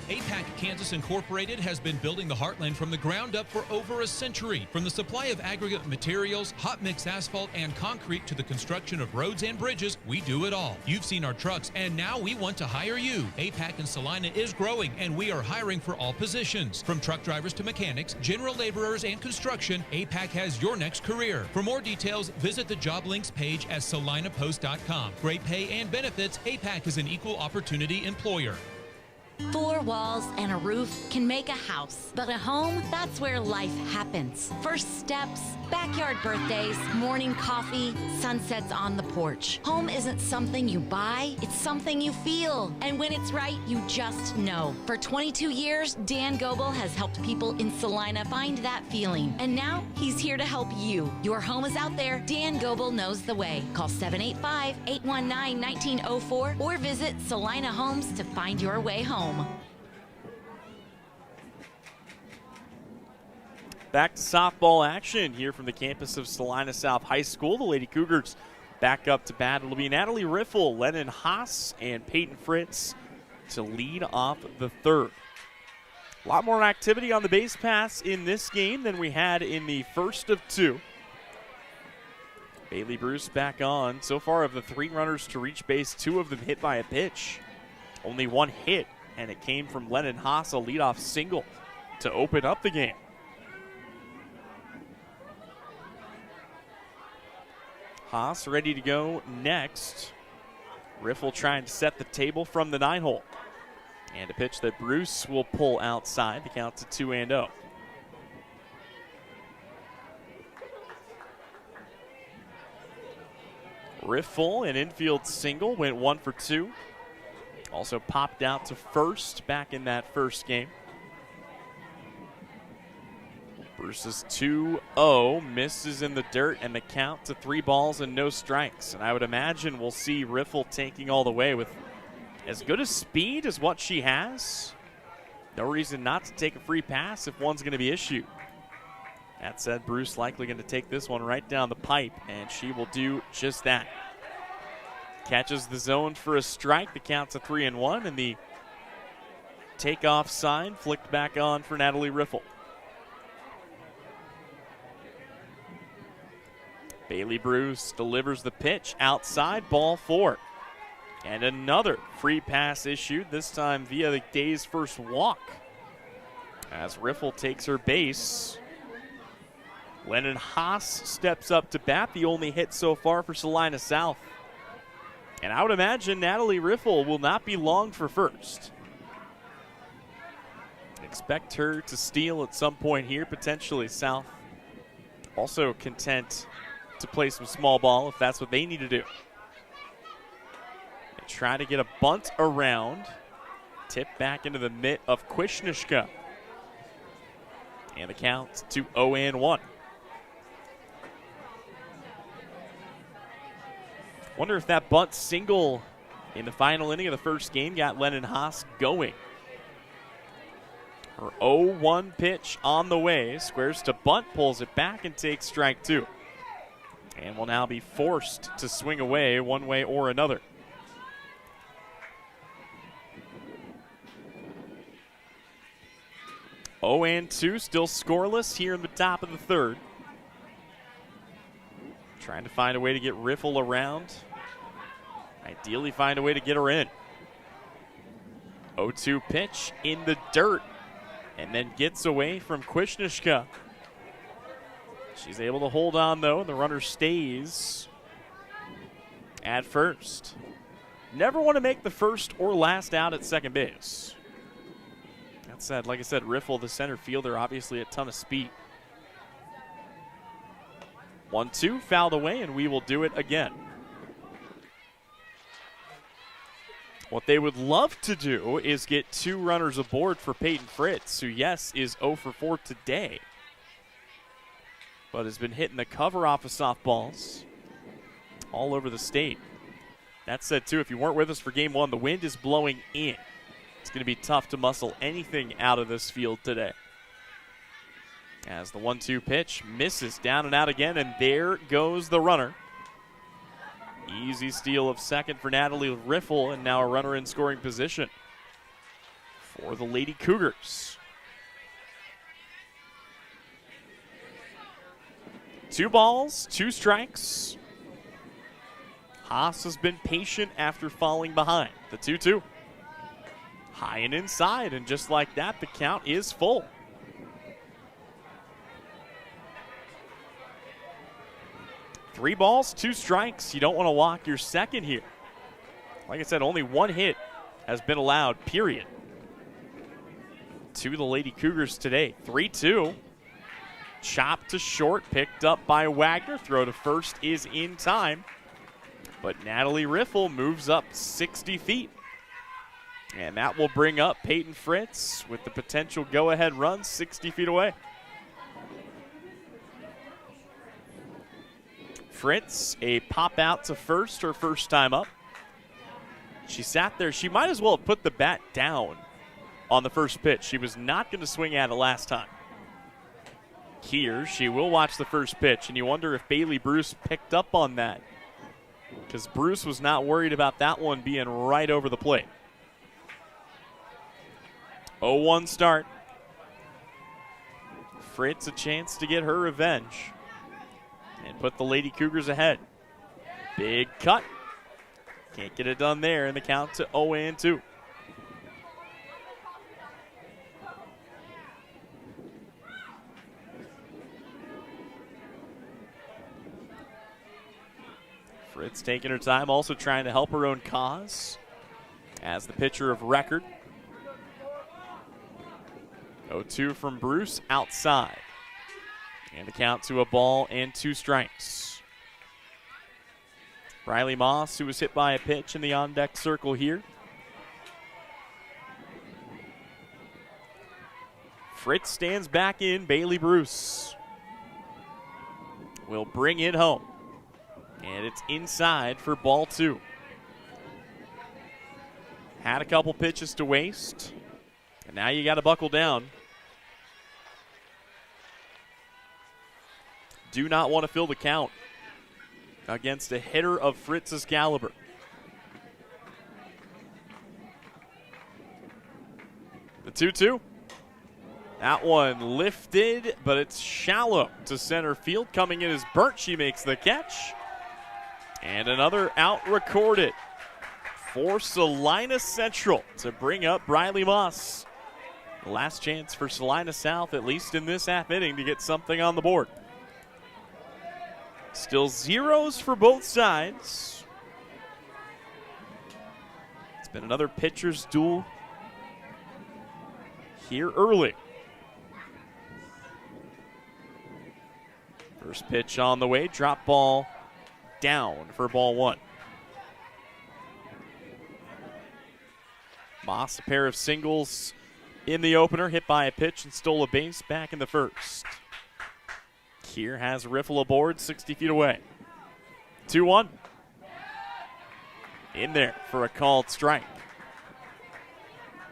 B: APAC Kansas Incorporated has been building the Heartland from the ground up for over a century. From the supply of aggregate materials, hot mix asphalt, and concrete to the construction of roads and bridges, we do it all. You've seen our trucks, and now we want to hire you. APAC in Salina is growing, and we are hiring for all positions. From truck drivers to mechanics, general laborers, and construction, APAC has your next career. For more details, visit the job links page at salinapost.com. Great pay and benefits, APAC is an equal opportunity employer.
M: 4 walls and a roof can make a house, but a home, that's where life happens. First steps, backyard birthdays, morning coffee, sunsets on the porch. Home isn't something you buy, it's something you feel. And when it's right, you just know. For 22 years, Dan Goebel has helped people in Salina find that feeling. And now, he's here to help you. Your home is out there, Dan Goebel knows the way. Call 785-819-1904 or visit Salina Homes to find your way home.
A: Back to softball action here from the campus of Salina South High School. The Lady Cougars back up to bat. It'll be Natalie Riffle, Lennon Haas, and Peyton Fritz to lead off the third. A lot more activity on the base paths in this game than we had in the first of two. Bailey Bruce back on. So far, of the 3 runners to reach base, 2 of them hit by a pitch. Only 1 hit, and it came from Lennon Haas, a leadoff single to open up the game. Haas ready to go next. Riffle trying to set the table from the 9-hole. And a pitch that Bruce will pull outside. The count to 2-0. Riffle, an infield single, went 1 for 2. Also popped out to first back in that first game. Bruce's 2-0 misses in the dirt, and the count to 3 balls and no strikes. And I would imagine we'll see Riffle taking all the way with as good a speed as what she has. No reason not to take a free pass if one's going to be issued. That said, Bruce likely going to take this one right down the pipe, and she will do just that. Catches the zone for a strike. The count's a 3-1, and the takeoff sign flicked back on for Natalie Riffle. Bailey Bruce delivers the pitch outside, ball 4. And another free pass issued, this time via the day's first walk. As Riffle takes her base, Lennon Haas steps up to bat, the only hit so far for Salina South. And I would imagine Natalie Riffle will not be long for first. Expect her to steal at some point here, potentially. South also content to play some small ball if that's what they need to do. They try to get a bunt around. Tip back into the mitt of Wisniewska. And the count to 0-1. Wonder if that bunt single in the final inning of the first game got Lennon Haas going. Her 0-1 pitch on the way. Squares to bunt, pulls it back, and takes strike 2. And will now be forced to swing away one way or another. Oh and 2, still scoreless here in the top of the third. Trying to find a way to get Riffle around. Ideally find a way to get her in. 0-2 pitch in the dirt. And then gets away from Wisniewska. She's able to hold on, though, and the runner stays at first. never want to make the first or last out at second base. That said, like I said, Riffle, the center fielder, obviously a ton of speed. 1-2, fouled away, and we will do it again. What they would love to do is get 2 runners aboard for Peyton Fritz, who, yes, is 0 for 4 today, but has been hitting the cover off of softballs all over the state. That said, too, if you weren't with us for game 1, the wind is blowing in. It's going to be tough to muscle anything out of this field today. As the 1-2 pitch misses down and out again, and there goes the runner. Easy steal of second for Natalie Riffle, and now a runner in scoring position for the Lady Cougars. 2 balls, 2 strikes. Haas has been patient after falling behind. The 2-2. High and inside, and just like that, the count is full. Three balls, 2 strikes. You don't want to walk your second here. Like I said, only 1 hit has been allowed, period. To the Lady Cougars today. 3-2. Chop to short, picked up by Wagner. Throw to first is in time. But Natalie Riffle moves up 60 feet. And that will bring up Peyton Fritz with the potential go-ahead run 60 feet away. Fritz, a pop out to first, her first time up. She sat there. She might as well have put the bat down on the first pitch. She was not going to swing at it last time. Here, she will watch the first pitch, and you wonder if Bailey Bruce picked up on that, because Bruce was not worried about that one being right over the plate. 0-1 start. Fritz a chance to get her revenge and put the Lady Cougars ahead. Big cut. Can't get it done there, and the count to 0-2. Fritz taking her time, also trying to help her own cause as the pitcher of record. 0-2 from Bruce outside. And the count to a ball and 2 strikes. Riley Moss, who was hit by a pitch in the on-deck circle here. Fritz stands back in. Bailey Bruce will bring it home. And it's inside for ball 2. Had a couple pitches to waste. And now you got to buckle down. Do not want to fill the count against a hitter of Fritz's caliber. The 2-2. That one lifted, but it's shallow to center field. Coming in is Burnt. She makes the catch. And another out recorded for Salina Central to bring up Briley Moss. The last chance for Salina South, at least in this half inning, to get something on the board. Still zeros for both sides. It's been another pitcher's duel here early. First pitch on the way, drop ball down for ball 1. Moss, a pair of singles in the opener, hit by a pitch and stole a base back in the first. Here has Riffle aboard, 60 feet away. 2-1. In there for a called strike.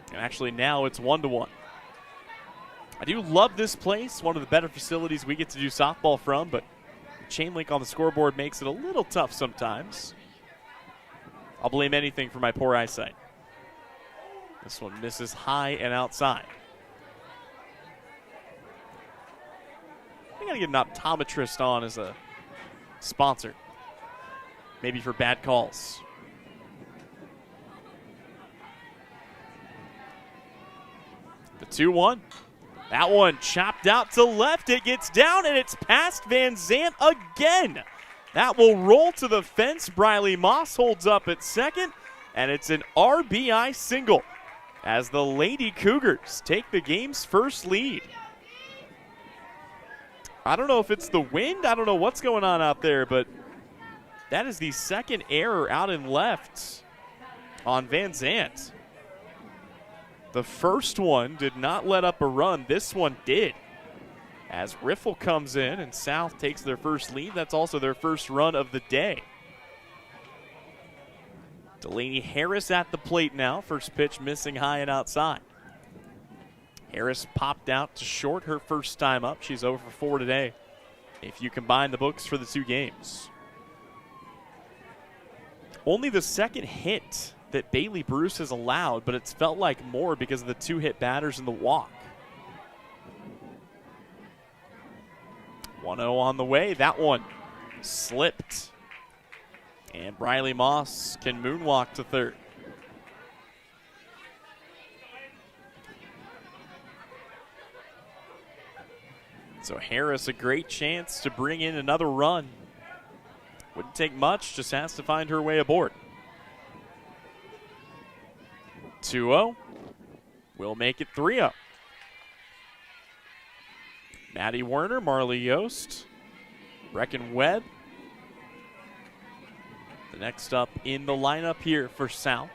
A: And actually now it's 1-1. I do love this place, one of the better facilities we get to do softball from, but chain link on the scoreboard makes it a little tough sometimes. I'll blame anything for my poor eyesight. This one misses high and outside. I gotta get an optometrist on as a sponsor. Maybe for bad calls. The 2-1. That one chopped out to left. It gets down, and it's past Van Zant again. That will roll to the fence. Briley Moss holds up at second, and it's an RBI single as the Lady Cougars take the game's first lead. I don't know if it's the wind. I don't know what's going on out there, but that is the second error out in left on Van Zandt. The first one did not let up a run. This one did. As Riffle comes in and South takes their first lead, that's also their first run of the day. Delaney Harris at the plate now. First pitch missing high and outside. Harris popped out to short her first time up. She's 0 for 4 today if you combine the books for the two games. Only the second hit that Bailey Bruce has allowed, but it's felt like more because of the 2 hit batters and the walk. 1-0 on the way. That one slipped. And Briley Moss can moonwalk to third. So Harris, a great chance to bring in another run. Wouldn't take much, just has to find her way aboard. 2-0. We'll make it 3-0. Maddie Werner, Marley Yost, Brecken Webb. The next up in the lineup here for South.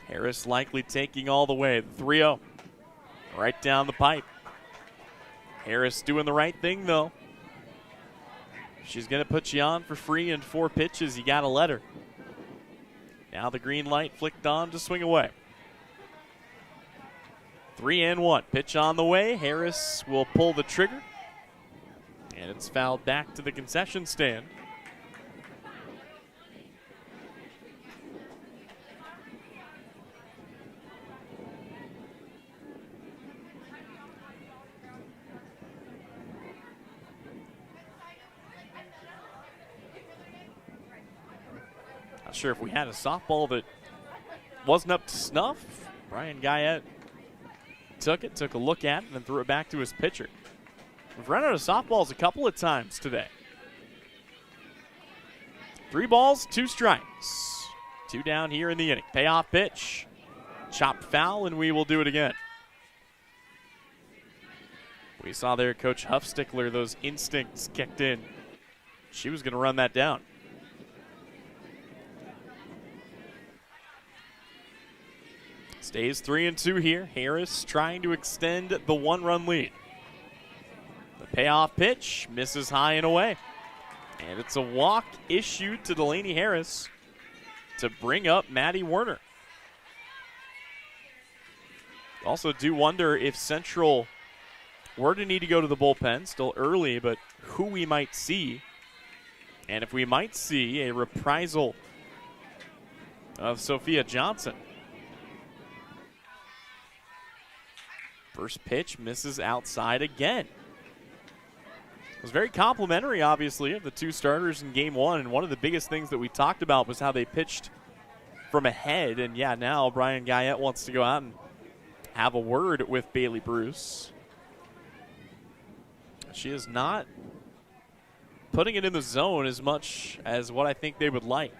A: Harris likely taking all the way. 3-0. Right down the pipe. Harris doing the right thing, though. She's going to put you on for free in 4 pitches. You got to let her. Now the green light flicked on to swing away. 3-1. Pitch on the way. Harris will pull the trigger. And it's fouled back to the concession stand. Not sure if we had a softball that wasn't up to snuff. Brian Guyette took a look at it, and then threw it back to his pitcher. We've run out of softballs a couple of times today. 3 balls, 2 strikes. 2 down here in the inning. Payoff pitch. Chopped foul, and we will do it again. We saw there Coach Huffstickler, those instincts kicked in. She was going to run that down. Stays 3-2 here. Harris trying to extend the 1-run lead. The payoff pitch misses high and away. And it's a walk issued to Delaney Harris to bring up Maddie Werner. Also do wonder if Central were to need to go to the bullpen. Still early, but who we might see. And if we might see a reprisal of Sophia Johnson. First pitch misses outside again. It was very complimentary, obviously, of the 2 starters in Game 1, and one of the biggest things that we talked about was how they pitched from ahead, and yeah, now Brian Guyette wants to go out and have a word with Bailey Bruce. She is not putting it in the zone as much as what I think they would like.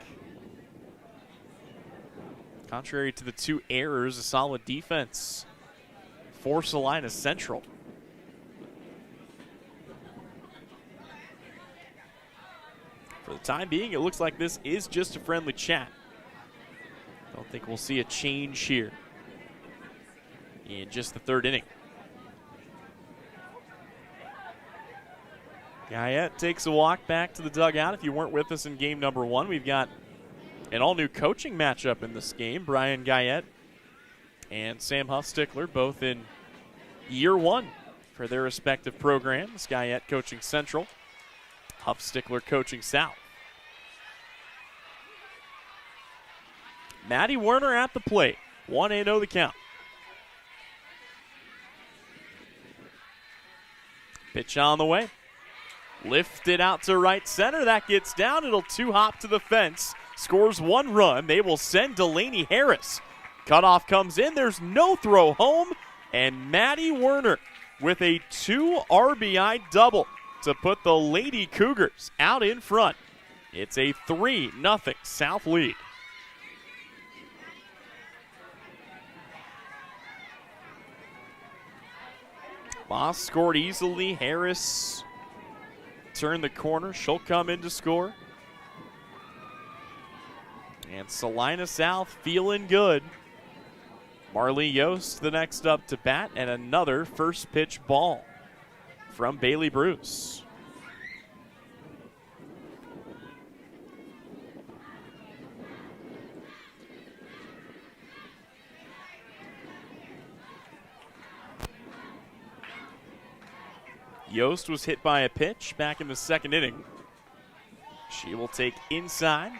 A: Contrary to the 2 errors, a solid defense for Salina Central. For the time being, it looks like this is just a friendly chat. Don't think we'll see a change here in just the 3rd inning. Guyette takes a walk back to the dugout. If you weren't with us in game number 1, we've got an all-new coaching matchup in this game. Brian Guyette and Sam Huffstickler, both in year 1 for their respective programs. Guyette coaching Central, Huffstickler coaching South. Maddie Werner at the plate. 1-0 the count. Pitch on the way. Lifted out to right center. That gets down. It'll 2-hop to the fence. Scores 1 run. They will send Delaney Harris. Cutoff comes in. There's no throw home. And Maddie Werner with a 2 RBI double to put the Lady Cougars out in front, It's a 3-0 South lead. Moss scored easily. Harris turned the corner. She'll come in to score. And Salina South feeling good. Marley Yost the next up to bat, and another first pitch ball from Bailey Bruce. Yost was hit by a pitch back in the second inning. She will take inside,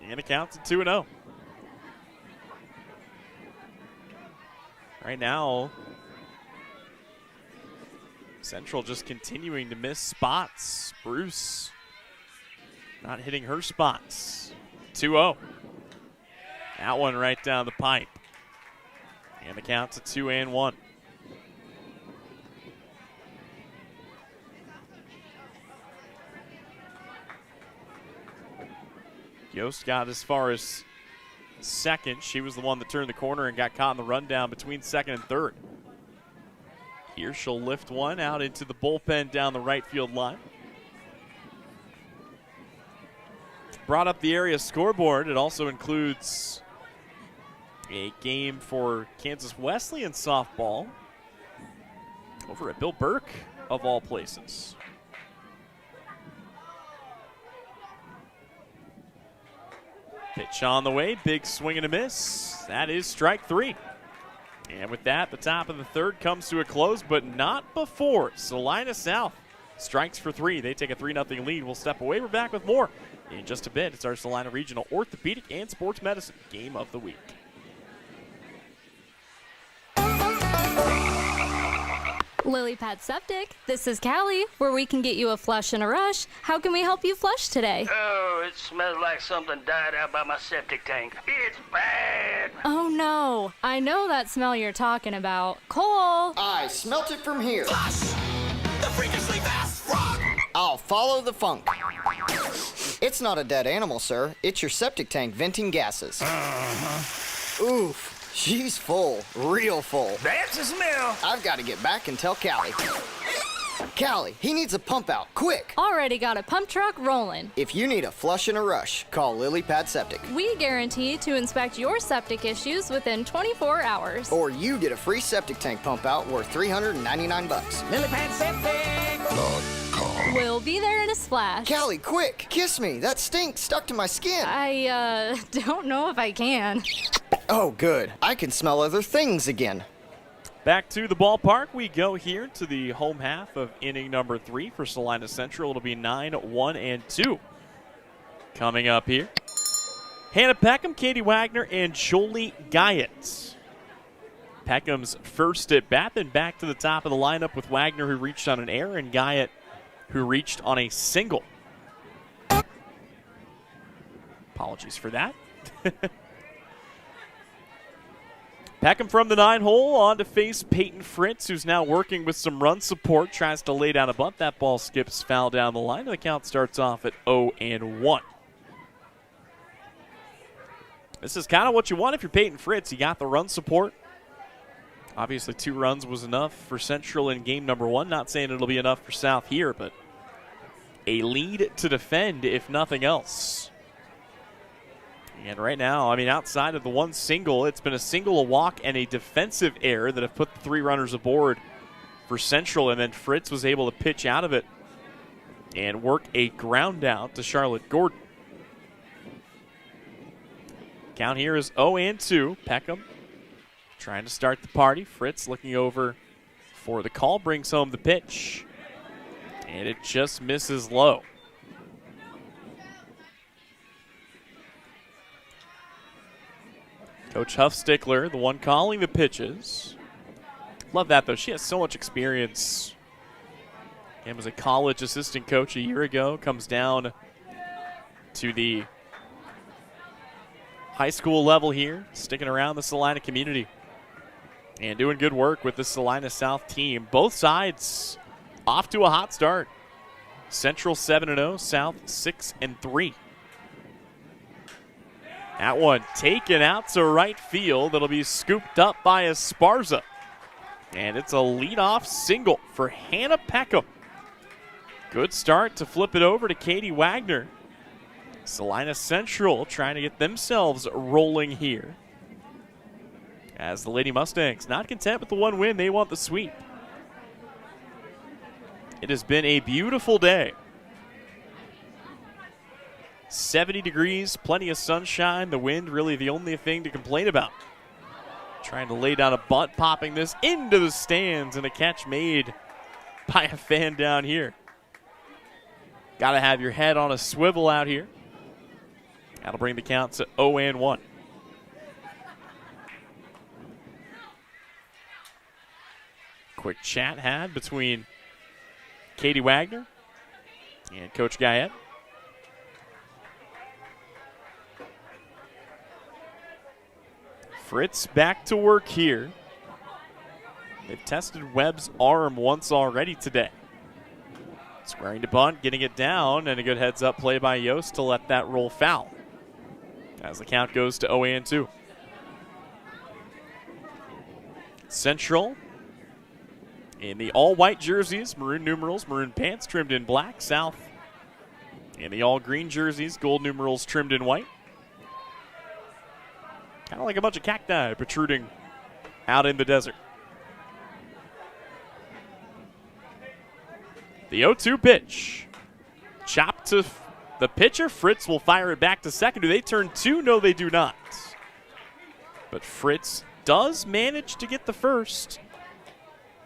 A: and it counts at 2-0. Right now, Central just continuing to miss spots. Bruce not hitting her spots. 2-0. That one right down the pipe. And the count's at 2-1. Yost got as far as second. She was the one that turned the corner and got caught in the rundown between second and third. Here she'll lift one out into the bullpen down the right field line. Brought up the area scoreboard. It also includes a game for Kansas Wesleyan softball over at Bill Burke, of all places. Pitch on the way, big swing and a miss. That is strike 3. And with that, the top of the third comes to a close, but not before Salina South strikes for 3. They take a 3-0 lead. We'll step away. We're back with more in just a bit. It's our Salina Regional Orthopedic and Sports Medicine Game of the Week.
Q: Lily Pad Septic, this is Callie, where we can get you a flush in a rush. How can we help you flush today?
V: Oh, it smells like something died out by my septic tank. It's bad.
Q: Oh no, I know that smell you're talking about. Cole!
S: I smelt it from here.
T: Flush the freakishly fast frog.
S: I'll follow the funk. It's not a dead animal, sir. It's your septic tank venting gases. Oof. She's full, real full.
V: That's the smell.
S: I've got to get back and tell Callie. Callie, he needs a pump out, quick.
Q: Already got a pump truck rolling.
S: If you need a flush in a rush, call Lily Pad Septic.
Q: We guarantee to inspect your septic issues within 24 hours.
S: Or you get a free septic tank pump out worth $399.
T: Lily Pad Septic.
Q: We'll be there in a splash.
S: Callie, quick, kiss me. That stink stuck to my skin.
Q: I don't know if I can.
S: Oh, good. I can smell other things again.
A: Back to the ballpark we go here to the home half of inning number 3 for Salina Central. It'll be 9-1-2 coming up here. Hannah Peckham, Katie Wagner, and Jolie Guyett. Peckham's first at bat, then back to the top of the lineup with Wagner, who reached on an error, and Guyett, who reached on a single. Apologies for that. Peckham from the 9-hole on to face Peyton Fritz, who's now working with some run support. Tries to lay down a bunt. That ball skips foul down the line, and the count starts off at 0-1. This is kind of what you want if you're Peyton Fritz. You got the run support. Obviously, 2 runs was enough for Central in game number 1. Not saying it'll be enough for South here, but a lead to defend, if nothing else. And right now, I mean, outside of the one single, it's been a single, a walk, and a defensive error that have put the 3 runners aboard for Central, and then Fritz was able to pitch out of it and work a ground out to Charlotte Gordon. Count here is 0-2. Peckham trying to start the party. Fritz looking over for the call, brings home the pitch, and it just misses low. Coach Huffstickler, the one calling the pitches. Love that, though. She has so much experience. And was a college assistant coach a year ago. Comes down to the high school level here, sticking around the Salina community and doing good work with the Salina South team. Both sides off to a hot start. Central 7-0, South 6-3. That one taken out to right field. It'll be scooped up by Esparza. And it's a leadoff single for Hannah Peckham. Good start to flip it over to Katie Wagner. Salina Central trying to get themselves rolling here. As the Lady Mustangs not content with the one win, they want the sweep. It has been a beautiful day. 70 degrees, plenty of sunshine. The wind really the only thing to complain about. Trying to lay down a bunt, popping this into the stands, and a catch made by a fan down here. Got to have your head on a swivel out here. That'll bring the count to 0-1. Quick chat had between Katie Wagner and Coach Guyette. Fritz back to work here. They've tested Webb's arm once already today. Squaring to bunt, getting it down, and a good heads-up play by Yost to let that roll foul. As the count goes to 0-2. Central in the all-white jerseys, maroon numerals, maroon pants trimmed in black. South in the all-green jerseys, gold numerals trimmed in white. Kind of like a bunch of cacti protruding out in the desert. The 0-2 pitch. Chopped to the pitcher. Fritz will fire it back to second. Do they turn two? No, they do not. But Fritz does manage to get the first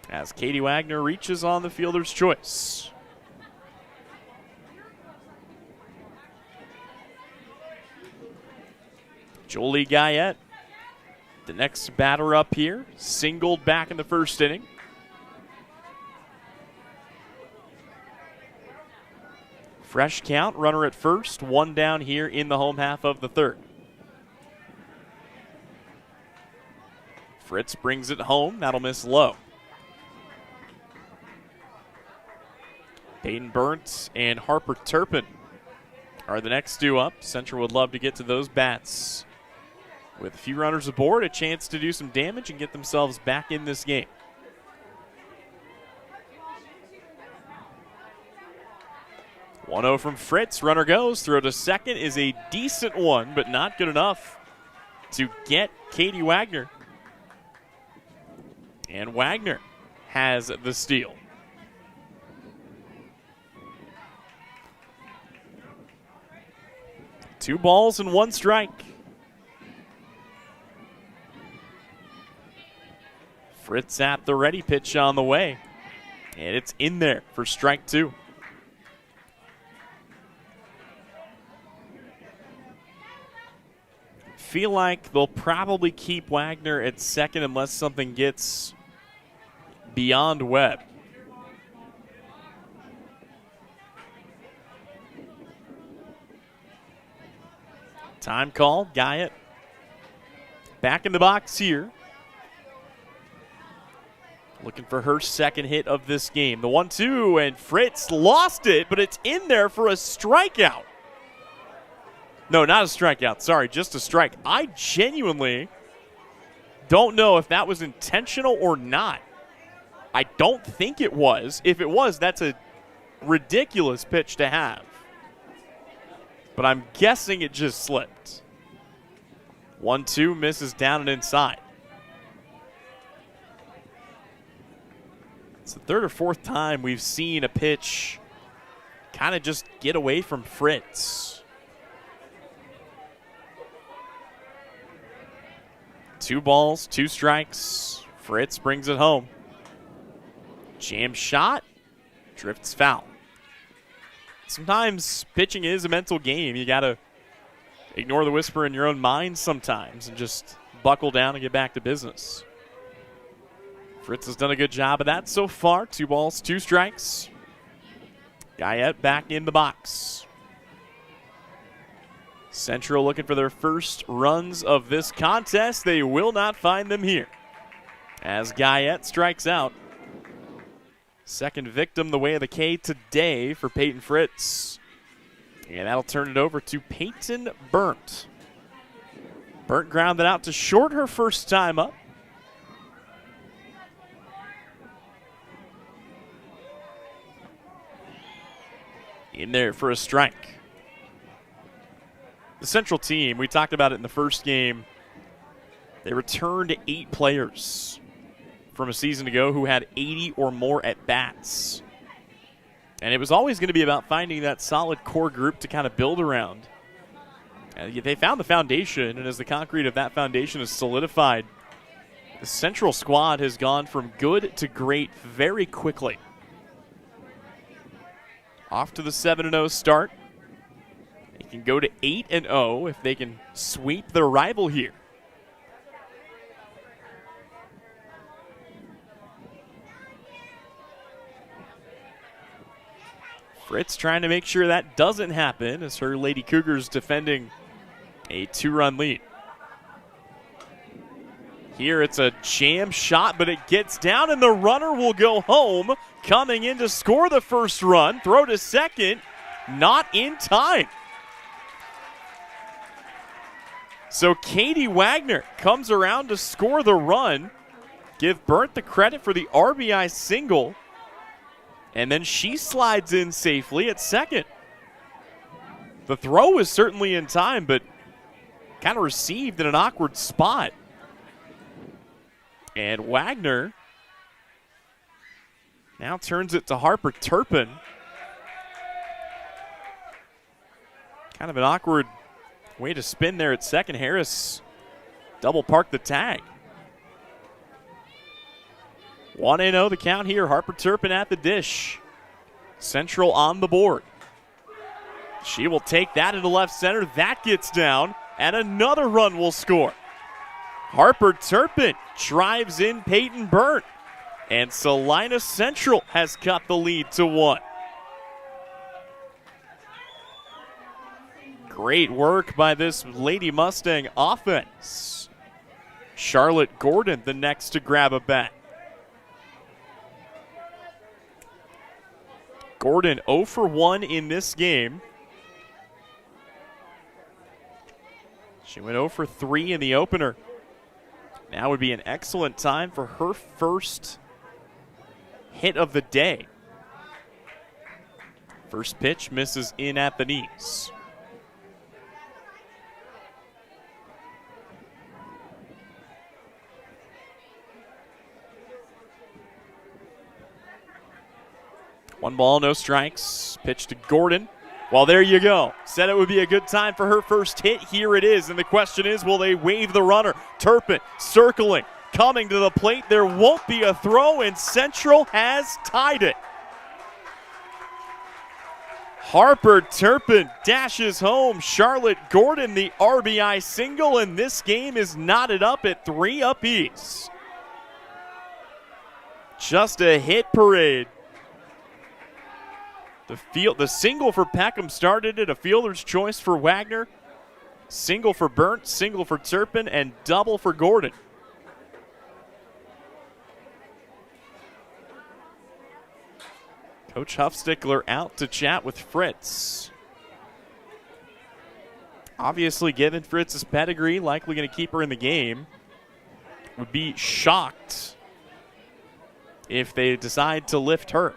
A: as Katie Wagner reaches on the fielder's choice. Jolie Guyette, the next batter up here, singled back in the first inning. Fresh count, runner at first, one down here in the home half of the third. Fritz brings it home, that'll miss low. Peyton Burnt and Harper Turpin are the next two up. Central would love to get to those bats. With a few runners aboard, a chance to do some damage and get themselves back in this game. One-0 from Fritz. Runner goes. Throw to second is a decent one, but not good enough to get Katie Wagner. And Wagner has the steal. Two balls and one strike. Fritz at the ready, pitch on the way. And it's in there for strike two. Feel like they'll probably keep Wagner at second unless something gets beyond Webb. Time call, Guyette back in the box here. Looking for her second hit of this game. The 1-2, and Fritz lost it, but it's in there for a strikeout. No, not a strikeout. Sorry, just a strike. I genuinely don't know if that was intentional or not. I don't think it was. If it was, that's a ridiculous pitch to have. But I'm guessing it just slipped. 1-2 misses down and inside. It's the third or fourth time we've seen a pitch kind of just get away from Fritz. 2 balls, 2 strikes. Fritz brings it home. Jam shot, drifts foul. Sometimes pitching is a mental game. You got to ignore the whisper in your own mind sometimes and just buckle down and get back to business. Fritz has done a good job of that so far. 2 balls, 2 strikes. Guyette back in the box. Central looking for their first runs of this contest. They will not find them here as Guyette strikes out. Second victim the way of the K today for Peyton Fritz. And that'll turn it over to Peyton Burnt. Burnt grounded out to short her first time up. In there for a strike. The Central team, we talked about it in the first game, they returned 8 players from a season ago who had 80 or more at-bats. And it was always going to be about finding that solid core group to kind of build around. They found the foundation, and as the concrete of that foundation is solidified, the Central squad has gone from good to great very quickly. Off to the 7-0 start. They can go to 8-0 if they can sweep their rival here. Fritz trying to make sure that doesn't happen as her Lady Cougars defending a 2-run lead. Here it's a jam shot, but it gets down and the runner will go home. Coming in to score the first run, throw to second, not in time. So Katie Wagner comes around to score the run. Give Burnt the credit for the RBI single. And then she slides in safely at second. The throw was certainly in time, but kind of received in an awkward spot. And Wagner now turns it to Harper Turpin. Kind of an awkward way to spin there at second. Harris double parked the tag. 1-0 the count here. Harper Turpin at the dish. Central on the board. She will take that into left center. That gets down, and another run will score. Harper Turpin drives in Peyton Burnt, and Salina Central has cut the lead to 1. Great work by this Lady Mustang offense. Charlotte Gordon the next to grab a bat. Gordon 0 for 1 in this game. She went 0 for 3 in the opener. Now would be an excellent time for her first hit of the day. First pitch misses in at the knees. One ball, no strikes. Pitch to Gordon. Well, there you go. Said it would be a good time for her first hit. Here it is. And the question is, will they wave the runner? Turpin circling, coming to the plate. There won't be a throw, and Central has tied it. Harper Turpin dashes home. Charlotte Gordon the RBI single, and this game is knotted up at 3 apiece. Just a hit parade. The single for Peckham started it, a fielder's choice for Wagner. Single for Burnt, single for Turpin, and double for Gordon. Coach Huffstickler out to chat with Fritz. Obviously, given Fritz's pedigree, likely going to keep her in the game. Would be shocked if they decide to lift her.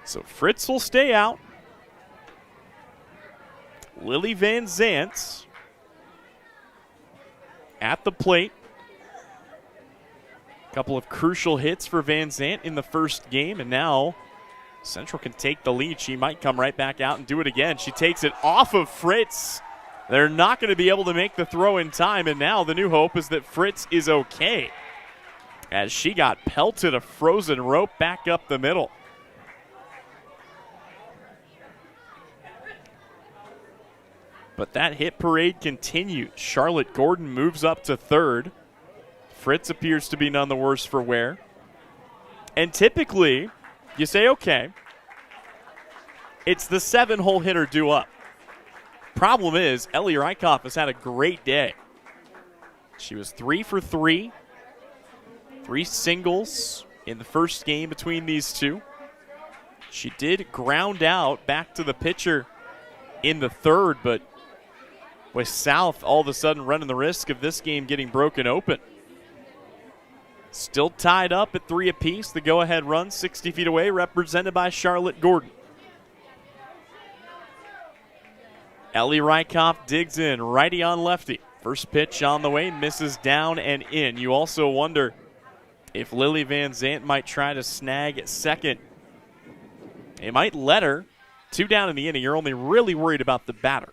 A: So Fritz will stay out. Lily Van Zant at the plate. A couple of crucial hits for Van Zant in the first game, and now Central can take the lead. She might come right back out and do it again. She takes it off of Fritz. They're not going to be able to make the throw in time, and now the new hope is that Fritz is okay, as she got pelted a frozen rope back up the middle. But that hit parade continues. Charlotte Gordon moves up to third. Fritz appears to be none the worse for wear. And typically, you say, okay, it's the 7-hole hitter due up. Problem is, Ellie Rykoff has had a great day. She was 3 for 3, 3 singles in the first game between these two. She did ground out back to the pitcher in the third, but with South all of a sudden running the risk of this game getting broken open. Still tied up at 3 apiece. The go-ahead run 60 feet away, represented by Charlotte Gordon. Ellie Rykoff digs in, righty on lefty. First pitch on the way, misses down and in. You also wonder if Lily Van Zant might try to snag second. They might let her. 2 down in the inning. You're only really worried about the batter.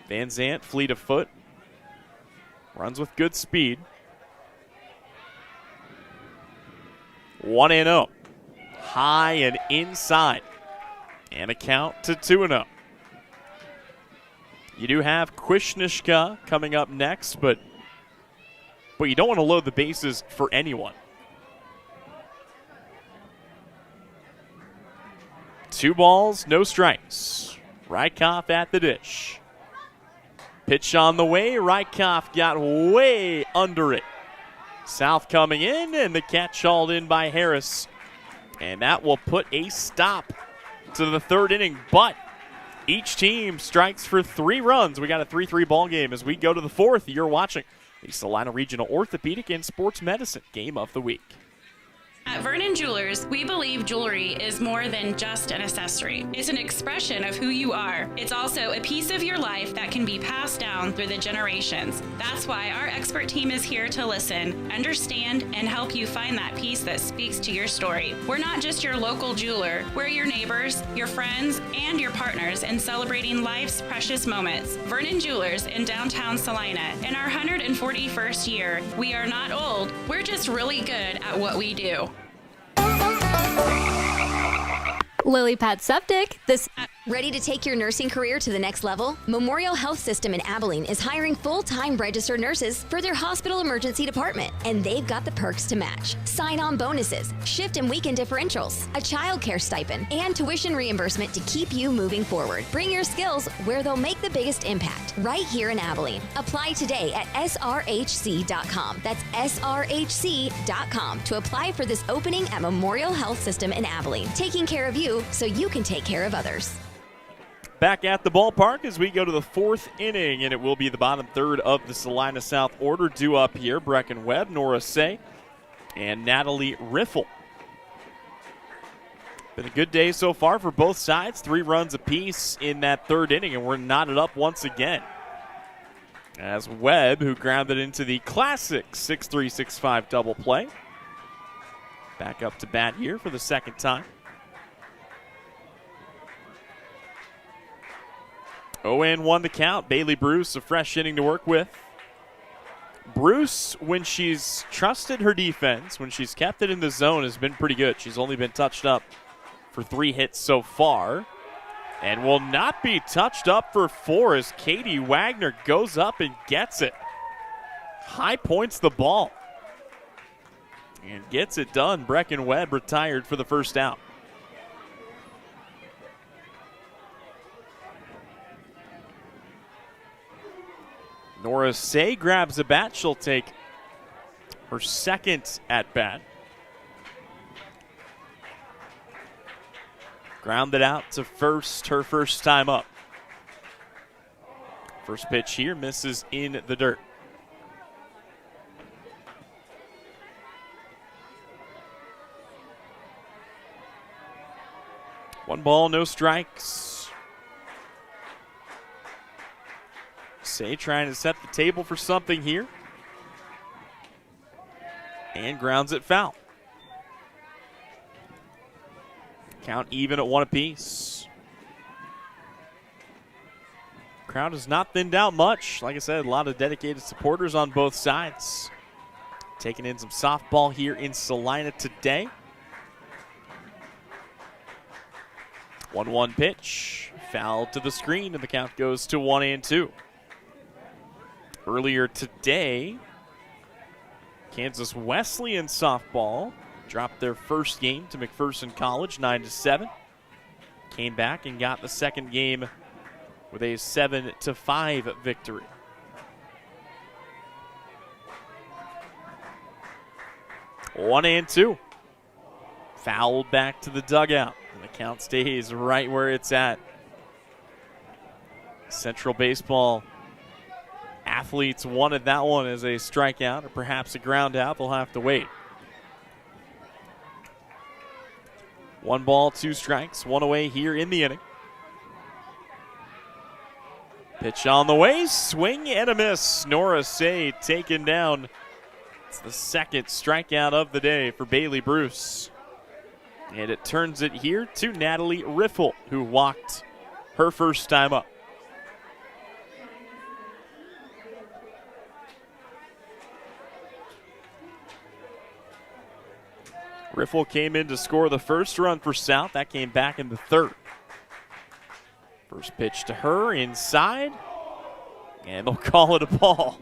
A: Van Zant, fleet of foot. Runs with good speed. 1-0. High and inside. And a count to 2-0. You do have Kwasniewska coming up next, but you don't want to load the bases for anyone. 2 balls, no strikes. Rykoff at the dish. Pitch on the way. Rykoff got way under it. South coming in, and the catch hauled in by Harris. And that will put a stop to the third inning. But each team strikes for 3 runs. We got a 3-3 ball game as we go to the 4th. You're watching the Salina Regional Orthopedic and Sports Medicine Game of the Week.
R: At Vernon Jewelers, we believe jewelry is more than just an accessory. It's an expression of who you are. It's also a piece of your life that can be passed down through the generations. That's why our expert team is here to listen, understand, and help you find that piece that speaks to your story. We're not just your local jeweler. We're your neighbors, your friends, and your partners in celebrating life's precious moments. Vernon Jewelers in downtown Salina. In our 141st year, we are not old. We're just really good at what we do.
Q: Lily Pad Septic, this...
K: Ready to take your nursing career to the next level? Memorial Health System in Abilene is hiring full-time registered nurses for their hospital emergency department, and they've got the perks to match. Sign-on bonuses, shift and weekend differentials, a child care stipend, and tuition reimbursement to keep you moving forward. Bring your skills where they'll make the biggest impact, right here in Abilene. Apply today at srhc.com. That's srhc.com to apply for this opening at Memorial Health System in Abilene, taking care of you so you can take care of others.
A: Back at the ballpark as we go to the 4th inning, and it will be the bottom third of the Salina South order due up here. Brecken Webb, Nora Say, and Natalie Riffle. Been a good day so far for both sides. 3 runs apiece in that 3rd inning, and we're knotted up once again. As Webb, who grounded into the classic 6-3, 6-5 double play. Back up to bat here for the 2nd time. 0-1 the count. Bailey Bruce, a fresh inning to work with. Bruce, when she's trusted her defense, when she's kept it in the zone, has been pretty good. She's only been touched up for 3 hits so far, and will not be touched up for 4 as Katie Wagner goes up and gets it. High points the ball and gets it done. Brecken Webb retired for the first out. Nora Say grabs a bat. She'll take her 2nd at bat. Grounded out to first, her first time up. First pitch here misses in the dirt. One ball, no strikes. Say trying to set the table for something here. And grounds it foul. Count even at 1 apiece. Crowd has not thinned out much. Like I said, a lot of dedicated supporters on both sides. Taking in some softball here in Salina today. 1-1 pitch. Foul to the screen, and the count goes to 1-2. Earlier today, Kansas Wesleyan softball dropped their first game to McPherson College 9-7. Came back and got the second game with a 7-5 victory. One and two. Fouled back to the dugout. And the count stays right where it's at. Central baseball athletes wanted that one as a strikeout or perhaps a ground out. They'll have to wait. 1 ball, 2 strikes, 1 away here in the inning. Pitch on the way, swing and a miss. Nora Say taken down. It's the second strikeout of the day for Bailey Bruce. And it turns it here to Natalie Riffle, who walked her first time up. Riffle came in to score the first run for South. That came back in the third. First pitch to her inside, and they'll call it a ball.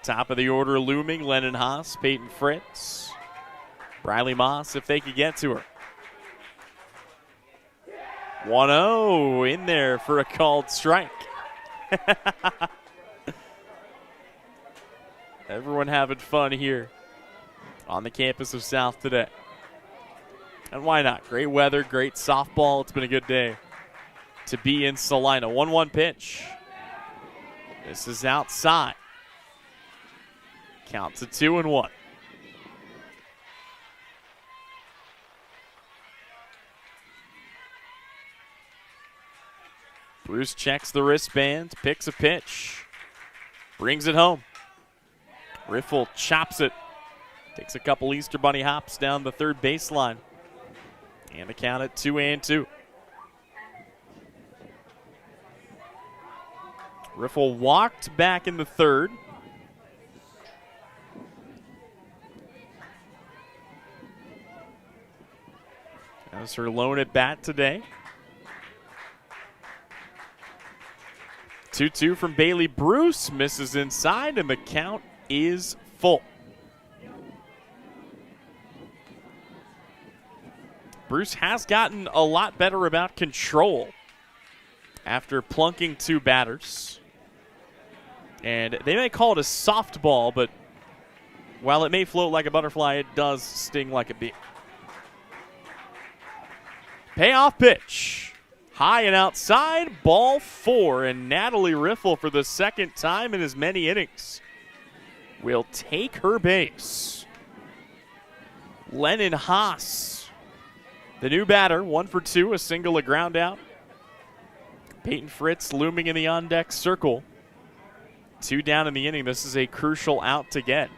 A: Top of the order looming, Lennon Haas, Peyton Fritz, Briley Moss if they could get to her. 1-0 in there for a called strike. Everyone having fun here on the campus of South today. And why not? Great weather, great softball. It's been a good day to be in Salina. 1-1 pitch. This is outside. Count to 2-1. Bruce checks the wristband, picks a pitch, brings it home. Riffle chops it. Takes a couple Easter Bunny hops down the third baseline. And the count at 2-2. Riffle walked back in the third. That was her lone at bat today. 2-2 from Bailey Bruce. Misses inside, and the count is full. Bruce has gotten a lot better about control after plunking 2 batters. And they may call it a softball, but while it may float like a butterfly, it does sting like a bee. Payoff pitch. High and outside, ball 4, and Natalie Riffle for the second time in as many innings will take her base. Lennon Haas, the new batter, 1 for 2, a single, a ground out. Peyton Fritz looming in the on-deck circle. 2 down in the inning. This is a crucial out to get.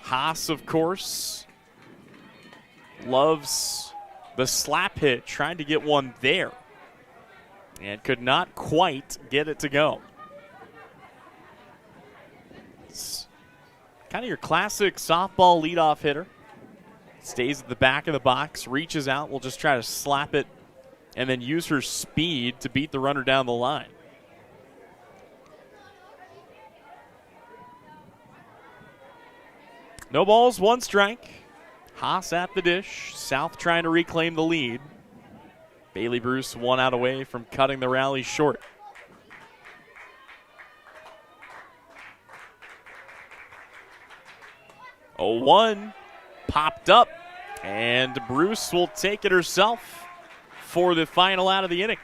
A: Haas, of course, loves the slap hit, trying to get one there, and could not quite get it to go. It's kind of your classic softball leadoff hitter. Stays at the back of the box, reaches out, will just try to slap it, and then use her speed to beat the runner down the line. No balls, 1 strike. Haas at the dish. South trying to reclaim the lead. Bailey Bruce 1 out away from cutting the rally short. Oh, 1 popped up, and Bruce will take it herself for the final out of the inning.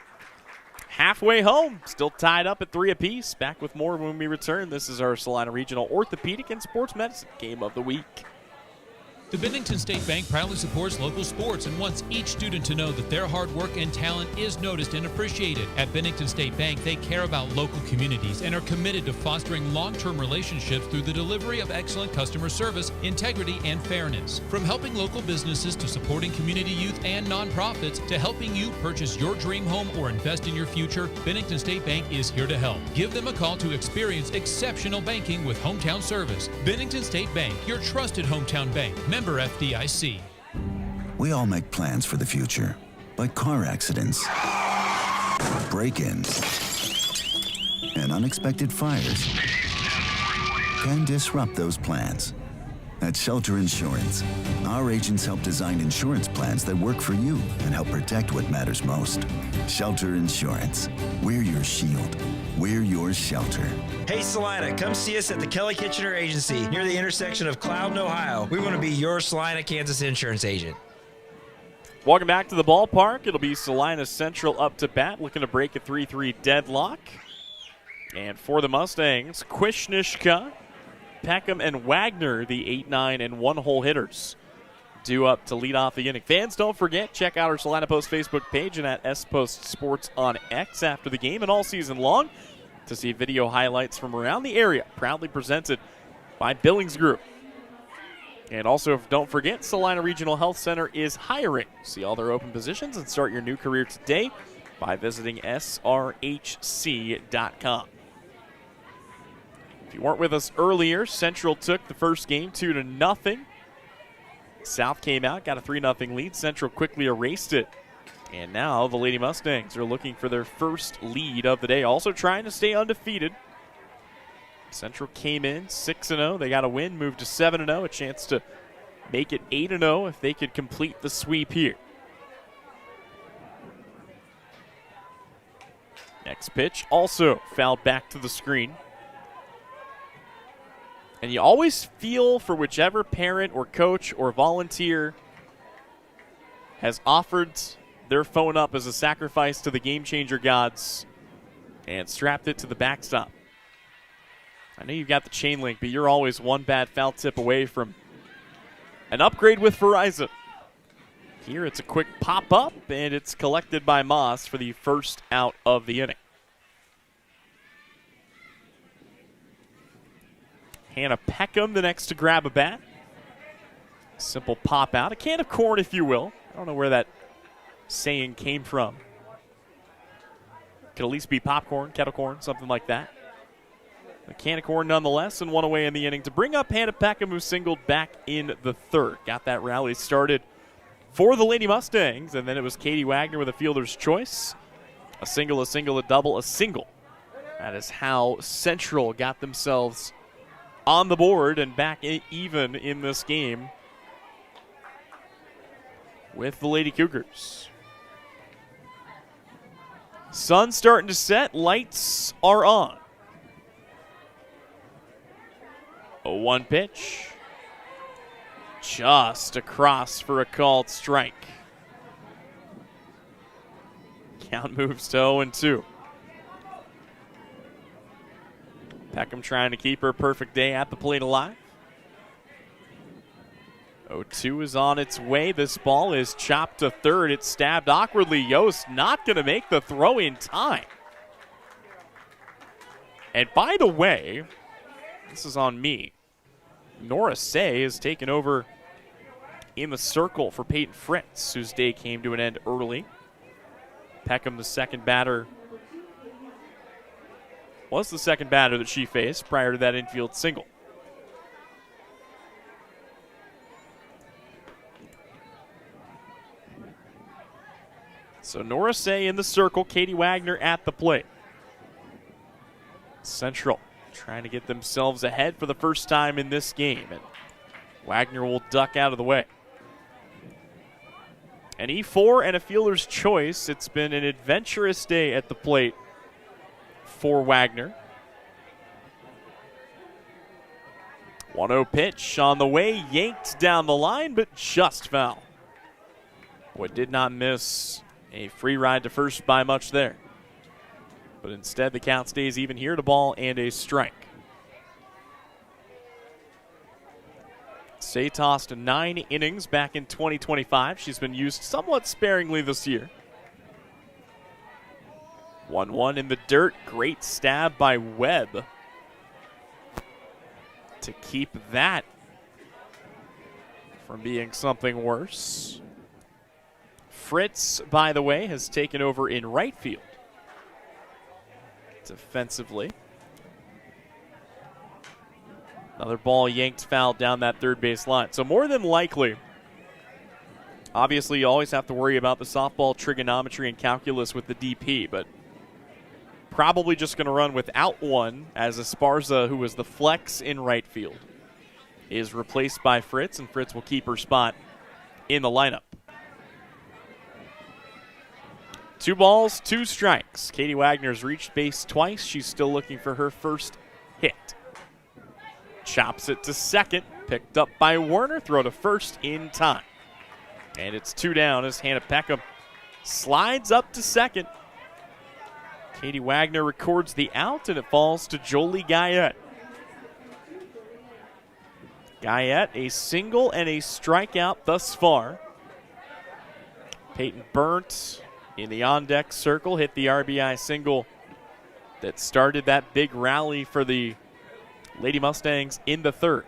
A: Halfway home, still tied up at 3 apiece. Back with more when we return. This is our Salina Regional Orthopedic and Sports Medicine Game of the Week.
B: The Bennington State Bank proudly supports local sports and wants each student to know that their hard work and talent is noticed and appreciated. At Bennington State Bank, they care about local communities and are committed to fostering long-term relationships through the delivery of excellent customer service, integrity, and fairness. From helping local businesses to supporting community youth and nonprofits to helping you purchase your dream home or invest in your future, Bennington State Bank is here to help. Give them a call to experience exceptional banking with hometown service. Bennington State Bank, your trusted hometown bank. Member FDIC.
C: We all make plans for the future, like car accidents, break-ins, and unexpected fires can disrupt those plans. At Shelter Insurance, our agents help design insurance plans that work for you and help protect what matters most. Shelter Insurance. We're your shield. We're your shelter.
D: Hey Salina, come see us at the Kelly Kitchener Agency near the intersection of Cloud and Ohio. We want to be your Salina, Kansas insurance agent.
A: Welcome back to the ballpark. It'll be Salina Central up to bat, looking to break a 3-3 deadlock. And for the Mustangs, Kwishnishka, Peckham, and Wagner, the 8-9 and 1-hole hitters, due up to lead off the inning. Fans, don't forget, check out our Salina Post Facebook page and at S-Post Sports on X after the game and all season long to see video highlights from around the area, proudly presented by Billings Group. And also, don't forget, Salina Regional Health Center is hiring. See all their open positions and start your new career today by visiting srhc.com. If you weren't with us earlier, Central took the first game 2-0. South came out, got a 3-0 lead. Central quickly erased it. And now the Lady Mustangs are looking for their first lead of the day, also trying to stay undefeated. Central came in 6-0. They got a win, moved to 7-0, a chance to make it 8-0 if they could complete the sweep here. Next pitch also fouled back to the screen. And you always feel for whichever parent or coach or volunteer has offered their phone up as a sacrifice to the game changer gods and strapped it to the backstop. I know you've got the chain link, but you're always one bad foul tip away from an upgrade with Verizon. Here it's a quick pop-up, and it's collected by Moss for the first out of the inning. Hannah Peckham the next to grab a bat. Simple pop out. A can of corn, if you will. I don't know where that saying came from. Could at least be popcorn, kettle corn, something like that. A can of corn nonetheless, and one away in the inning to bring up Hannah Peckham, who singled back in the third. Got that rally started for the Lady Mustangs, and then it was Katie Wagner with a fielder's choice. A single, a double, a single. That is how Central got themselves on the board and back even in this game with the Lady Cougars. Sun starting to set. Lights are on. A 1 pitch. Just across for a called strike. Count moves to 0-2. Peckham trying to keep her perfect day at the plate alive. 0-2 is on its way. This ball is chopped to third. It's stabbed awkwardly. Yost not going to make the throw in time. And by the way, this is on me. Nora Say has taken over in the circle for Peyton Fritz, whose day came to an end early. Peckham, the second batter, was the second batter that she faced prior to that infield single. So Nora Say in the circle, Katie Wagner at the plate. Central trying to get themselves ahead for the first time in this game, and Wagner will duck out of the way. An E4 and a fielder's choice. It's been an adventurous day at the plate for Wagner. 1-0 pitch on the way, yanked down the line, but just foul. Boy, did not miss a free ride to first by much there. But instead, the count stays even here, to ball and a strike. Say tossed 9 innings back in 2025. She's been used somewhat sparingly this year. 1-1 in the dirt. Great stab by Webb to keep that from being something worse. Fritz, by the way, has taken over in right field defensively. Another ball yanked foul down that third base line. So more than likely, obviously you always have to worry about the softball trigonometry and calculus with the DP, but probably just going to run without one, as Esparza, who was the flex in right field, is replaced by Fritz, and Fritz will keep her spot in the lineup. 2 balls, 2 strikes. Katie Wagner's reached base twice. She's still looking for her first hit. Chops it to second. Picked up by Werner. Throw to first in time. And it's 2 down as Hannah Peckham slides up to second. Katie Wagner records the out, and it falls to Jolie Guyette. Guyette, a single and a strikeout thus far. Peyton Burnt in the on-deck circle hit the RBI single that started that big rally for the Lady Mustangs in the 3rd.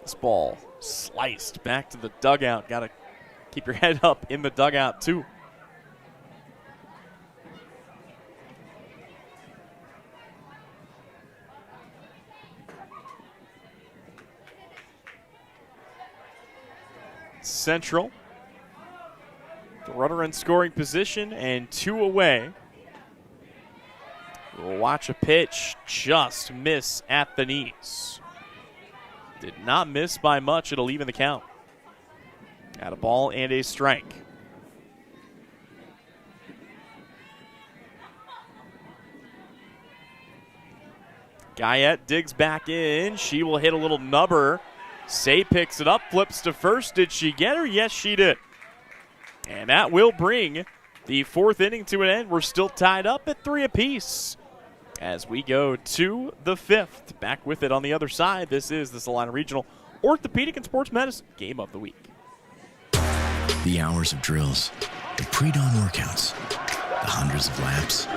A: This ball sliced back to the dugout. Got to keep your head up in the dugout, too. Central. The runner in scoring position and 2 away. We'll watch a pitch just miss at the knees. Did not miss by much. It'll even the count. Got a ball and a strike. Guyette digs back in. She will hit a little nubber. Say picks it up, flips to first. Did she get her? Yes, she did. And that will bring the 4th inning to an end. We're still tied up at 3 apiece as we go to the 5th. Back with it on the other side. This is the Salina Regional Orthopedic and Sports Medicine Game of the Week.
G: The hours of drills, the pre-dawn workouts, the hundreds of laps.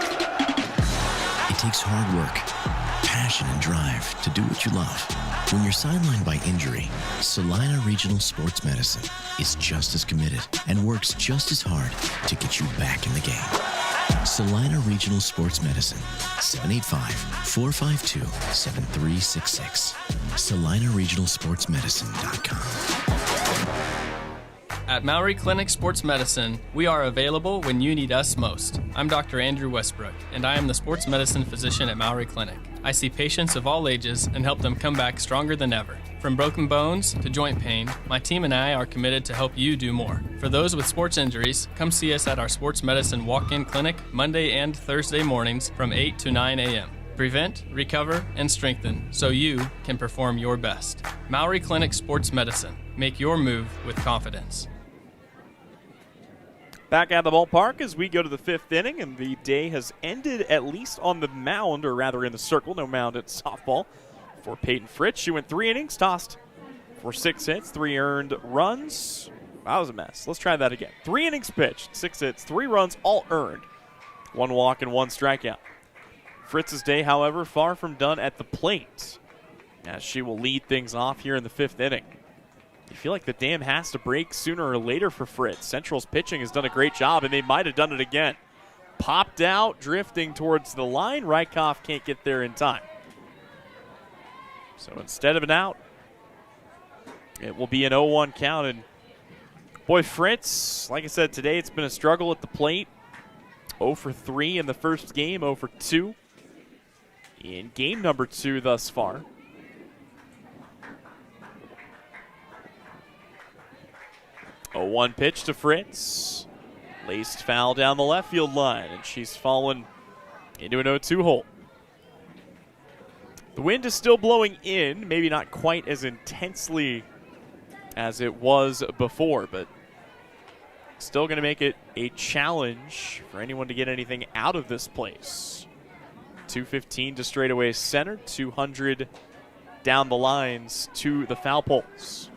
G: It takes hard work, passion, and drive to do what you love. When you're sidelined by injury, Salina Regional Sports Medicine is just as committed and works just as hard to get you back in the game. Salina Regional Sports Medicine, 785-452-7366. SalinaRegionalSportsMedicine.com.
E: At Maury Clinic Sports Medicine, we are available when you need us most. I'm Dr. Andrew Westbrook, and I am the sports medicine physician at Maury Clinic. I see patients of all ages and help them come back stronger than ever. From broken bones to joint pain, my team and I are committed to help you do more. For those with sports injuries, come see us at our sports medicine walk-in clinic Monday and Thursday mornings from 8 to 9 a.m. Prevent, recover, and strengthen so you can perform your best. Maury Clinic Sports Medicine. Make your move with confidence.
A: Back at the ballpark as we go to the 5th inning, and the day has ended at least on the mound, or rather in the circle. No mound at softball for Peyton Fritz. She went 3 innings, tossed for 6 hits, 3 earned runs. That was a mess. Let's try that again. 3 innings pitched, 6 hits, 3 runs, all earned. 1 walk and 1 strikeout. Fritz's day, however, far from done at the plate, as she will lead things off here in the 5th inning. You feel like the dam has to break sooner or later for Fritz. Central's pitching has done a great job, and they might have done it again. Popped out, drifting towards the line. Rykoff can't get there in time. So instead of an out, it will be an 0-1 count. And boy, Fritz, like I said, today it's been a struggle at the plate. 0 for 3 in the first game, 0 for 2 in game number 2 thus far. A 1 pitch to Fritz. Laced foul down the left field line, and she's fallen into an 0-2 hole. The wind is still blowing in, maybe not quite as intensely as it was before, but still going to make it a challenge for anyone to get anything out of this place. 215 to straightaway center, 200 down the lines to the foul poles.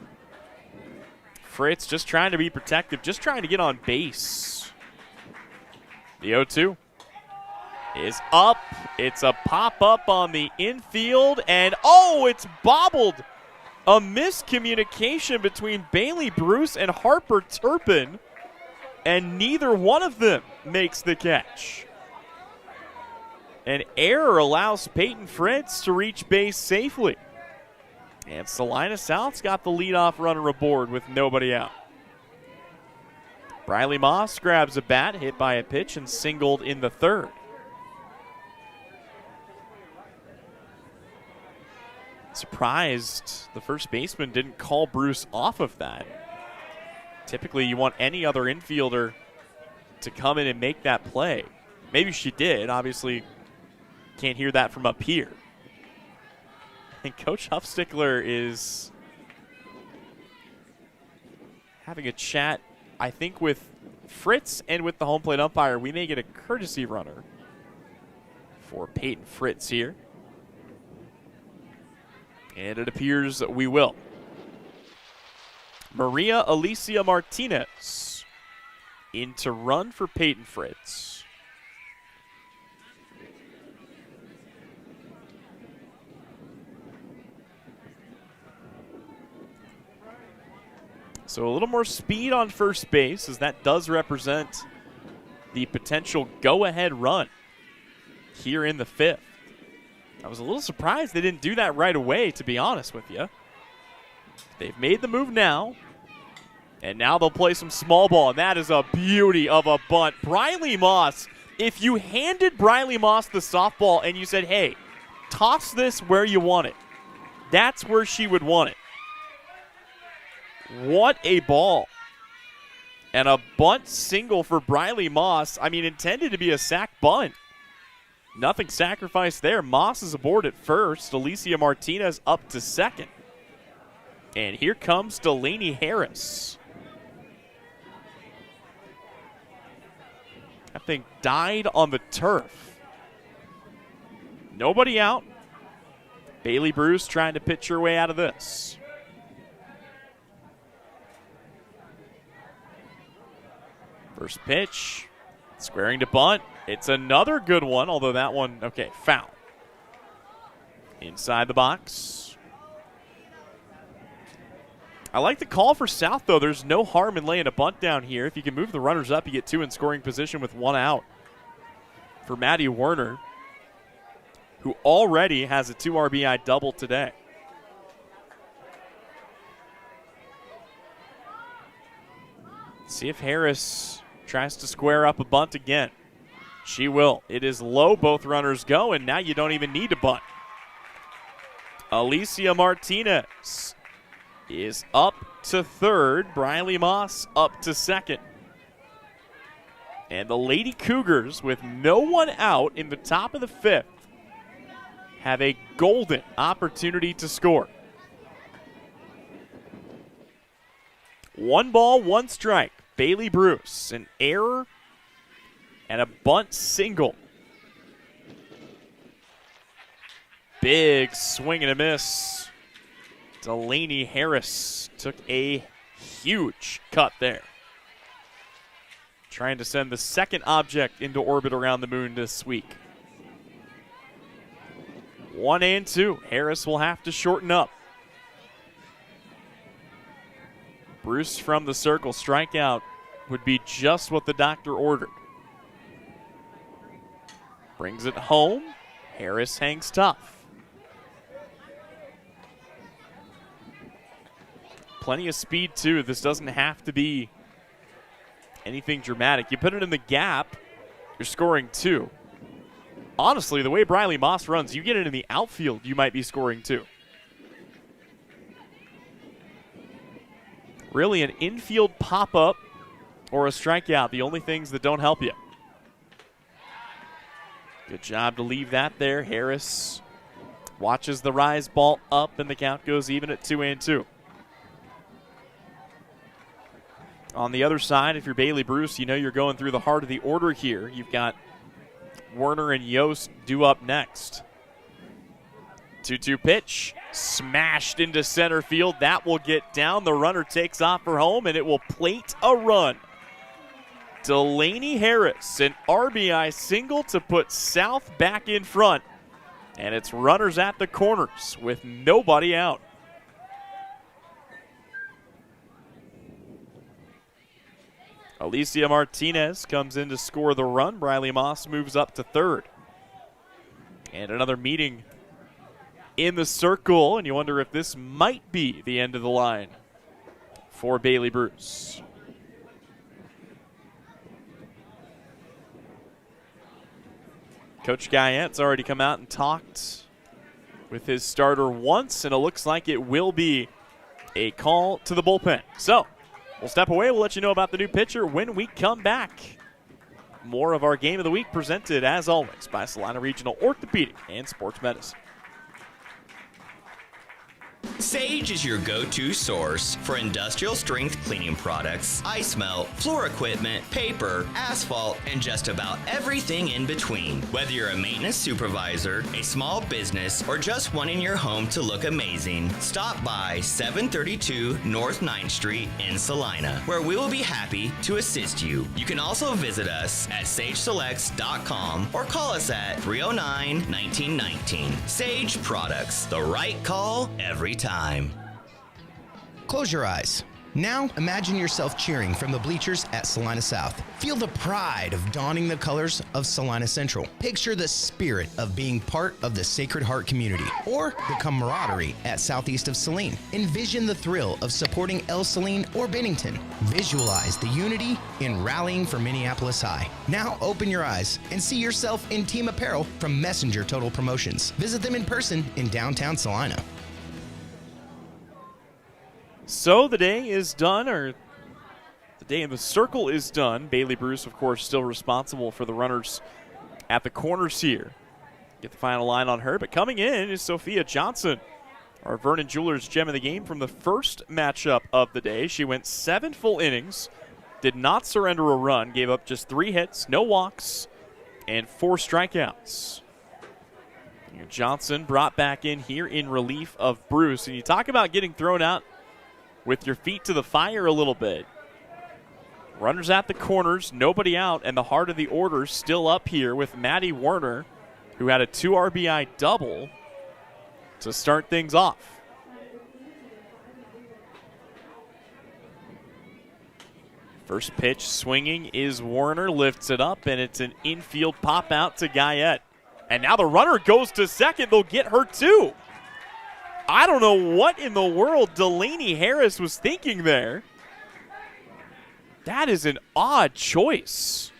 A: Fritz just trying to be protective, just trying to get on base. The 0-2 is up. It's a pop-up on the infield, and it's bobbled. A miscommunication between Bailey Bruce and Harper Turpin, and neither one of them makes the catch. An error allows Peyton Fritz to reach base safely. And Salina South's got the leadoff runner aboard with nobody out. Briley Moss grabs a bat, hit by a pitch, and singled in the third. Surprised the first baseman didn't call Bruce off of that. Typically, you want any other infielder to come in and make that play. Maybe she did. Obviously, can't hear that from up here. And Coach Huffstickler is having a chat, I think, with Fritz and with the home plate umpire. We may get a courtesy runner for Peyton Fritz here. And it appears that we will. Maria Alicia Martinez in to run for Peyton Fritz. So a little more speed on first base, as that does represent the potential go-ahead run here in the fifth. I was a little surprised they didn't do that right away, to be honest with you. They've made the move now, and now they'll play some small ball, and that is a beauty of a bunt. Briley Moss, if you handed Briley Moss the softball and you said, hey, toss this where you want it, that's where she would want it. What a ball. And a bunt single for Briley Moss. I mean, intended to be a sac bunt. Nothing sacrificed there. Moss is aboard at first. Alicia Martinez up to second. And here comes Delaney Harris. That thing died on the turf. Nobody out. Bailey Bruce trying to pitch her way out of this. First pitch, squaring to bunt. It's another good one, although that one, okay, foul. Inside the box. I like the call for South, though. There's no harm in laying a bunt down here. If you can move the runners up, you get two in scoring position with one out. For Maddie Werner, who already has a 2 RBI double today. See if Harris tries to square up a bunt again. She will. It is low. Both runners go, and now you don't even need to bunt. Alicia Martinez is up to third. Briley Moss up to second. And the Lady Cougars, with no one out in the top of the fifth, have a golden opportunity to score. 1 ball, 1 strike. Bailey Bruce, an error and a bunt single. Big swing and a miss. Delaney Harris took a huge cut there. Trying to send the second object into orbit around the moon this week. 1-2. Harris will have to shorten up. Bruce from the circle. Strikeout would be just what the doctor ordered. Brings it home. Harris hangs tough. Plenty of speed, too. This doesn't have to be anything dramatic. You put it in the gap, you're scoring 2. Honestly, the way Briley Moss runs, you get it in the outfield, you might be scoring 2. Really, an infield pop-up or a strikeout, the only things that don't help you. Good job to leave that there. Harris watches the rise ball up, and the count goes even at 2-2. On the other side, if you're Bailey Bruce, you know you're going through the heart of the order here. You've got Werner and Yost due up next. 2-2 pitch, smashed into center field. That will get down. The runner takes off for home, and it will plate a run. Delaney Harris, an RBI single to put South back in front. And it's runners at the corners with nobody out. Alicia Martinez comes in to score the run. Briley Moss moves up to third. And another meeting in the circle, and you wonder if this might be the end of the line for Bailey Bruce. Coach Guyette's already come out and talked with his starter once, and it looks like it will be a call to the bullpen. So we'll step away. We'll let you know about the new pitcher when we come back. More of our Game of the Week presented, as always, by Salina Regional Orthopedic and Sports Medicine.
O: Sage is your go-to source for industrial strength cleaning products, ice melt, floor equipment, paper, asphalt, and just about everything in between. Whether you're a maintenance supervisor, a small business, or just wanting your home to look amazing, stop by 732 North 9th Street in Salina, where we will be happy to assist you. You can also visit us at sageselects.com or call us at 309-1919. Sage Products, the right call every time.
N: Close your eyes. Now, imagine yourself cheering from the bleachers at Salina South. Feel the pride of donning the colors of Salina Central. Picture the spirit of being part of the Sacred Heart community, or the camaraderie at southeast of Saline. Envision the thrill of supporting El Saline or Bennington. Visualize the unity in rallying for Minneapolis High. Now, open your eyes and see yourself in team apparel from Messenger Total Promotions. Visit them in person in downtown Salina.
A: So the day is done, or the day in the circle is done. Bailey Bruce, of course, still responsible for the runners at the corners here. Get the final line on her, but coming in is Sophia Johnson, our Vernon Jewelers gem of the game from the first matchup of the day. She went 7 full innings, did not surrender a run, gave up just 3 hits, no walks, and 4 strikeouts. Johnson brought back in here in relief of Bruce, and you talk about getting thrown out with your feet to the fire a little bit. Runners at the corners, nobody out, and the heart of the order still up here with Maddie Werner, who had a 2 RBI double to start things off. First pitch swinging is Werner, lifts it up, and it's an infield pop out to Guyette. And now the runner goes to second. They'll get her too. I don't know what in the world Delaney Harris was thinking there. That is an odd choice.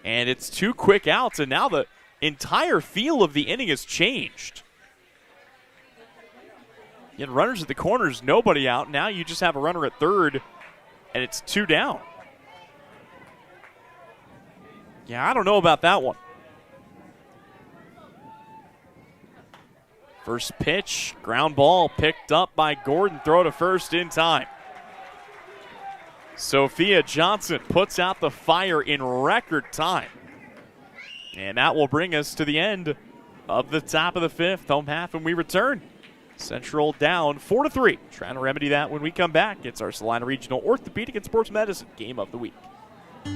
A: And it's 2 quick outs, and now the entire feel of the inning has changed. You had runners at the corners, nobody out. Now you just have a runner at third, and it's 2 down. Yeah, I don't know about that one. First pitch, ground ball picked up by Gordon. Throw to first in time. Sophia Johnson puts out the fire in record time. And that will bring us to the end of the top of the 5th. Home half when we return. Central down 4-3. Trying to remedy that when we come back. It's our Salina Regional Orthopedic and Sports Medicine Game of the Week.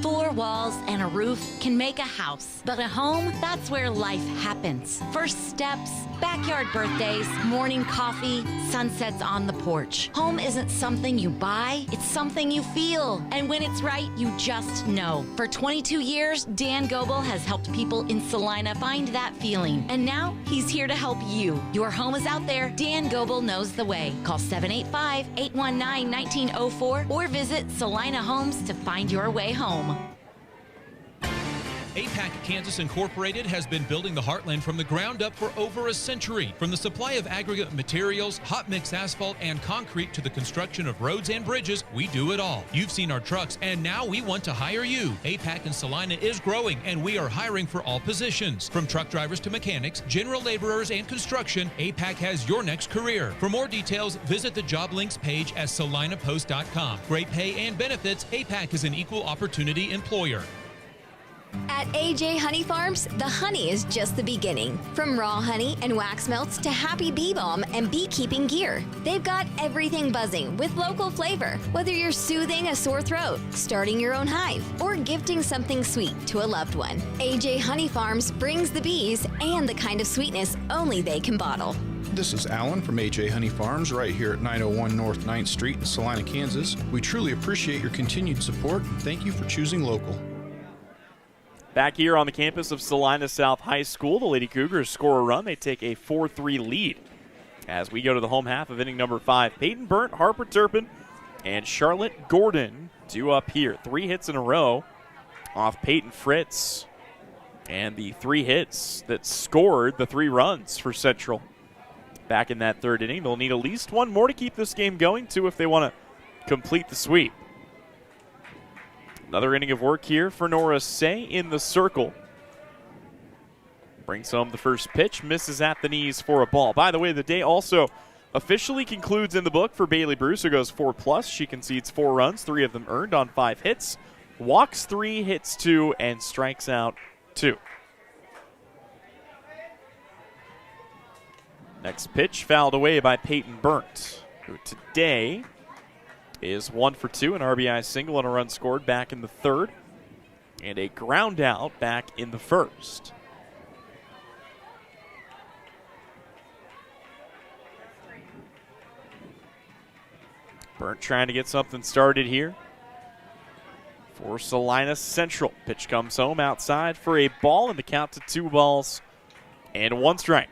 M: 4 walls and a roof can make a house, but a home, that's where life happens. First steps, backyard birthdays, morning coffee, sunsets on the porch. Home isn't something you buy, it's something you feel. And when it's right, you just know. For 22 years, Dan Goebel has helped people in Salina find that feeling. And now, he's here to help you. Your home is out there. Dan Goebel knows the way. Call 785-819-1904 or visit Salina Homes to find your way home.
B: APAC Kansas Incorporated has been building the Heartland from the ground up for over a century. From the supply of aggregate materials, hot mix asphalt, and concrete to the construction of roads and bridges, we do it all. You've seen our trucks, and now we want to hire you. APAC in Salina is growing, and we are hiring for all positions. From truck drivers to mechanics, general laborers, and construction, APAC has your next career. For more details, visit the job links page at salinapost.com. Great pay and benefits, APAC is an equal opportunity employer.
K: At AJ Honey Farms, the honey is just the beginning. From raw honey and wax melts to happy bee balm and beekeeping gear, they've got everything buzzing with local flavor. Whether you're soothing a sore throat, starting your own hive, or gifting something sweet to a loved one, AJ Honey Farms brings the bees and the kind of sweetness only they can bottle.
L: This is Alan from AJ Honey Farms right here at 901 North 9th Street in Salina, Kansas. We truly appreciate your continued support and thank you for choosing local.
A: Back here on the campus of Salina South High School, the Lady Cougars score a run. They take a 4-3 lead as we go to the home half of inning number 5. Peyton Burnt, Harper Turpin, and Charlotte Gordon due up here. 3 hits in a row off Peyton Fritz And the 3 hits that scored the 3 runs for Central back in that 3rd inning. They'll need at least 1 more to keep this game going, 2 if they want to complete the sweep. Another inning of work here for Nora Say in the circle. Brings home the first pitch, misses at the knees for a ball. By the way, the day also officially concludes in the book for Bailey Bruce, who goes 4+. She concedes 4 runs, 3 of them earned on 5 hits. Walks 3, hits 2, and strikes out 2. Next pitch fouled away by Peyton Burnt, who today is 1 for 2, an RBI single and a run scored back in the 3rd, and a ground out back in the 1st. Burnt trying to get something started here for Salina Central. Pitch comes home outside for a ball, and the count to 2 balls and 1 strike.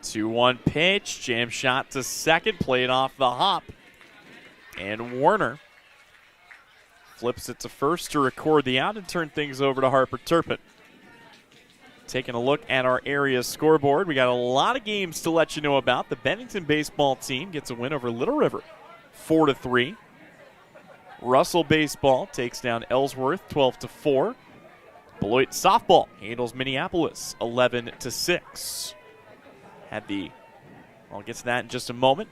A: Two-one pitch, jam shot to second, played off the hop, and Warner flips it to first to record the out and turn things over to Harper Turpin. Taking a look at our area scoreboard, we got a lot of games to let you know about. The Bennington baseball team gets a win over Little River, 4-3. Russell baseball takes down Ellsworth, 12-4. Beloit softball handles Minneapolis, 11-6. I'll get to that in just a moment.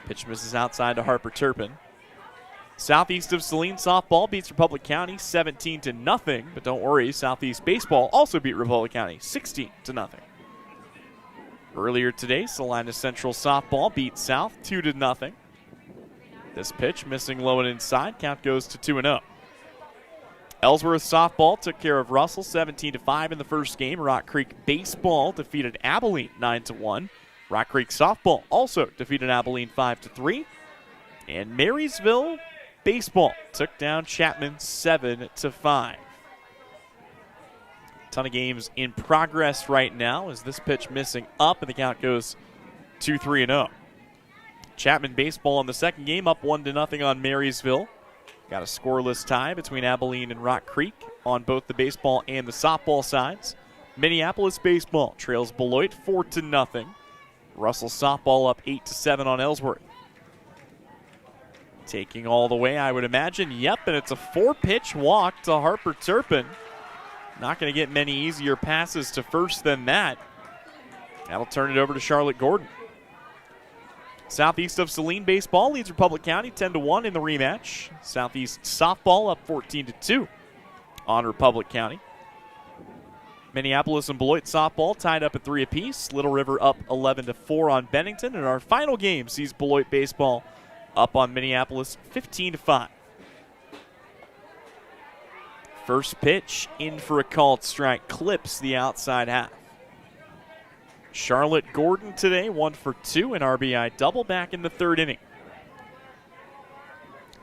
A: Pitch misses outside to Harper Turpin. Southeast of Saline softball beats Republic County 17-0, but don't worry, Southeast baseball also beat Republic County 16-0. Earlier today, Salina Central softball beat South 2-0. This pitch missing low and inside, count goes to 2-0. Ellsworth softball took care of Russell 17-5 in the first game. Rock Creek baseball defeated Abilene 9-1. Rock Creek softball also defeated Abilene 5-3. And Marysville baseball took down Chapman 7-5. Ton of games in progress right now as this pitch missing up and the count goes 2-3-0. Chapman baseball in the second game up 1-0 on Marysville. Got a scoreless tie between Abilene and Rock Creek on both the baseball and the softball sides. Minneapolis baseball trails Beloit 4-0. Russell softball up 8-7 on Ellsworth. Taking all the way, I would imagine. Yep, and it's a 4-pitch walk to Harper Turpin. Not going to get many easier passes to first than that. That'll turn it over to Charlotte Gordon. Southeast of Saline baseball leads Republic County 10-1 in the rematch. Southeast softball up 14-2 on Republic County. Minneapolis and Beloit softball tied up at 3 apiece. Little River up 11-4 on Bennington. And our final game sees Beloit baseball up on Minneapolis 15-5. First pitch in for a called strike, clips the outside half. Charlotte Gordon today, 1 for 2, an RBI double back in the 3rd inning.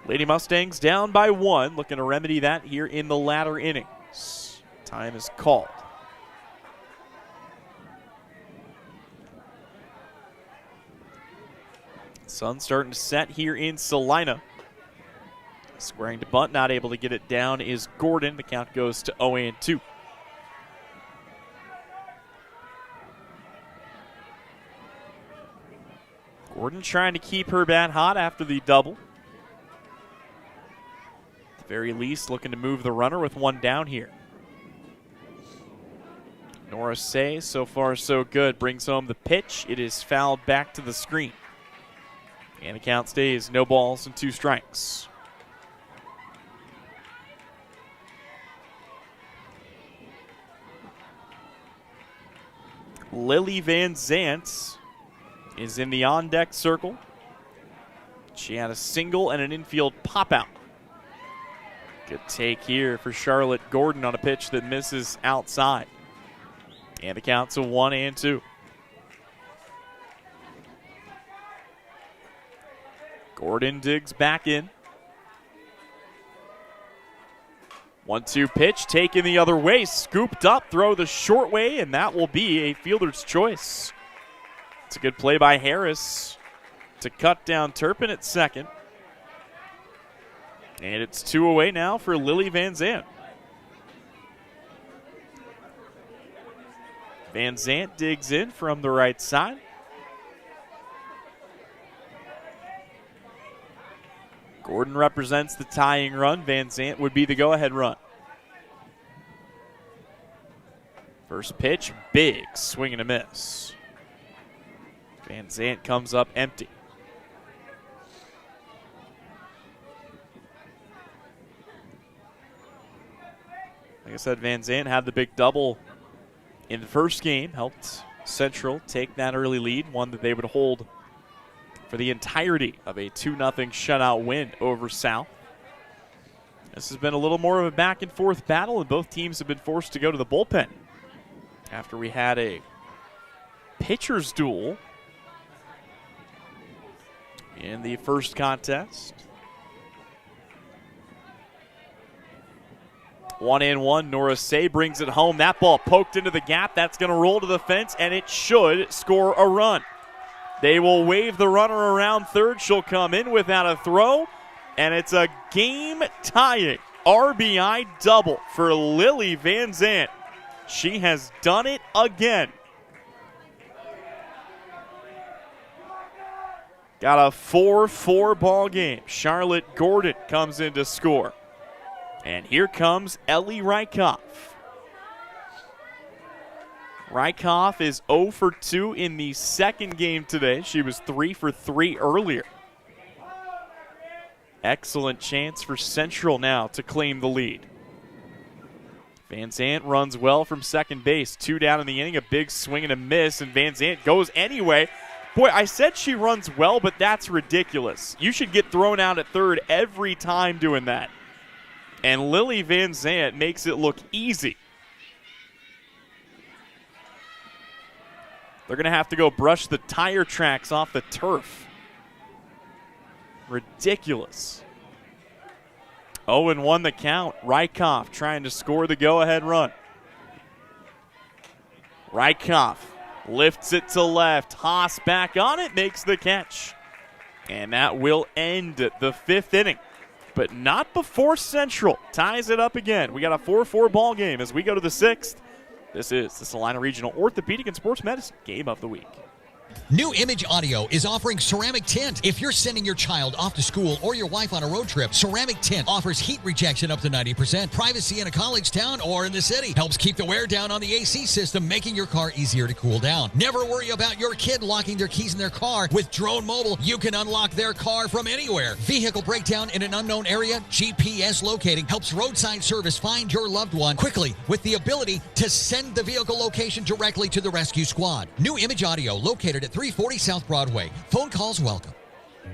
A: Lady Mustangs down by 1, looking to remedy that here in the latter innings. Time is called. Sun starting to set here in Salina. Squaring to bunt, not able to get it down is Gordon. The count goes to 0-2. Gordon trying to keep her bat hot after the double. At the very least, looking to move the runner with 1 down here. Nora Say, so far so good, brings home the pitch. It is fouled back to the screen. And the count stays, no balls and 2 strikes. Lily Van Zant is in the on-deck circle. She had a single and an infield pop-out. Good take here for Charlotte Gordon on a pitch that misses outside. And the count's a 1-2. Gordon digs back in. 1-2 pitch taken the other way, scooped up, throw the short way, and that will be a fielder's choice. It's a good play by Harris to cut down Turpin at second. And it's 2 away now for Lily Van Zandt. Van Zandt digs in from the right side. Gordon represents the tying run. Van Zandt would be the go-ahead run. First pitch, big swing and a miss. Van Zandt comes up empty. Like I said, Van Zandt had the big double in the first game, helped Central take that early lead, one that they would hold for the entirety of a 2-0 shutout win over South. This has been a little more of a back-and-forth battle, and both teams have been forced to go to the bullpen after we had a pitcher's duel in the first contest. 1-1, Nora Say brings it home. That ball poked into the gap. That's going to roll to the fence, and it should score a run. They will wave the runner around third. She'll come in without a throw, and it's a game-tying RBI double for Lily Van Zandt. She has done it again. Got a 4-4 ball game. Charlotte Gordon comes in to score. And here comes Ellie Rykoff. Rykoff is 0 for 2 in the second game today. She was 3 for 3 earlier. Excellent chance for Central now to claim the lead. Van Zandt runs well from second base. 2 down in the inning, a big swing and a miss, and Van Zandt goes anyway. Boy, I said she runs well, but that's ridiculous. You should get thrown out at third every time doing that. And Lily Van Zandt makes it look easy. They're going to have to go brush the tire tracks off the turf. Ridiculous. 0-1 the count. Rykoff trying to score the go-ahead run. Rykoff lifts it to left. Haas back on it, makes the catch. And that will end the fifth inning. But not before Central ties it up again. We got a 4-4 ball game as we go to the sixth. This is the Salina Regional Orthopedic and Sports Medicine Game of the Week.
J: New Image Audio is offering ceramic tint. If you're sending your child off to school or your wife on a road trip, ceramic tint offers heat rejection up to 90%, privacy in a college town or in the city, helps keep the wear down on the AC system, making your car easier to cool down. Never worry about your kid locking their keys in their car. With Drone Mobile, you can unlock their car from anywhere. Vehicle breakdown in an unknown area, GPS locating helps roadside service find your loved one quickly with the ability to send the vehicle location directly to the rescue squad. New Image Audio, located at 340 South Broadway. Phone calls welcome.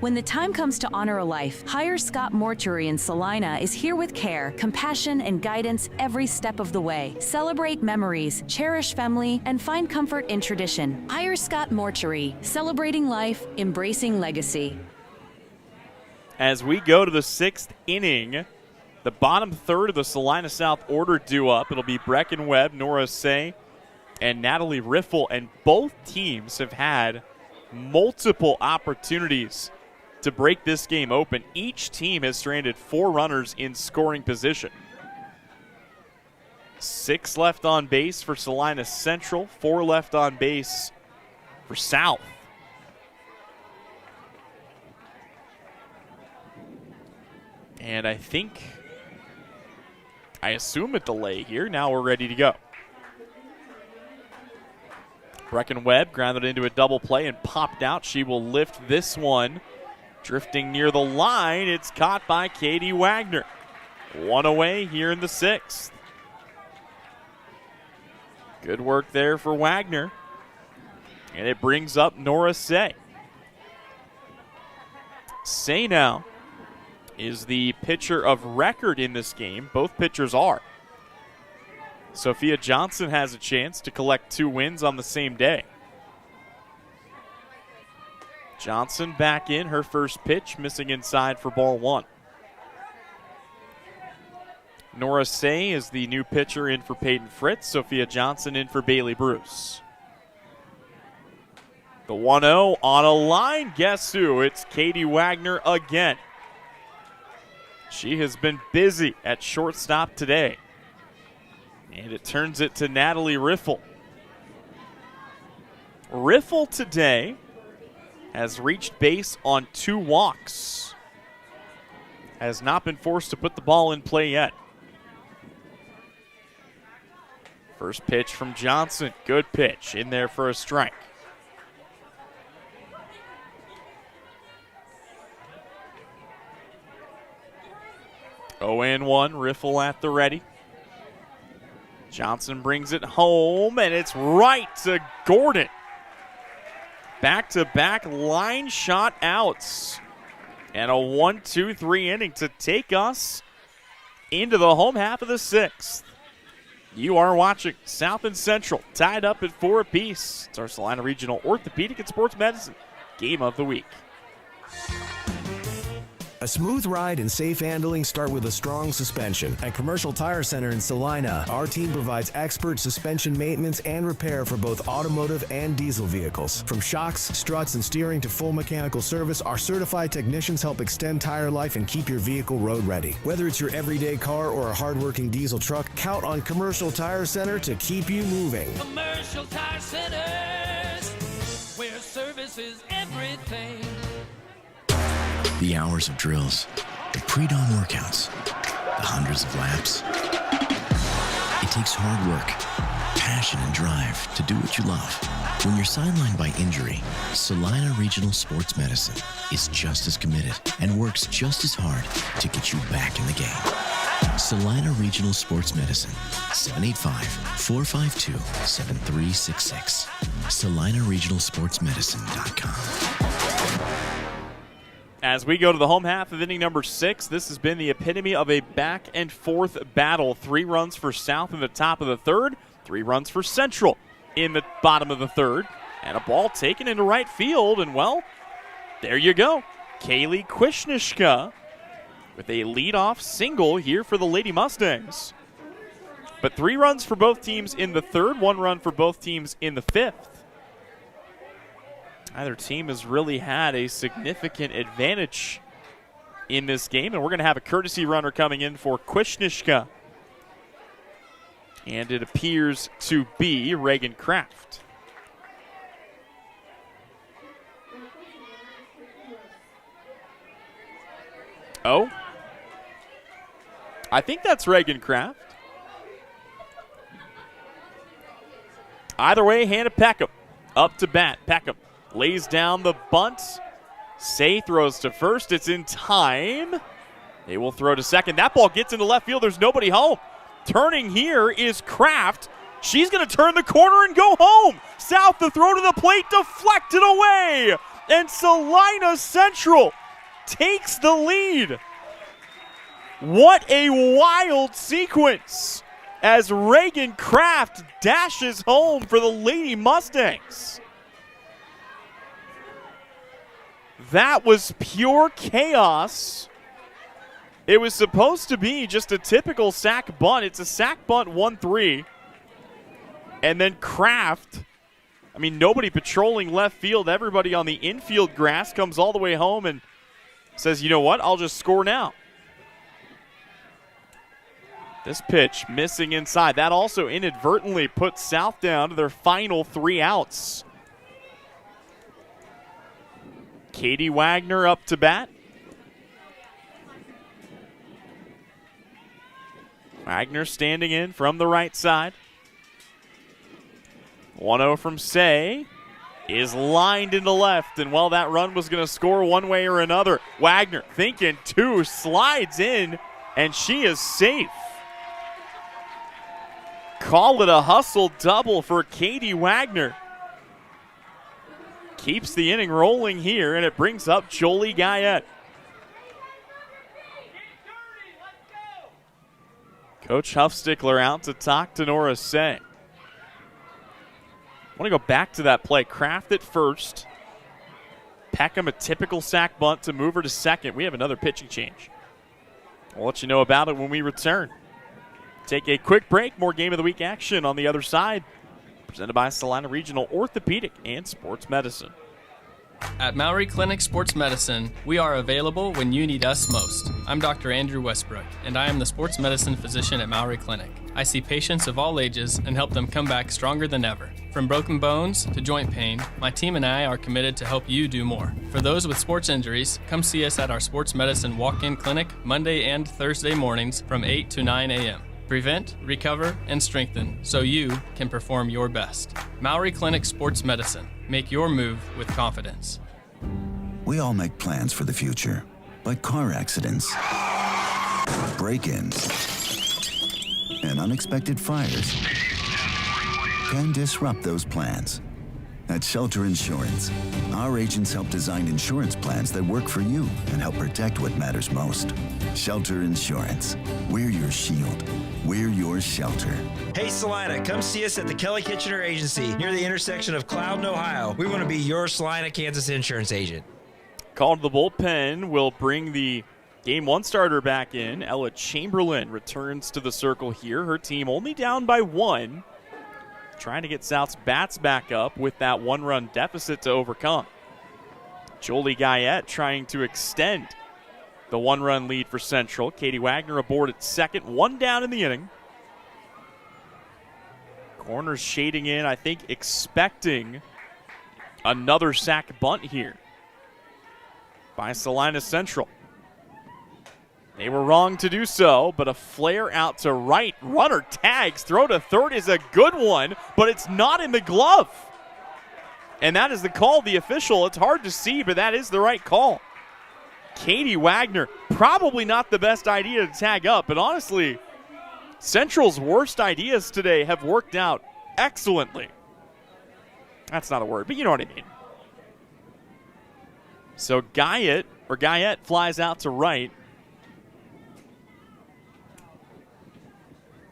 I: When the time comes to honor a life, Hire Scott Mortuary in Salina is here with care, compassion, and guidance every step of the way. Celebrate memories, cherish family, and find comfort in tradition. Hire Scott Mortuary, celebrating life, embracing legacy.
A: As we go to the sixth inning, the bottom third of the Salina South order due up. It'll be Brecken Webb, Nora Say, and Natalie Riffle, and both teams have had multiple opportunities to break this game open. Each team has stranded 4 runners in scoring position. 6 left on base for Salina Central, 4 left on base for South. And I assume a delay here. Now we're ready to go. Brecken Webb grounded into a double play and popped out. She will lift this one. Drifting near the line, it's caught by Katie Wagner. 1 away here in the sixth. Good work there for Wagner. And it brings up Nora Say. Say now is the pitcher of record in this game. Both pitchers are. Sophia Johnson has a chance to collect 2 wins on the same day. Johnson back in, her first pitch, missing inside for ball 1. Nora Say is the new pitcher in for Peyton Fritz. Sophia Johnson in for Bailey Bruce. The 1-0 on a line. Guess who? It's Katie Wagner again. She has been busy at shortstop today. And it turns it to Natalie Riffle. Riffle today has reached base on 2 walks. Has not been forced to put the ball in play yet. First pitch from Johnson. Good pitch. In there for a strike. 0-1, Riffle at the ready. Johnson brings it home, and it's right to Gordon. Back-to-back line shot outs. And a 1-2-3 inning to take us into the home half of the 6th. You are watching South and Central tied up at 4 apiece. It's our Salina Regional Orthopedic and Sports Medicine Game of the Week.
F: A smooth ride and safe handling start with a strong suspension. At Commercial Tire Center in Salina, our team provides expert suspension maintenance and repair for both automotive and diesel vehicles. From shocks, struts, and steering to full mechanical service, our certified technicians help extend tire life and keep your vehicle road ready. Whether it's your everyday car or a hardworking diesel truck, count on Commercial Tire Center to keep you moving.
H: Commercial Tire Centers, where service is everything.
G: The hours of drills, the pre-dawn workouts, the hundreds of laps. It takes hard work, passion, and drive to do what you love. When you're sidelined by injury, Salina Regional Sports Medicine is just as committed and works just as hard to get you back in the game. Salina Regional Sports Medicine, 785-452-7366. SalinaRegionalSportsMedicine.com.
A: As we go to the home half of inning number 6, this has been the epitome of a back-and-forth battle. 3 runs for South in the top of the 3rd, 3 runs for Central in the bottom of the 3rd, and a ball taken into right field, and, well, there you go. Kaylee Kwishnishka with a leadoff single here for the Lady Mustangs. But 3 runs for both teams in the 3rd, 1 run for both teams in the 5th. Either team has really had a significant advantage in this game, and we're going to have a courtesy runner coming in for Kwishnishka. And it appears to be Reagan Kraft. Oh? I think that's Reagan Kraft. Either way, Hannah Peckham up to bat. Peckham lays down the bunt. Say throws to first. It's in time. They will throw to second. That ball gets into left field. There's nobody home. Turning here is Kraft. She's going to turn the corner and go home. South, the throw to the plate, deflected away. And Salina Central takes the lead. What a wild sequence as Reagan Kraft dashes home for the Lady Mustangs. That was pure chaos. It was supposed to be just a typical sack bunt. It's a sack bunt 1-3. And then Kraft, I mean, nobody patrolling left field. Everybody on the infield grass comes all the way home and says, you know what, I'll just score now. This pitch missing inside. That also inadvertently put South down to their final 3 outs. Katie Wagner up to bat. Wagner standing in from the right side. 1-0 from Say is lined into left, and well, that run was going to score one way or another. Wagner thinking 2, slides in, and she is safe. Call it a hustle double for Katie Wagner. Keeps the inning rolling here, and it brings up Jolie Guyette. Coach Huffstickler out to talk to Nora Say. I want to go back to that play. Kraft at first. Peckham a typical sack bunt to move her to second. We have another pitching change. I'll let you know about it when we return. Take a quick break. More Game of the Week action on the other side. presented by Salina Regional Orthopedic and Sports Medicine.
E: At Maury Clinic Sports Medicine, we are available when you need us most. I'm Dr. Andrew Westbrook, and I am the sports medicine physician at Maury Clinic. I see patients of all ages and help them come back stronger than ever. From broken bones to joint pain, my team and I are committed to help you do more. For those with sports injuries, come see us at our sports medicine walk-in clinic Monday and Thursday mornings from 8 to 9 a.m. Prevent, recover, and strengthen so you can perform your best. Maury Clinic Sports Medicine. Make your move with confidence.
C: We all make plans for the future, but car accidents, break-ins, and unexpected fires can disrupt those plans. At Shelter Insurance, our agents help design insurance plans that work for you and help protect what matters most. Shelter Insurance. We're your shield. We're your shelter.
D: Hey Salina, come see us at the Kelly Kitchener Agency near the intersection of Cloud and Ohio. We want to be your Salina, Kansas insurance agent.
A: Call to the bullpen will bring the Game 1 starter back in. Ella Chamberlain returns to the circle here. Her team only down by 1. Trying to get South's bats back up with that 1-run deficit to overcome. Jolie Guyette trying to extend the 1-run lead for Central. Katie Wagner aboard at second, 1 down in the inning. Corners shading in, I think, expecting another sac bunt here by Salina Central. They were wrong to do so, but a flare out to right. Runner tags. Throw to third is a good one, but it's not in the glove. And that is the call, the official. It's hard to see, but that is the right call. Katie Wagner, probably not the best idea to tag up, but honestly, Central's worst ideas today have worked out excellently. That's not a word, but you know what I mean. So Guyette flies out to right.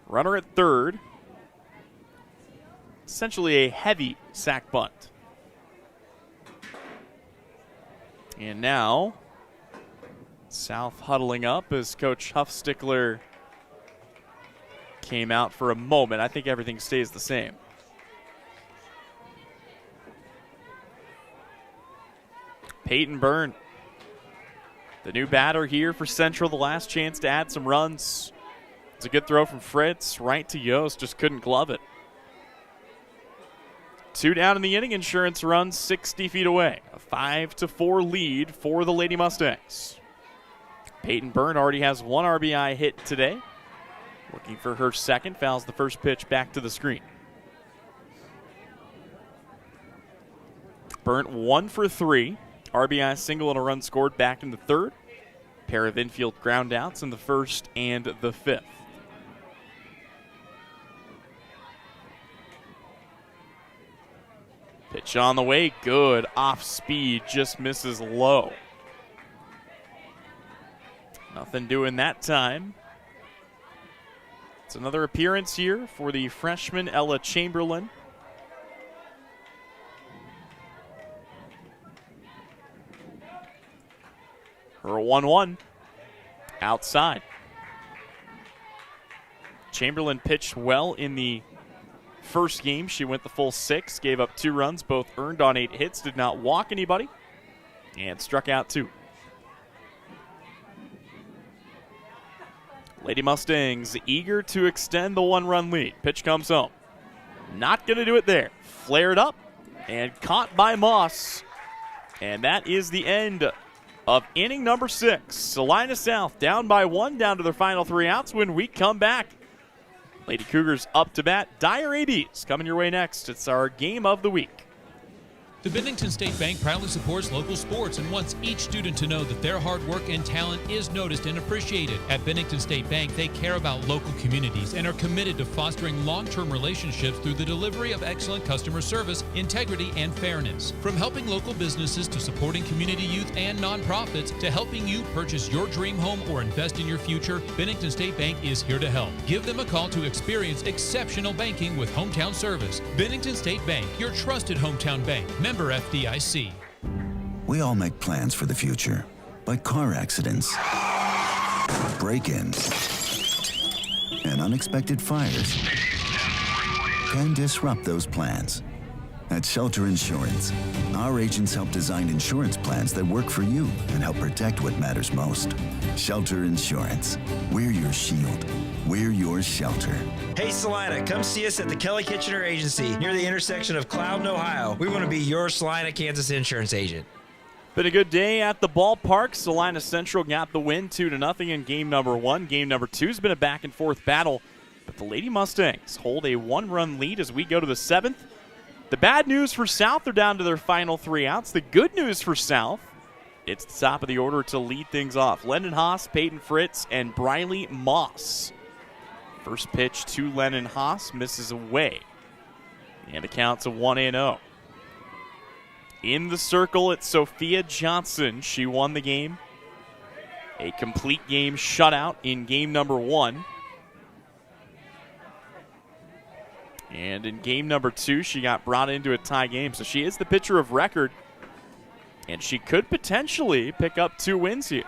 A: Runner at third. Essentially a heavy sac bunt. And now, South huddling up as Coach Huffstickler came out for a moment. I think everything stays the same. Peyton Byrne, the new batter here for Central, the last chance to add some runs. It's a good throw from Fritz, right to Yost, just couldn't glove it. 2 down in the inning, Insurance runs 60 feet away. A 5-4 lead for the Lady Mustangs. Peyton Byrne already has 1 RBI hit today. Looking for her second, fouls the first pitch back to the screen. Byrne 1 for 3. RBI single and a run scored back in the third. Pair of infield ground outs in the first and the fifth. Pitch on the way, good. Off speed, just misses low. Nothing doing that time. It's another appearance here for the freshman Ella Chamberlain. Her 1-1 outside. Chamberlain pitched well in the first game. She went the full 6, gave up 2 runs, both earned on 8 hits, did not walk anybody, and struck out 2. Lady Mustangs eager to extend the 1-run lead. Pitch comes home. Not going to do it there. Flared up and caught by Moss. And that is the end of inning number 6. Salina South down by 1, down to their final 3 outs when we come back. Lady Cougars up to bat. Dyer ABs coming your way next. It's our game of the week.
B: The Bennington State Bank proudly supports local sports and wants each student to know that their hard work and talent is noticed and appreciated. At Bennington State Bank, they care about local communities and are committed to fostering long-term relationships through the delivery of excellent customer service, integrity, and fairness. From helping local businesses to supporting community youth and nonprofits to helping you purchase your dream home or invest in your future, Bennington State Bank is here to help. Give them a call to experience exceptional banking with hometown service. Bennington State Bank, your trusted hometown bank. Member FDIC.
C: We all make plans for the future, but car accidents, break-ins, and unexpected fires can disrupt those plans. At Shelter Insurance, our agents help design insurance plans that work for you and help protect what matters most. Shelter Insurance. We're your shield. We're your shelter.
D: Hey Salina, come see us at the Kelly Kitchener Agency near the intersection of Cloud and Ohio. We want to be your Salina, Kansas insurance agent.
A: Been a good day at the ballpark. Salina Central got the win 2-0 in game number 1. Game number 2 has been a back-and-forth battle, but the Lady Mustangs hold a 1-run lead as we go to the 7th. The bad news for South, they're down to their final 3 outs. The good news for South, it's the top of the order to lead things off. Lennon Haas, Peyton Fritz, and Briley Moss. First pitch to Lennon Haas, misses away. And the count's a 1-0. In the circle, it's Sophia Johnson. She won the game. A complete game shutout in game number 1. And in game number 2, she got brought into a tie game. So she is the pitcher of record. And she could potentially pick up 2 wins here.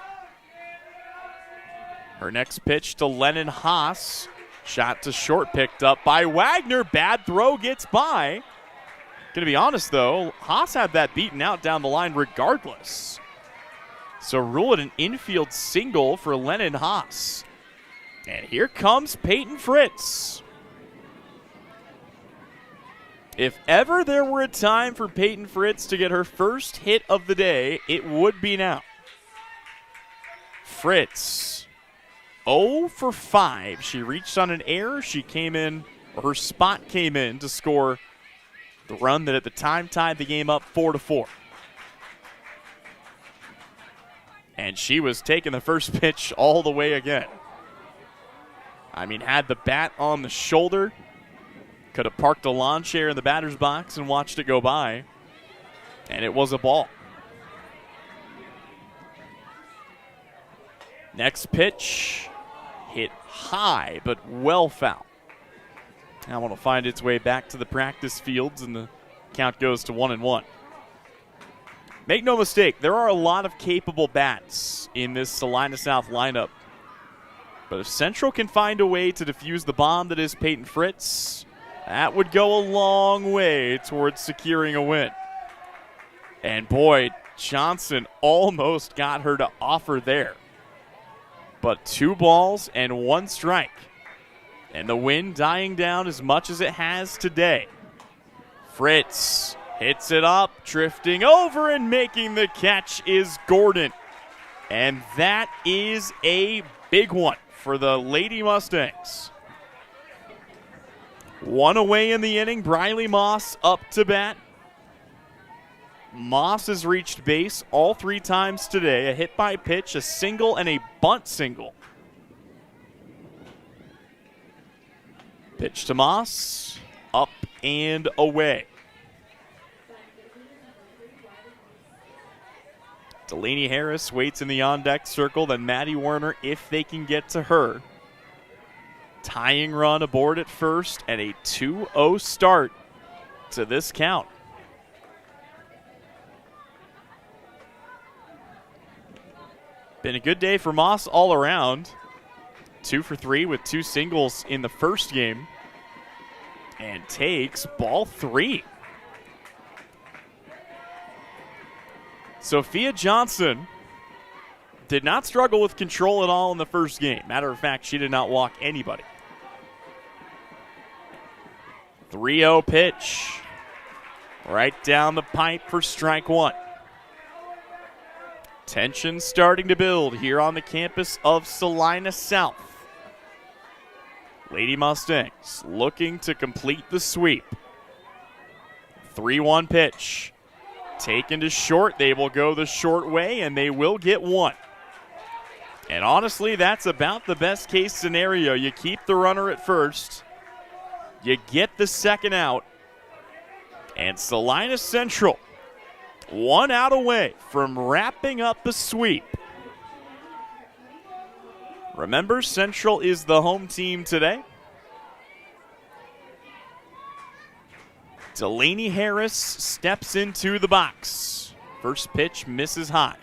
A: Her next pitch to Lennon Haas. Shot to short, picked up by Wagner. Bad throw, gets by. Going to be honest, though, Haas had that beaten out down the line regardless. So rule it an infield single for Lennon Haas. And here comes Peyton Fritz. If ever there were a time for Peyton Fritz to get her first hit of the day, it would be now. Fritz, 0 for 5. She reached on an error. She came in, or her spot came in to score the run that at the time tied the game up 4-4. And she was taking the first pitch all the way again. I mean, had the bat on the shoulder. Could have parked a lawn chair in the batter's box and watched it go by. And it was a ball. Next pitch. Hit high, but well foul. Now want to find its way back to the practice fields, and the count goes to 1-1. Make no mistake, there are a lot of capable bats in this Salina South lineup. But if Central can find a way to defuse the bomb that is Peyton Fritz, that would go a long way towards securing a win. And boy, Johnson almost got her to offer there. But 2 balls and 1 strike. And the wind dying down as much as it has today. Fritz hits it up, drifting over, and making the catch is Gordon. And that is a big one for the Lady Mustangs. 1 away in the inning. Briley Moss up to bat. Moss has reached base all 3 times today. A hit by pitch, a single, and a bunt single. Pitch to Moss, up and away. Delaney Harris waits in the on-deck circle, then Maddie Werner if they can get to her. Tying run aboard at first, and a 2-0 start to this count. Been a good day for Moss all around. 2 for 3 with 2 singles in the first game. And takes ball 3. Sophia Johnson did not struggle with control at all in the first game. Matter of fact, she did not walk anybody. 3-0 pitch. Right down the pipe for strike 1. Tension starting to build here on the campus of Salina South. Lady Mustangs looking to complete the sweep. 3-1 pitch. Taken to short. They will go the short way, and they will get 1. And honestly, that's about the best case scenario. You keep the runner at first. You get the second out. And Salina Central, 1 out away from wrapping up the sweep. Remember, Central is the home team today. Delaney Harris steps into the box. First pitch misses high.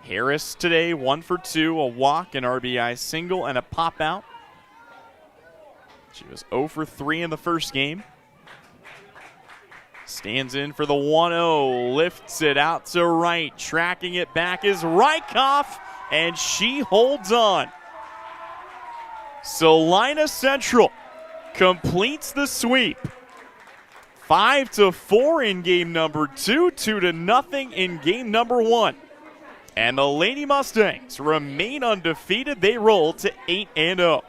A: Harris today 1 for 2, a walk, an RBI single, and a pop out. She was 0 for 3 in the first game. Stands in for the 1-0, lifts it out to right. Tracking it back is Rykoff, and she holds on. Salina Central completes the sweep. 5-4 in game number 2, 2-0 in game number 1. And the Lady Mustangs remain undefeated. They roll to 8-0.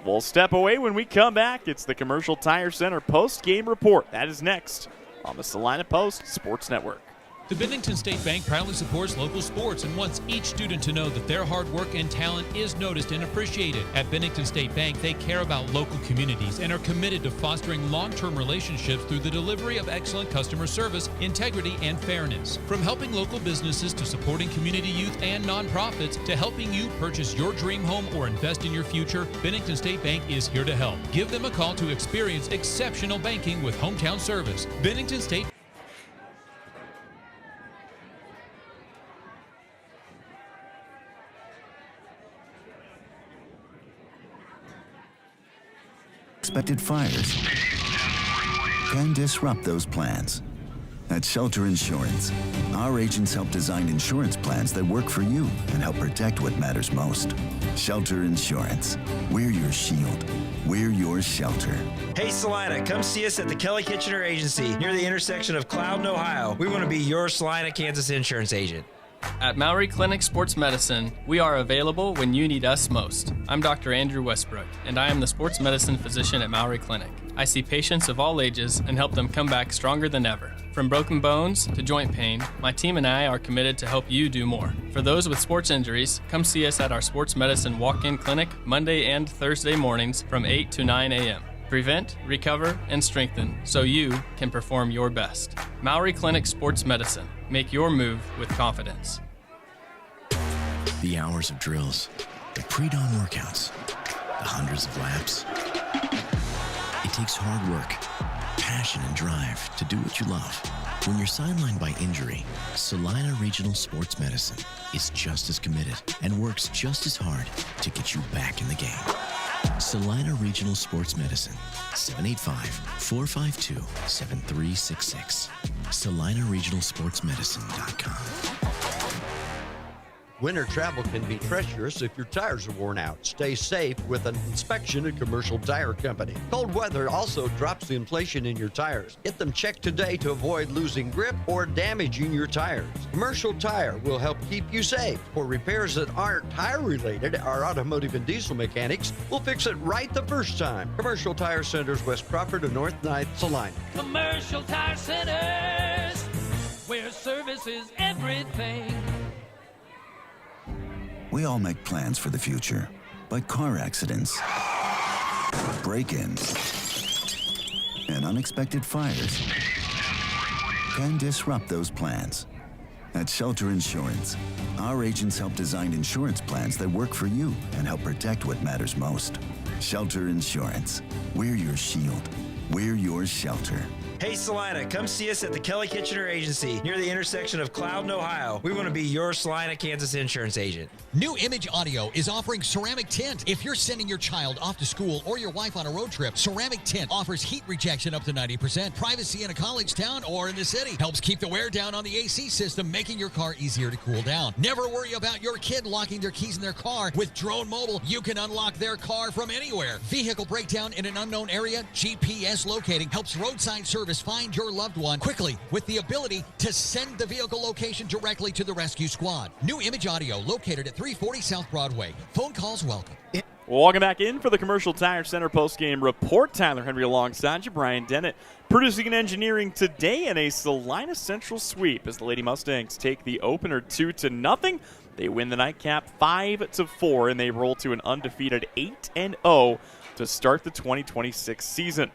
A: We'll step away when we come back. It's the Commercial Tire Center post-game report. That is next on the Salina Post Sports Network.
B: The Bennington State Bank proudly supports local sports and wants each student to know that their hard work and talent is noticed and appreciated. At Bennington State Bank, they care about local communities and are committed to fostering long-term relationships through the delivery of excellent customer service, integrity, and fairness. From helping local businesses to supporting community youth and nonprofits to helping you purchase your dream home or invest in your future, Bennington State Bank is here to help. Give them a call to experience exceptional banking with hometown service. Bennington State
C: Unexpected fires can disrupt those plans. At Shelter Insurance, our agents help design insurance plans that work for you and help protect what matters most. Shelter Insurance. We're your shield. We're your shelter.
D: Hey Salina, come see us at the Kelly Kitchener Agency near the intersection of Cloud and Ohio. We want to be your Salina, Kansas insurance agent.
E: At Maury Clinic Sports Medicine, we are available when you need us most. I'm Dr. Andrew Westbrook, and I am the sports medicine physician at Maury Clinic. I see patients of all ages and help them come back stronger than ever. From broken bones to joint pain, my team and I are committed to help you do more. For those with sports injuries, come see us at our sports medicine walk-in clinic Monday and Thursday mornings from 8 to 9 a.m. Prevent, recover, and strengthen so you can perform your best. Maury Clinic Sports Medicine. Make your move with confidence.
G: The hours of drills, the pre-dawn workouts, the hundreds of laps. It takes hard work, passion, and drive to do what you love. When you're sidelined by injury, Salina Regional Sports Medicine is just as committed and works just as hard to get you back in the game. Salina Regional Sports Medicine, 785-452-7366. SalinaRegionalSportsMedicine.com.
P: Winter travel can be treacherous if your tires are worn out. Stay safe with an inspection at Commercial Tire Company. Cold weather also drops the inflation in your tires. Get them checked today to avoid losing grip or damaging your tires. Commercial Tire will help keep you safe. For repairs that aren't tire related, our automotive and diesel mechanics will fix it right the first time. Commercial Tire Centers, West Crawford and North 9th, Salina.
H: Commercial Tire Centers, where service is everything.
C: We all make plans for the future, but car accidents, break-ins, and unexpected fires can disrupt those plans. At Shelter Insurance, our agents help design insurance plans that work for you and help protect what matters most. Shelter Insurance. We're your shield. We're your shelter.
D: Hey Salina, come see us at the Kelly Kitchener Agency near the intersection of Cloud and Ohio. We want to be your Salina, Kansas insurance agent.
J: New Image Audio is offering ceramic tint. If you're sending your child off to school or your wife on a road trip, ceramic tint offers heat rejection up to 90%, privacy in a college town or in the city, helps keep the wear down on the AC system, making your car easier to cool down. Never worry about your kid locking their keys in their car. With Drone Mobile, you can unlock their car from anywhere. Vehicle breakdown in an unknown area, GPS locating helps roadside service find your loved one quickly with the ability to send the vehicle location directly to the rescue squad. New Image Audio located at 340 South Broadway. Phone calls welcome.
A: Welcome back in for the Commercial Tire Center postgame report. Tyler Henry alongside you, Brian Dennett, producing and engineering today in a Salina Central sweep as the Lady Mustangs take the opener 2-0. They win the nightcap 5-4, and they roll to an undefeated 8-0 to start the 2026 season.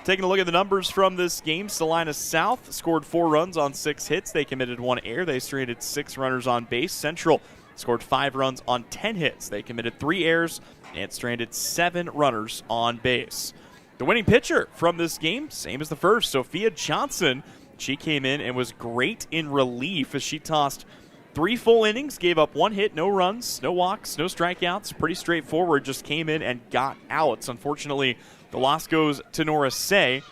A: Taking a look at the numbers from this game, Salina South scored 4 runs on 6 hits. They committed 1 error. They stranded 6 runners on base. Central scored 5 runs on 10 hits. They committed 3 errors and stranded 7 runners on base. The winning pitcher from this game, same as the first, Sophia Johnson. She came in and was great in relief as she tossed 3 full innings, gave up 1 hit, no runs, no walks, no strikeouts. Pretty straightforward, just came in and got outs. Unfortunately, the loss goes to Norris Say.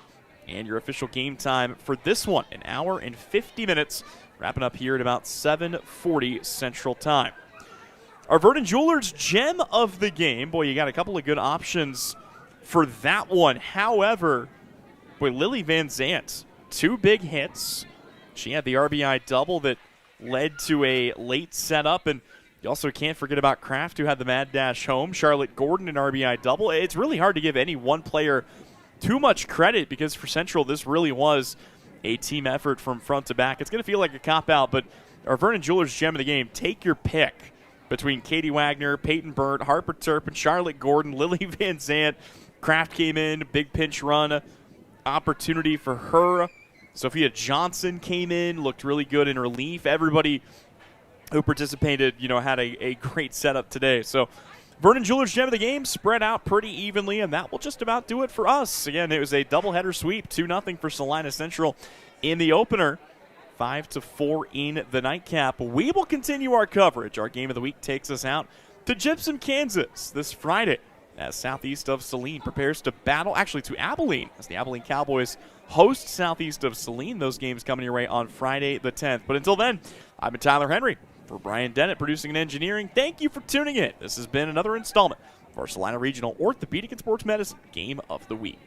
A: And your official game time for this one, 1 hour and 50 minutes, wrapping up here at about 7:40 Central Time. Our Vernon Jewelers gem of the game. Boy, you got a couple of good options for that one. However, boy, Lily Van Zant, 2 big hits. She had the RBI double that led to a late setup, and you also can't forget about Kraft, who had the mad dash home. Charlotte Gordon, an RBI double. It's really hard to give any one player too much credit because for Central, this really was a team effort from front to back. It's going to feel like a cop-out, but our Vernon Jewelers gem of the game, take your pick between Katie Wagner, Peyton Burt, Harper Turpin, Charlotte Gordon, Lily Van Zant. Kraft came in, big pinch run opportunity for her. Sophia Johnson came in, looked really good in relief. Everybody who participated, had a great setup today. So Vernon Jewelers gem of the game spread out pretty evenly, and that will just about do it for us. Again, it was a doubleheader sweep, 2-0 for Salina Central in the opener, 5-4 in the nightcap. We will continue our coverage. Our game of the week takes us out to Gypsum, Kansas this Friday as Southeast of Saline prepares to to Abilene, as the Abilene Cowboys host Southeast of Saline. Those games coming your way on Friday the 10th. But until then, I've been Tyler Henry. For Brian Dennett, producing and engineering, thank you for tuning in. This has been another installment of our Salina Regional Orthopedic and Sports Medicine Game of the Week.